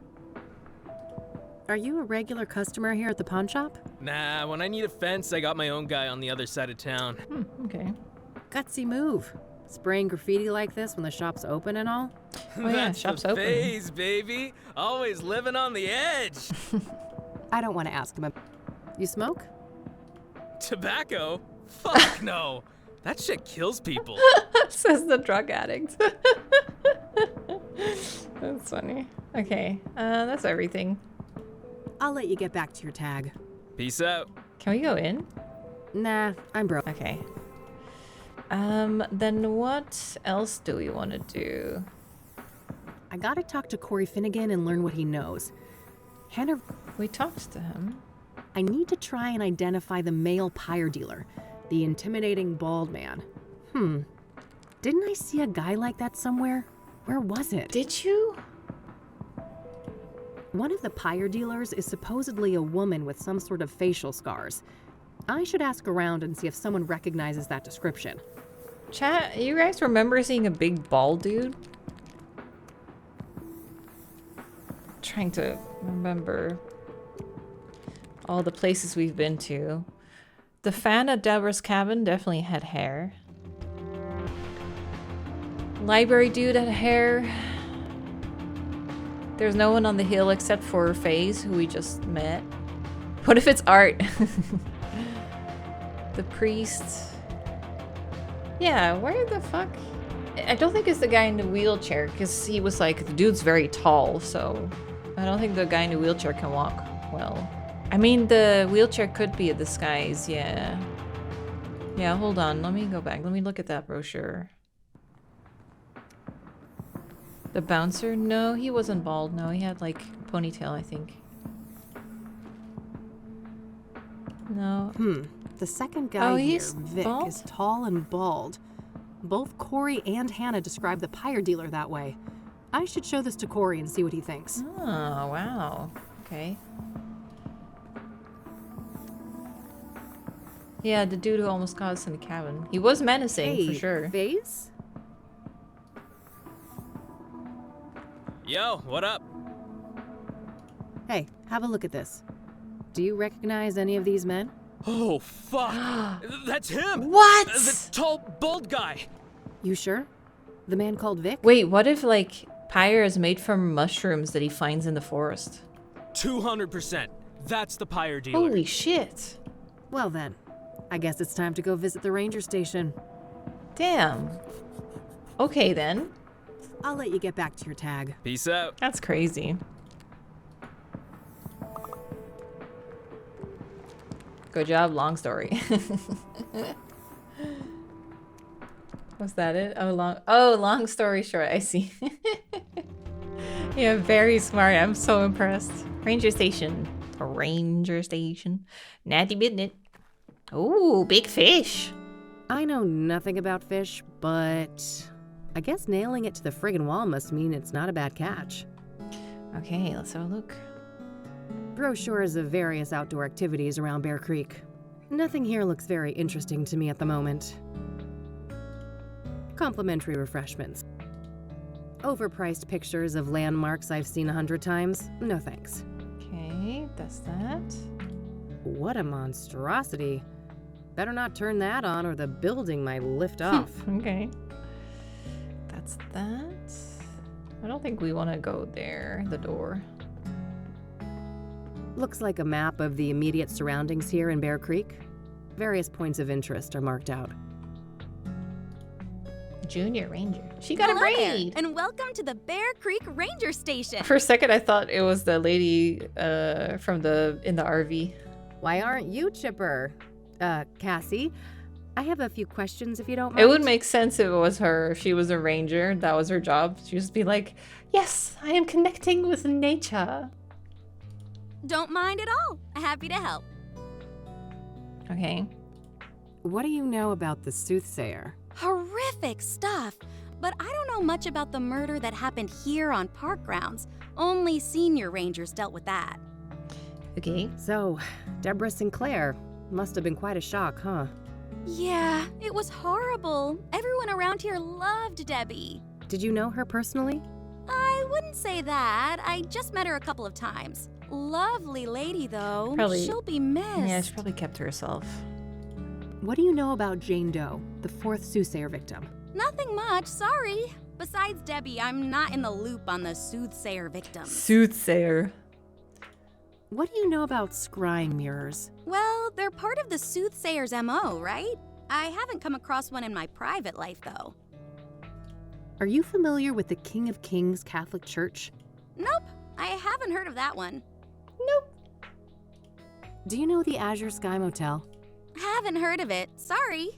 Are you a regular customer here at the pawn shop? Nah, when I need a fence, I got my own guy on the other side of town. Okay. Gutsy move. Spraying graffiti like this when the shop's open and all? Oh yeah, That's shop's the open. FaZe, baby. Always living on the edge. I don't want to ask him. You smoke? Tobacco? Fuck no. That shit kills people. Says the drug addict. That's funny. Okay, that's everything. I'll let you get back to your tag. Peace out. Can we go in? Nah, I'm broke. Okay. Then what else do we want to do? I gotta talk to Corey Finnegan and learn what he knows. Hannah, we talked to him. I need to try and identify the male pyre dealer, the intimidating bald man. Didn't I see a guy like that somewhere? Where was it? Did you? One of the pyre dealers is supposedly a woman with some sort of facial scars. I should ask around and see if someone recognizes that description. Chat, you guys remember seeing a big bald dude? Trying to remember all the places we've been to. The fan at Deborah's cabin definitely had hair. Library dude had hair. There's no one on the hill except for FaZe, who we just met. What if it's Art? The priest. Yeah, where the fuck? I don't think it's the guy in the wheelchair, because he was like, the dude's very tall, so I don't think the guy in the wheelchair can walk well. I mean, the wheelchair could be a disguise, yeah. Yeah, hold on, let me go back. Let me look at that brochure. The bouncer? No, he wasn't bald. No, he had like a ponytail, I think. No. The second guy here, he's Vic, bald? is tall and bald. Both Corey and Hannah describe the pyre dealer that way. I should show this to Corey and see what he thinks. Oh, wow. Okay. Yeah, the dude who almost got us in the cabin. He was menacing, for sure. FaZe? Yo, what up? Hey, have a look at this. Do you recognize any of these men? Oh, fuck! That's him! What? The tall, bald guy! You sure? The man called Vic? Wait, what if, like, pyre is made from mushrooms that he finds in the forest? 200%. That's the pyre dealer. Holy shit. Well then, I guess it's time to go visit the ranger station. Damn. Okay, then. I'll let you get back to your tag. Peace out. That's crazy. Good job, long story. Was that it? Long story short, I see. Yeah, very smart. I'm so impressed. Ranger station. Ranger station. Natty midnight. Ooh, big fish. I know nothing about fish, but I guess nailing it to the friggin' wall must mean it's not a bad catch. Okay, let's have a look. Brochures of various outdoor activities around Bear Creek. Nothing here looks very interesting to me at the moment. Complimentary refreshments. Overpriced pictures of landmarks I've seen 100 times. No thanks. Okay, that's that. What a monstrosity. Better not turn that on or the building might lift off. Okay. That's that. I don't think we want to go there, the door. Looks like a map of the immediate surroundings here in Bear Creek. Various points of interest are marked out. Junior Ranger. She got a Hello braid. there, and welcome to the Bear Creek Ranger Station. For a second, I thought it was the lady in the RV. Why aren't you chipper? Cassie, I have a few questions if you don't mind. It would make sense if it was her. If she was a ranger, that was her job. She'd just be like, yes, I am connecting with nature. Don't mind at all. Happy to help. Okay. What do you know about the soothsayer? Horrific stuff. But I don't know much about the murder that happened here on park grounds. Only senior rangers dealt with that. Okay. So, Deborah Sinclair. Must have been quite a shock, huh? Yeah, it was horrible. Everyone around here loved Debbie. Did you know her personally? I wouldn't say that. I just met her a couple of times. Lovely lady, though. Probably. She'll be missed. Yeah, she probably kept to herself. What do you know about Jane Doe, the fourth soothsayer victim? Nothing much, sorry. Besides Debbie, I'm not in the loop on the soothsayer victims. Soothsayer. What do you know about scrying mirrors? Well, they're part of the soothsayer's MO, right? I haven't come across one in my private life, though. Are you familiar with the King of Kings Catholic Church? Nope, I haven't heard of that one. Nope. Do you know the Azure Sky Motel? Haven't heard of it, sorry.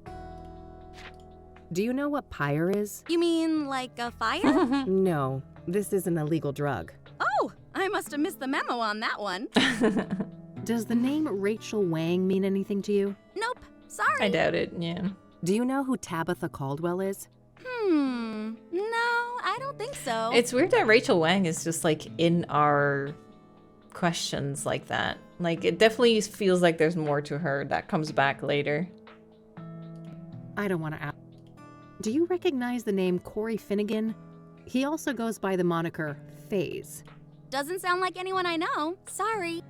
Do you know what pyre is? You mean like a fire? No, this is an illegal drug. Oh, I must have missed the memo on that one. Does the name Rachel Wang mean anything to you? Nope, sorry. I doubt it, yeah. Do you know who Tabitha Caldwell is? No, I don't think so. It's weird that Rachel Wang is just like in our questions like that. Like, it definitely feels like there's more to her that comes back later. I don't want to ask. Do you recognize the name Corey Finnegan? He also goes by the moniker FaZe. Doesn't sound like anyone I know. Sorry.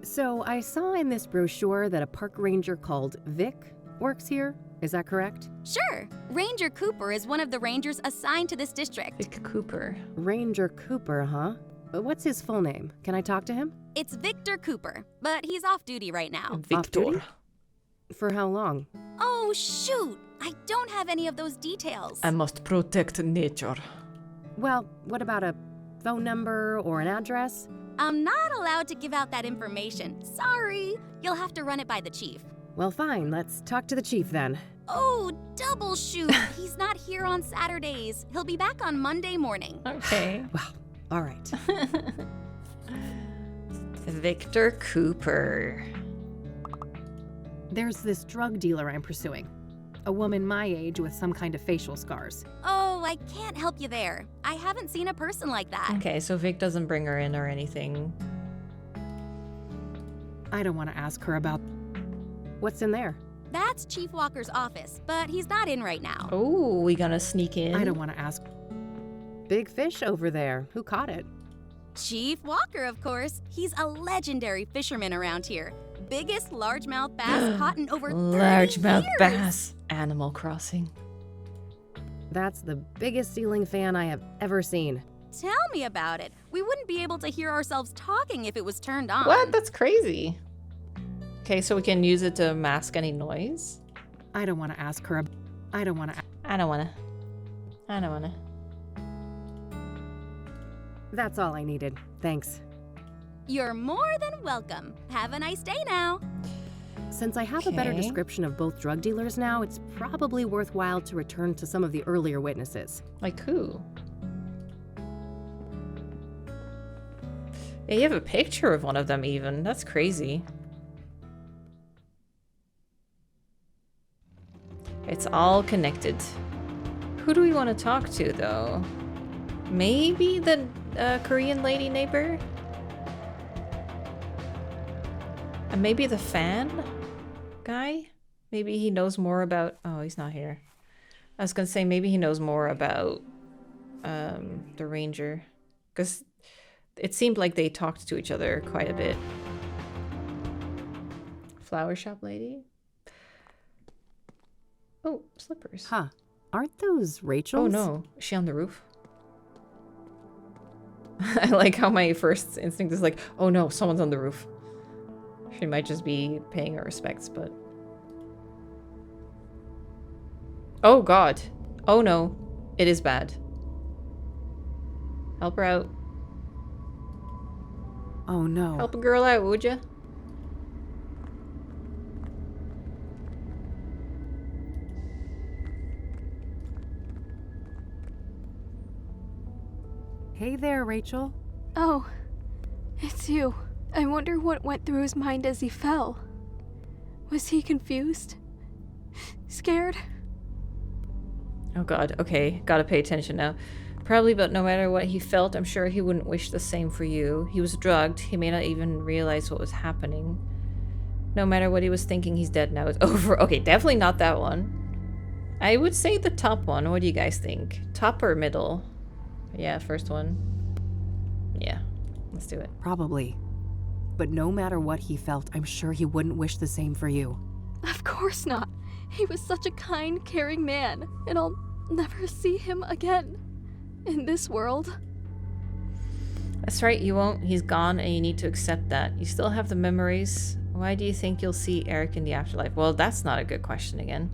So I saw in this brochure that a park ranger called Vic works here. Is that correct? Sure. Ranger Cooper is one of the rangers assigned to this district. Vic Cooper. Ranger Cooper, huh? What's his full name? Can I talk to him? It's Victor Cooper, but he's off duty right now. Victor. For how long? Oh, shoot. I don't have any of those details. I must protect nature. Well, what about a phone number or an address? I'm not allowed to give out that information. Sorry. You'll have to run it by the chief. Well, fine. Let's talk to the chief then. Oh, double shoot. He's not here on Saturdays. He'll be back on Monday morning. Okay. Wow. All right. Victor Cooper. There's this drug dealer I'm pursuing. A woman my age with some kind of facial scars. Oh, I can't help you there. I haven't seen a person like that. Okay, so Vic doesn't bring her in or anything. I don't want to ask her about... What's in there? That's Chief Walker's office, but he's not in right now. Oh, we gonna sneak in? I don't want to ask. Big fish over there. Who caught it? Chief Walker, of course. He's a legendary fisherman around here. Biggest largemouth bass caught in over 30 Largemouth years. bass. Animal Crossing. That's the biggest ceiling fan I have ever seen. Tell me about it. We wouldn't be able to hear ourselves talking if it was turned on. What? That's crazy. Okay, so we can use it to mask any noise? I don't want to ask her. I don't want to. I don't want to. That's all I needed. Thanks. You're more than welcome. Have a nice day now. Since I have a better Okay. description of both drug dealers now, it's probably worthwhile to return to some of the earlier witnesses. Like who? Yeah, you have a picture of one of them even. That's crazy. It's all connected. Who do we want to talk to, though? Maybe the Korean lady neighbor? And maybe the fan guy? Maybe he knows more about... Oh, he's not here. I was going to say maybe he knows more about the ranger. Because it seemed like they talked to each other quite a bit. Flower shop lady? Oh, slippers. Huh. Aren't those Rachel's? Oh no, is she on the roof? I like how my first instinct is like, oh no, someone's on the roof. She might just be paying her respects, but... Oh god. Oh no. It is bad. Help her out. Oh no. Help a girl out, would ya? Hey there, Rachel. Oh, it's you. I wonder what went through his mind as he fell. Was he confused? Scared? Oh god, okay. Gotta pay attention now. Probably, but no matter what he felt, I'm sure he wouldn't wish the same for you. He was drugged. He may not even realize what was happening. No matter what he was thinking, he's dead now. It's over. Okay, definitely not that one. I would say the top one. What do you guys think? Top or middle? Yeah, first one. Yeah, let's do it. Probably. But no matter what he felt, I'm sure he wouldn't wish the same for you. Of course not. He was such a kind, caring man, and I'll never see him again. In this world. That's right, you won't. He's gone and you need to accept that. You still have the memories. Why do you think you'll see Eric in the afterlife? Well, that's not a good question again.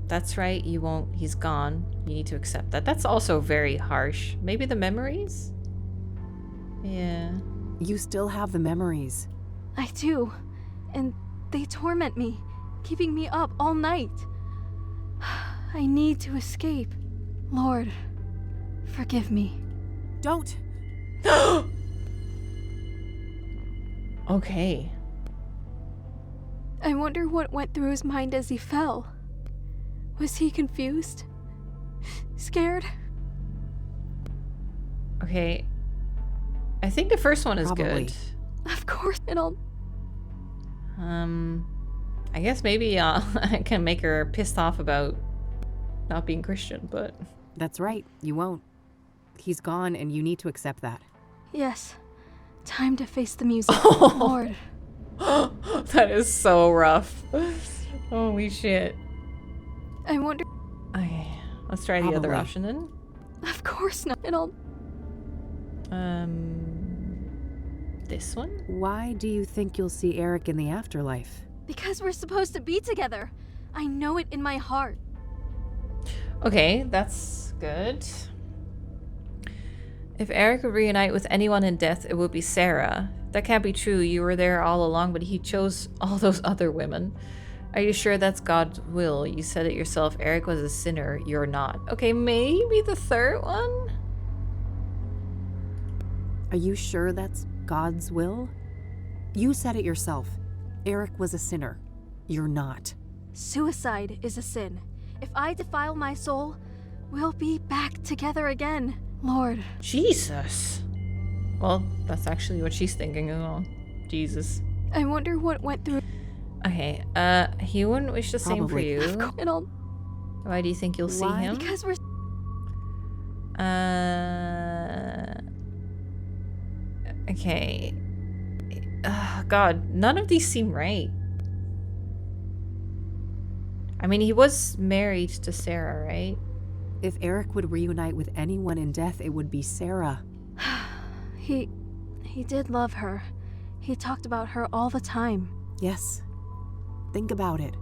That's right, you won't. He's gone. You need to accept that. That's also very harsh. Maybe the memories? Yeah. You still have the memories. I do. And they torment me, keeping me up all night. I need to escape. Lord, forgive me. Don't. Okay. I wonder what went through his mind as he fell. Was he confused? Scared? Okay. I think the first one is Probably. good. Of course, and I'll... I guess maybe I can make her pissed off about not being Christian, but... That's right, you won't. He's gone and you need to accept that. Yes. Time to face the music. Lord. That is so rough. Holy shit. I wonder... Okay, let's try the other Probably. option then. Of course not, and I'll... This one? Why do you think you'll see Eric in the afterlife? Because we're supposed to be together. I know it in my heart. Okay, that's good. If Eric would reunite with anyone in death, it would be Sarah. That can't be true. You were there all along, but he chose all those other women. Are you sure that's God's will? You said it yourself. Eric was a sinner. You're not. Okay, maybe the third one? Are you sure that's God's will? You said it yourself. Eric was a sinner. You're not. Suicide is a sin. If I defile my soul, we'll be back together again. Lord. Jesus. Well, that's actually what she's thinking as well. Jesus. I wonder what went through... Okay, he wouldn't wish the same for you. And I'll... Why do you think you'll see him? Because we're... Okay. God, none of these seem right. I mean, he was married to Sarah, right? If Eric would reunite with anyone in death, it would be Sarah. He did love her. He talked about her all the time. Yes. Think about it.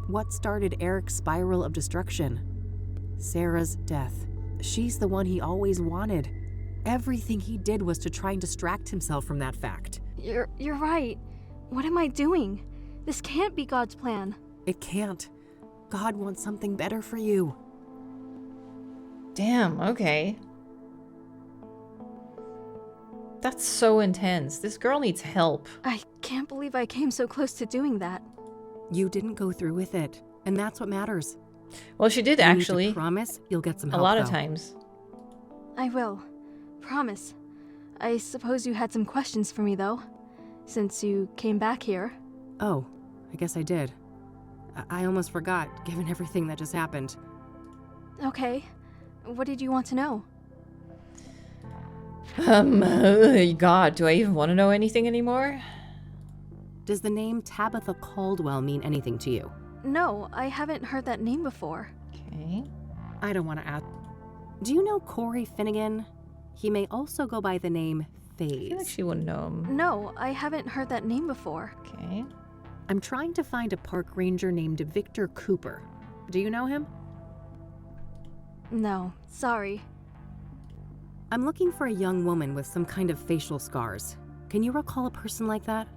What started Eric's spiral of destruction? Sarah's death. She's the one he always wanted. Everything he did was to try and distract himself from that fact. You're right. What am I doing? This can't be God's plan. It can't. God wants something better for you. Damn, okay. That's so intense. This girl needs help. I can't believe I came so close to doing that. You didn't go through with it, and that's what matters. Well, she did actually. You need to promise you'll get some help, a lot of though. times. I will. Promise. I suppose you had some questions for me, though, since you came back here. Oh, I guess I did. I almost forgot, given everything that just happened. Okay. What did you want to know? God, do I even want to know anything anymore? Does the name Tabitha Caldwell mean anything to you? No, I haven't heard that name before. Okay. I don't want to ask. Do you know Corey Finnegan? He may also go by the name FaZe. I feel like she wouldn't know him. No, I haven't heard that name before. Okay. I'm trying to find a park ranger named Victor Cooper. Do you know him? No, sorry. I'm looking for a young woman with some kind of facial scars. Can you recall a person like that?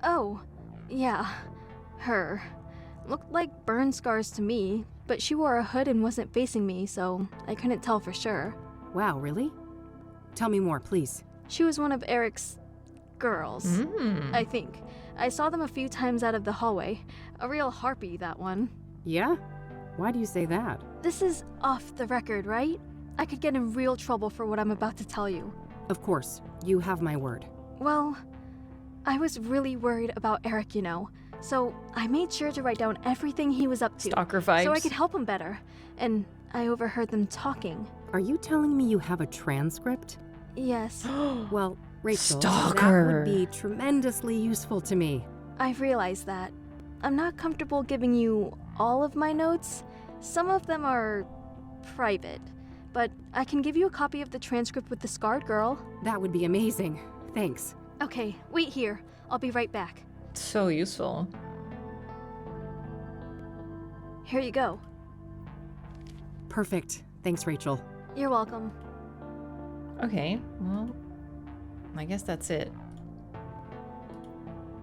Oh, yeah. Her. Looked like burn scars to me, but she wore a hood and wasn't facing me, so I couldn't tell for sure. Wow, really? Tell me more, please. She was one of Eric's girls, I think. I saw them a few times out of the hallway. A real harpy, that one. Yeah? Why do you say that? This is off the record, right? I could get in real trouble for what I'm about to tell you. Of course. You have my word. Well, I was really worried about Eric, you know. So I made sure to write down everything he was up to. Stalker vibes. So I could help him better. And I overheard them talking. Are you telling me you have a transcript? Yes. Well, Rachel, Stalker. that would be tremendously useful to me. I realize that. I'm not comfortable giving you all of my notes. Some of them are private. But I can give you a copy of the transcript with the scarred girl. That would be amazing. Thanks. Okay, wait here. I'll be right back. So useful. Here you go. Perfect. Thanks, Rachel. You're welcome. Okay, well, I guess that's it.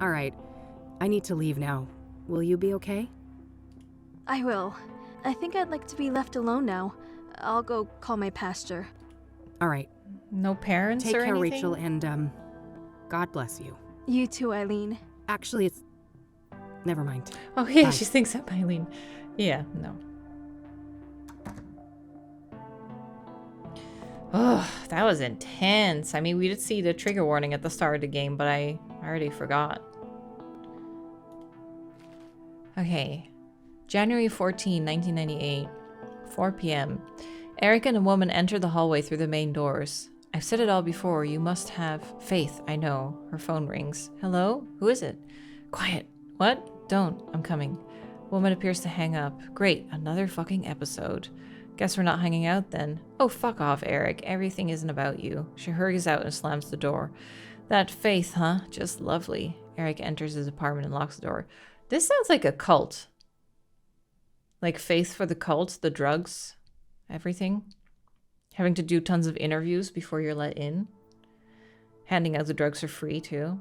All right. I need to leave now. Will you be okay? I will. I think I'd like to be left alone now. I'll go call my pastor. All right. No parents Take or care, anything? Rachel, and, God bless you. You too, Eileen. Actually, it's... Never mind. Oh, yeah, Bye. she thinks that Eileen. Yeah, no. Oh, that was intense. I mean, we did see the trigger warning at the start of the game, but I already forgot. Okay. January 14, 1998. 4 p.m. Eric and a woman enter the hallway through the main doors. I've said it all before. You must have faith. I know. Her phone rings. Hello? Who is it? Quiet. What? Don't. I'm coming. Woman appears to hang up. Great. Another fucking episode. Guess we're not hanging out then. Oh, fuck off, Eric. Everything isn't about you. She hurries out and slams the door. That faith, huh? Just lovely. Eric enters his apartment and locks the door. This sounds like a cult. Like faith for the cult, the drugs, everything. Having to do tons of interviews before you're let in. Handing out the drugs for free, too.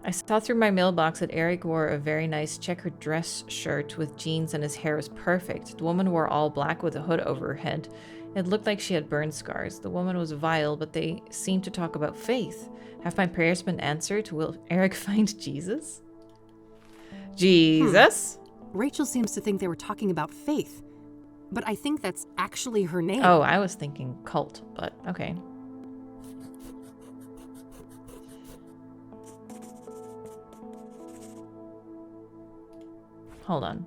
I saw through my mailbox that Eric wore a very nice checkered dress shirt with jeans and his hair was perfect. The woman wore all black with a hood over her head. It looked like she had burn scars. The woman was vile, but they seemed to talk about faith. Have my prayers been answered? Will Eric find Jesus? Jesus? Rachel seems to think they were talking about faith. But I think that's actually her name. Oh, I was thinking cult, but okay. Hold on.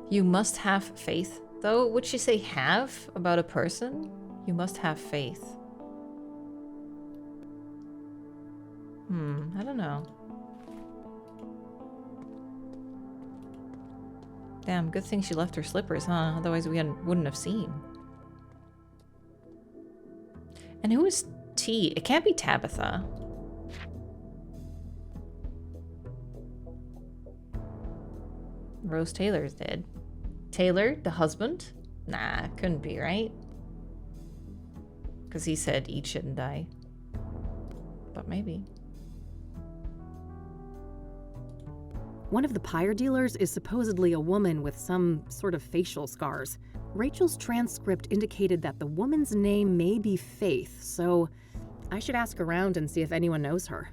You must have faith, though? Would she say have about a person? You must have faith. I don't know. Damn, good thing she left her slippers, huh? Otherwise we wouldn't have seen. And who is T? It can't be Tabitha. Rose Taylor's dead. Taylor, the husband? Nah, couldn't be, right? Because he said each shouldn't die. But maybe. One of the pyre dealers is supposedly a woman with some sort of facial scars. Rachel's transcript indicated that the woman's name may be Faith, so I should ask around and see if anyone knows her.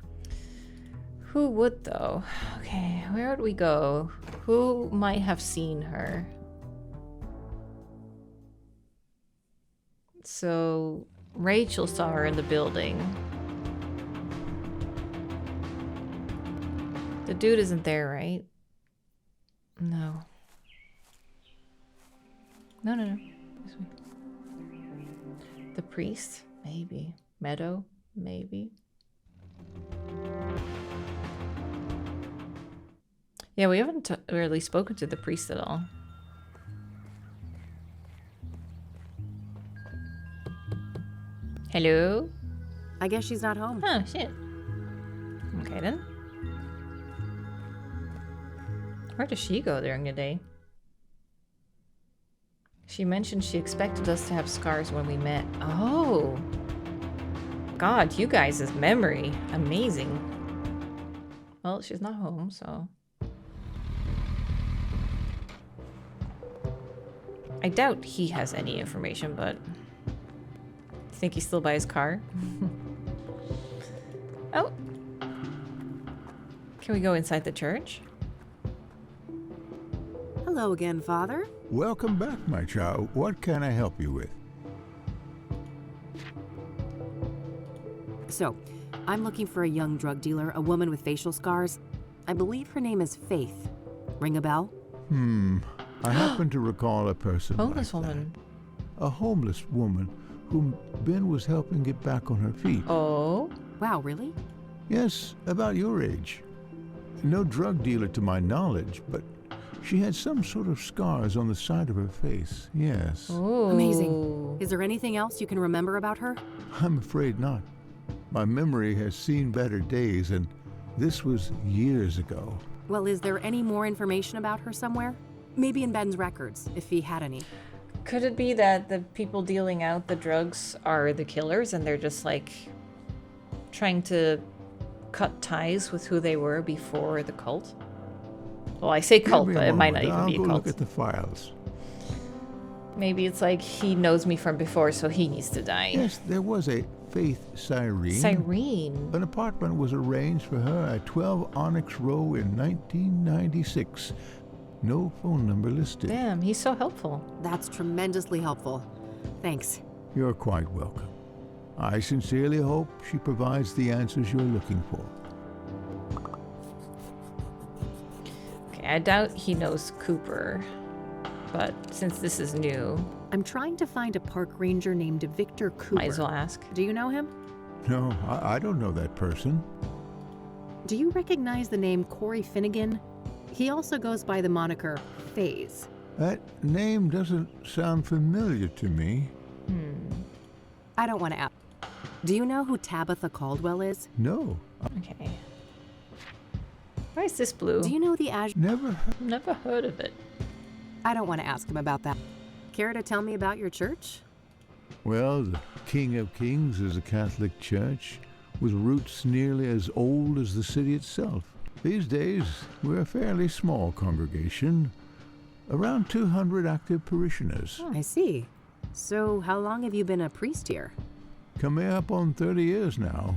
Who would, though? Okay, where would we go? Who might have seen her? So, Rachel saw her in the building. The dude isn't there, right? No. No. This way. The priest? Maybe. Meadow? Maybe. Yeah, we haven't really spoken to the priest at all. Hello? I guess she's not home. Oh, shit. Okay, then. Where does she go during the day? She mentioned she expected us to have scars when we met. Oh. God, you guys' memory. Amazing. Well, she's not home, so... I doubt he has any information, but... Think he's still by his car? Oh. Can we go inside the church? Hello again, Father. Welcome back, my child. What can I help you with? So, I'm looking for a young drug dealer, a woman with facial scars. I believe her name is Faith. Ring a bell? I happen to recall a person Homeless like woman. that. A homeless woman whom Ben was helping get back on her feet. Oh? Wow, really? Yes, about your age. No drug dealer to my knowledge, but she had some sort of scars on the side of her face, yes. Ooh. Amazing. Is there anything else you can remember about her? I'm afraid not. My memory has seen better days, and this was years ago. Well, is there any more information about her somewhere? Maybe in Ben's records, if he had any. Could it be that the people dealing out the drugs are the killers and they're just like trying to cut ties with who they were before the cult? Well, I say cult, Give me a but it might not moment. even be a I'll go cult. look at the files. Maybe it's like he knows me from before, so he needs to die. Yes, there was a Faith Cyrene. Cyrene? An apartment was arranged for her at 12 Onyx Row in 1996. No phone number listed. Damn, he's so helpful. That's tremendously helpful. Thanks. You're quite welcome. I sincerely hope she provides the answers you're looking for. Okay, I doubt he knows Cooper, but since this is new... I'm trying to find a park ranger named Victor Cooper. Might as well ask. Do you know him? No, I don't know that person. Do you recognize the name Corey Finnegan? He also goes by the moniker Faze. That name doesn't sound familiar to me. I don't want to ask. Do you know who Tabitha Caldwell is? No. Okay. Why is this blue? Do you know the Never heard of it. I don't want to ask him about that. Care to tell me about your church? Well, the King of Kings is a Catholic church with roots nearly as old as the city itself. These days, we're a fairly small congregation, around 200 active parishioners. Oh, I see. So how long have you been a priest here? Coming up on 30 years now.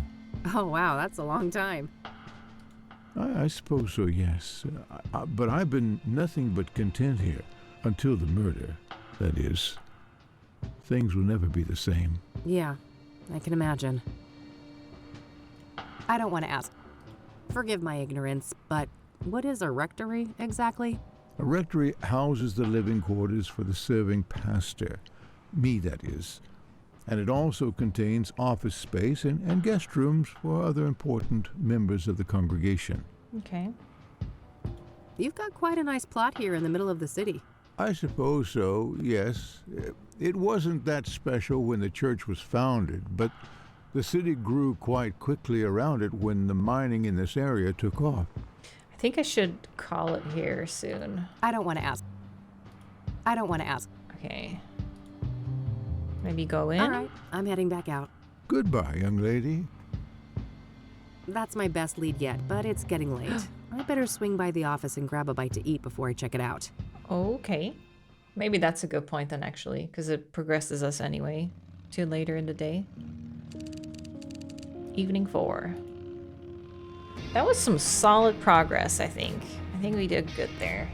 Oh, wow, that's a long time. I suppose so, yes. But I've been nothing but content here until the murder, that is. Things will never be the same. Yeah, I can imagine. I don't want to ask. Forgive my ignorance, but what is a rectory exactly? A rectory houses the living quarters for the serving pastor. Me, that is. and it also contains office space and guest rooms for other important members of the congregation. Okay. You've got quite a nice plot here in the middle of the city. I suppose so, yes. It wasn't that special when the church was founded, but the city grew quite quickly around it when the mining in this area took off. I think I should call it here soon. I don't want to ask. Okay. Maybe go in? All right, I'm heading back out. Goodbye, young lady. That's my best lead yet, but it's getting late. I better swing by the office and grab a bite to eat before I check it out. Okay. Maybe that's a good point then, actually, because it progresses us anyway to later in the day. Evening 4. That was some solid progress, I think. I think we did good there.